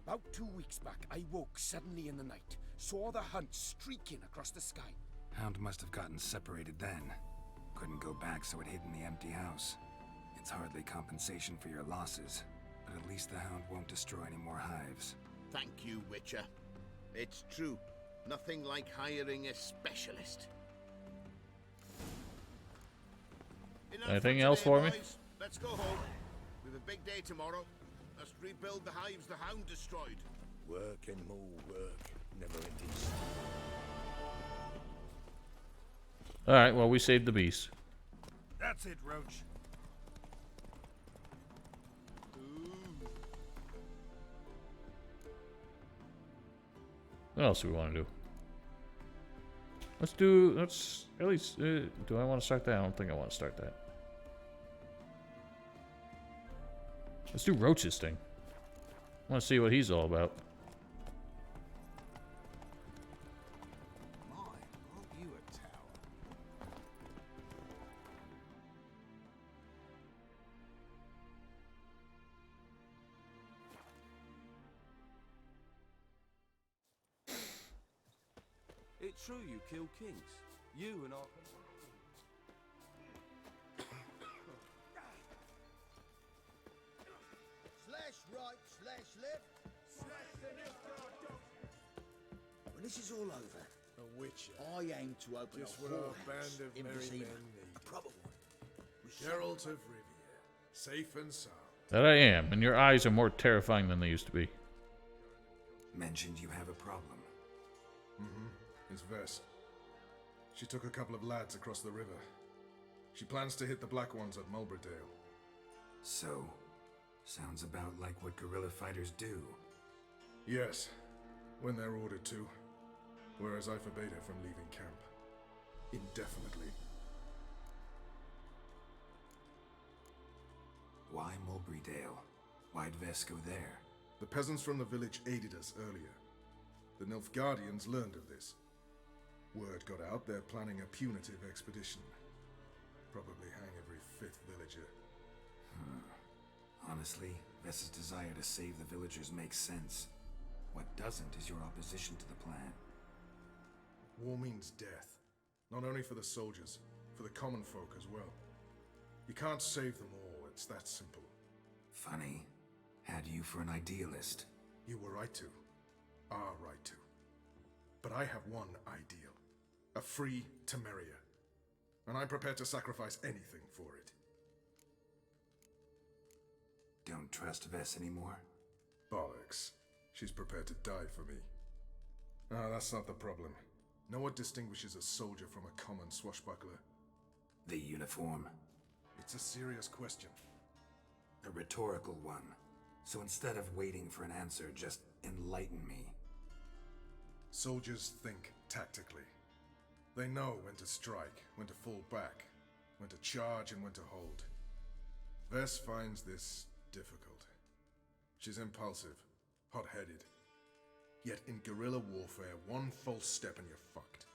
Speaker 2: About 2 weeks back, I woke suddenly in the night, saw the hunt streaking across the sky.
Speaker 5: Hound must have gotten separated then. Couldn't go back, so it hid in the empty house. It's hardly compensation for your losses, but at least the Hound won't destroy any more hives.
Speaker 19: Thank you, Witcher. It's true. Nothing like hiring a specialist. Enough
Speaker 1: Anything
Speaker 19: for
Speaker 1: else
Speaker 19: today,
Speaker 1: for me?
Speaker 19: boys. Let's go home. We have a big day tomorrow. Let's rebuild the hives the Hound destroyed.
Speaker 17: Work and more work. Never ending.
Speaker 1: Alright, well, we saved the beast.
Speaker 6: That's it, Roach.
Speaker 1: What else do we want to do? Let's at least, do I want to start that? I don't think I want to start that. Let's do Roach's thing. I want to see what he's all about.
Speaker 19: My, aren't you a tower?
Speaker 20: It's true you kill kings. You and our...
Speaker 2: Slash right, slash left. Slash the left. When this is all over,
Speaker 6: A Witcher.
Speaker 2: I aim to open
Speaker 6: Just
Speaker 2: a
Speaker 6: what our
Speaker 2: whorehouse
Speaker 6: band of
Speaker 2: in
Speaker 6: merry
Speaker 2: Vizima.
Speaker 6: men need.
Speaker 2: A proper one. With
Speaker 6: Geralt
Speaker 2: some-
Speaker 6: of Rivia. Safe and sound.
Speaker 1: That I am, and your eyes are more terrifying than they used to be.
Speaker 5: Mentioned you have a problem.
Speaker 6: Mm-hmm. It's Vess. She took a couple of lads across the river. She plans to hit the Black Ones at Mulberdale.
Speaker 5: So, sounds about like what guerrilla fighters do.
Speaker 6: Yes, when they're ordered to. Whereas I forbade her from leaving camp. Indefinitely.
Speaker 5: Why Mulberrydale? Why'd Vess go there?
Speaker 6: The peasants from the village aided us earlier. The Nilfgaardians learned of this. Word got out they're planning a punitive expedition. Probably hang every 5th villager.
Speaker 5: Honestly, Vess's desire to save the villagers makes sense. What doesn't is your opposition to the plan.
Speaker 6: War means death. Not only for the soldiers, for the common folk as well. You can't save them all, it's that simple.
Speaker 5: Funny. Had you for an idealist.
Speaker 6: You were right to. Are right to. But I have one ideal. A free Temeria. And I'm prepared to sacrifice anything for it.
Speaker 5: Don't trust Vess anymore?
Speaker 6: Bollocks. She's prepared to die for me. Ah, that's not the problem. Know what distinguishes a soldier from a common swashbuckler?
Speaker 5: The uniform.
Speaker 6: It's a serious question.
Speaker 5: A rhetorical one. So instead of waiting for an answer, just enlighten me.
Speaker 6: Soldiers think tactically. They know when to strike, when to fall back, when to charge and when to hold. Vess finds this difficult. She's impulsive, hot-headed. Yet in guerrilla warfare, one false step and you're fucked.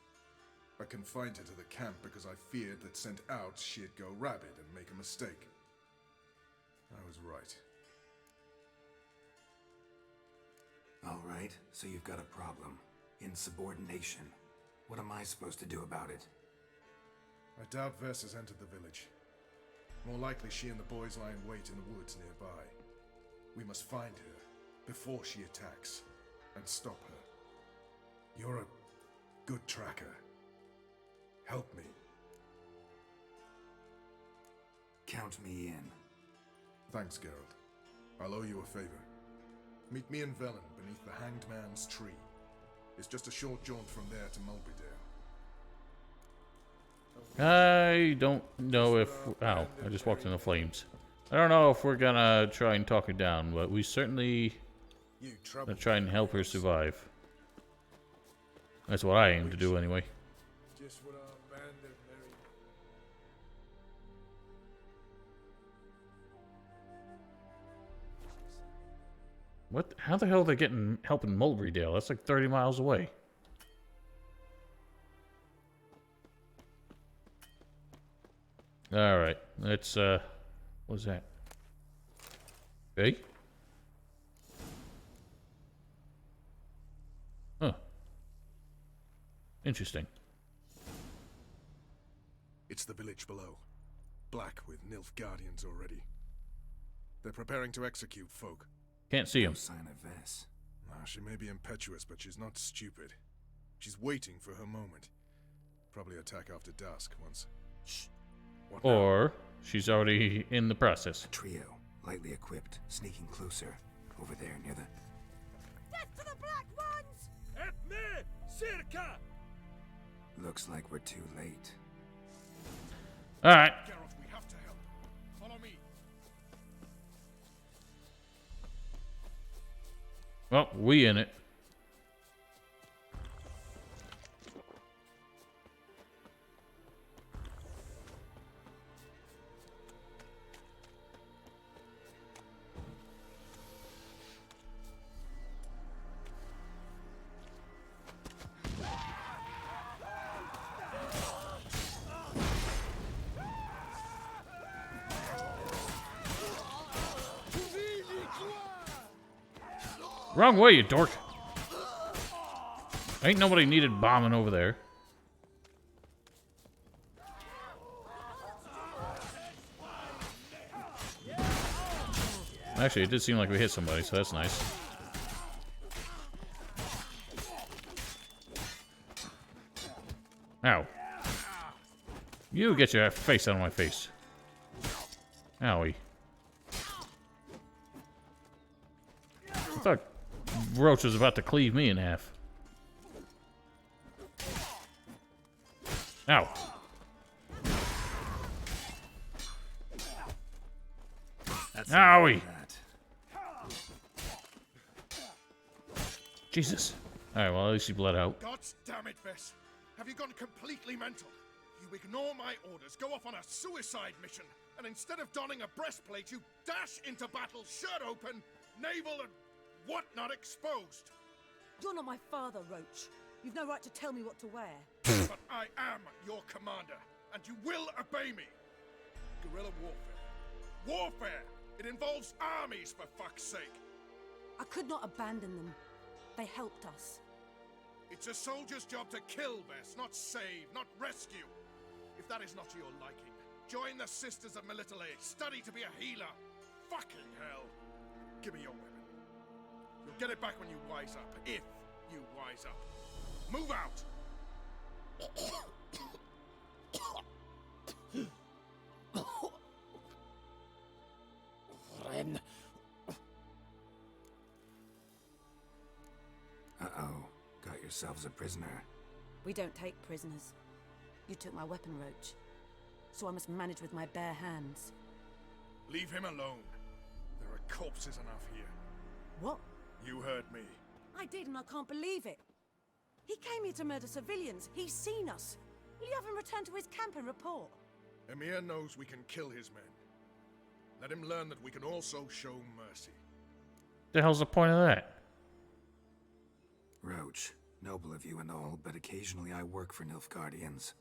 Speaker 6: I confined her to the camp because I feared that sent out she'd go rabid and make a mistake. I was right.
Speaker 5: Alright, so you've got a problem. Insubordination. What am I supposed to do about it?
Speaker 6: I doubt Vess has entered the village. More likely she and the boys lie in wait in the woods nearby. We must find her before she attacks and stop her. You're a good tracker. Help me.
Speaker 5: Count me in.
Speaker 6: Thanks, Geralt. I'll owe you a favor. Meet me in Velen beneath the Hanged Man's tree. It's just a short jaunt from there to Mulberrydale.
Speaker 1: I don't know if... Ow, I just walked in the flames. I don't know if we're gonna try and talk her down, but we certainly gonna try and help her survive. That's what I aim to do anyway.
Speaker 6: Just what our band of merry...
Speaker 1: What? How the hell are they getting help in Mulberrydale? That's like 30 miles away. Alright, let's, what's that? Hey? Interesting.
Speaker 6: It's the village below. Black with Nilfgaardians already. They're preparing to execute folk.
Speaker 1: Can't see him.
Speaker 5: No sign of Vess.
Speaker 6: She may be impetuous, but she's not stupid. She's waiting for her moment. Probably attack after dusk once. Shh. What now?
Speaker 1: Or she's already in the process.
Speaker 5: A trio, lightly equipped, sneaking closer. Over there near the...
Speaker 16: Death to the Black Ones!
Speaker 17: At me, Circa!
Speaker 5: Looks like we're too late.
Speaker 1: Alright.
Speaker 6: Geralt, we have to help. Follow me.
Speaker 1: Well, we in it. Wrong way, you dork. Ain't nobody needed bombing over there. Actually, it did seem like we hit somebody, so that's nice. Ow. You get your face out of my face. Owie. I thought Roach was about to cleave me in half. Ow. Owie. Jesus. Alright, well, at least he bled out.
Speaker 6: God damn it, Vess. Have you gone completely mental? You ignore my orders, go off on a suicide mission, and instead of donning a breastplate, you dash into battle, shirt open, navel and whatnot exposed.
Speaker 21: You're not my father, Roach. You've no right to tell me what to wear.
Speaker 6: But I am your commander, and you will obey me. Guerrilla warfare. Warfare! It involves armies, for fuck's sake.
Speaker 21: I could not abandon them. They helped us.
Speaker 6: It's a soldier's job to kill, Vess, not save, not rescue. If that is not to your liking, join the Sisters of Melitele. Study to be a healer. Fucking hell. Give me your weapon. You'll get it back when you wise up. If you wise up. Move out!
Speaker 5: Ren. Uh-oh. Got yourselves a prisoner.
Speaker 21: We don't take prisoners. You took my weapon, Roach. So I must manage with my bare hands.
Speaker 6: Leave him alone. There are corpses enough here.
Speaker 21: What?
Speaker 6: You heard me.
Speaker 21: I did, and I can't believe it. He came here to murder civilians. He's seen us. Will you have him return to his camp and report?
Speaker 6: Emir knows we can kill his men. Let him learn that we can also show mercy.
Speaker 1: The hell's the point of that?
Speaker 5: Roach, noble of you and all, but occasionally I work for Nilfgaardians.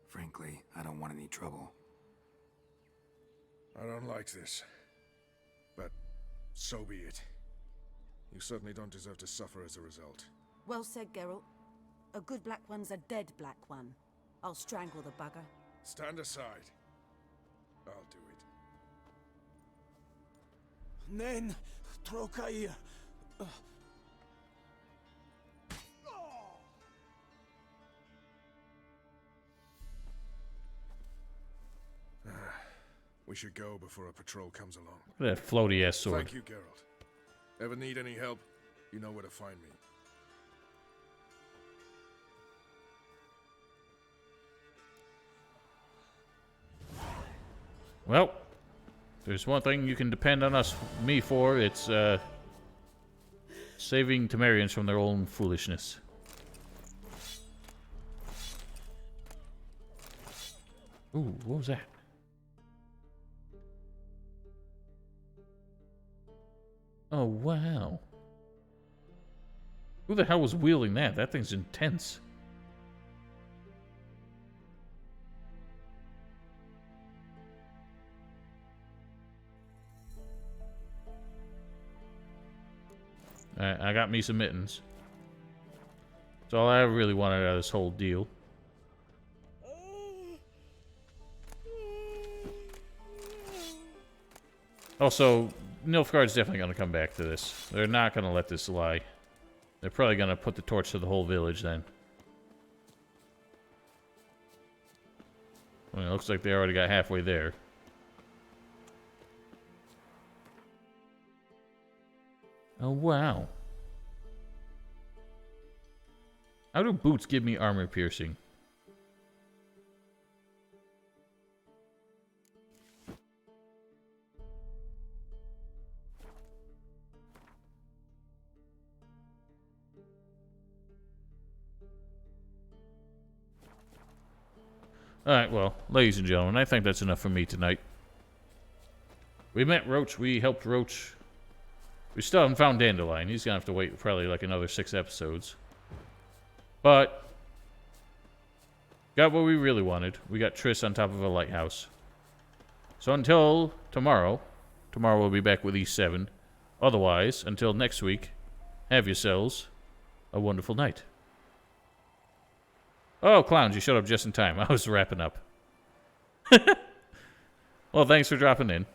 Speaker 5: Frankly, I don't want any trouble.
Speaker 6: I don't like this. But so be it. You certainly don't deserve to suffer as a result.
Speaker 21: Well said, Geralt. A good Black One's a dead Black One. I'll strangle the bugger.
Speaker 6: Stand aside. I'll do it.
Speaker 17: Nen, Trokair.
Speaker 6: We should go before a patrol comes along.
Speaker 1: That floaty ass sword.
Speaker 6: Thank you, Geralt. Ever need any help, you know where to find me.
Speaker 1: Well, there's one thing you can depend on me for. It's saving Temerians from their own foolishness. Ooh, what was that? Oh, wow. Who the hell was wielding that? That thing's intense. Alright, I got me some mittens. That's all I really wanted out of this whole deal. Also, Nilfgaard's definitely going to come back to this. They're not going to let this lie. They're probably going to put the torch to the whole village then. I mean, it looks like they already got halfway there. Oh, wow. How do boots give me armor piercing? Alright, well, ladies and gentlemen, I think that's enough for me tonight. We met Roach, we helped Roach. We still haven't found Dandelion. He's gonna have to wait probably like another 6 episodes. But got what we really wanted. We got Triss on top of a lighthouse. So until tomorrow we'll be back with E7. Otherwise, until next week, have yourselves a wonderful night. Oh, clowns, you showed up just in time. I was wrapping up. Well, thanks for dropping in.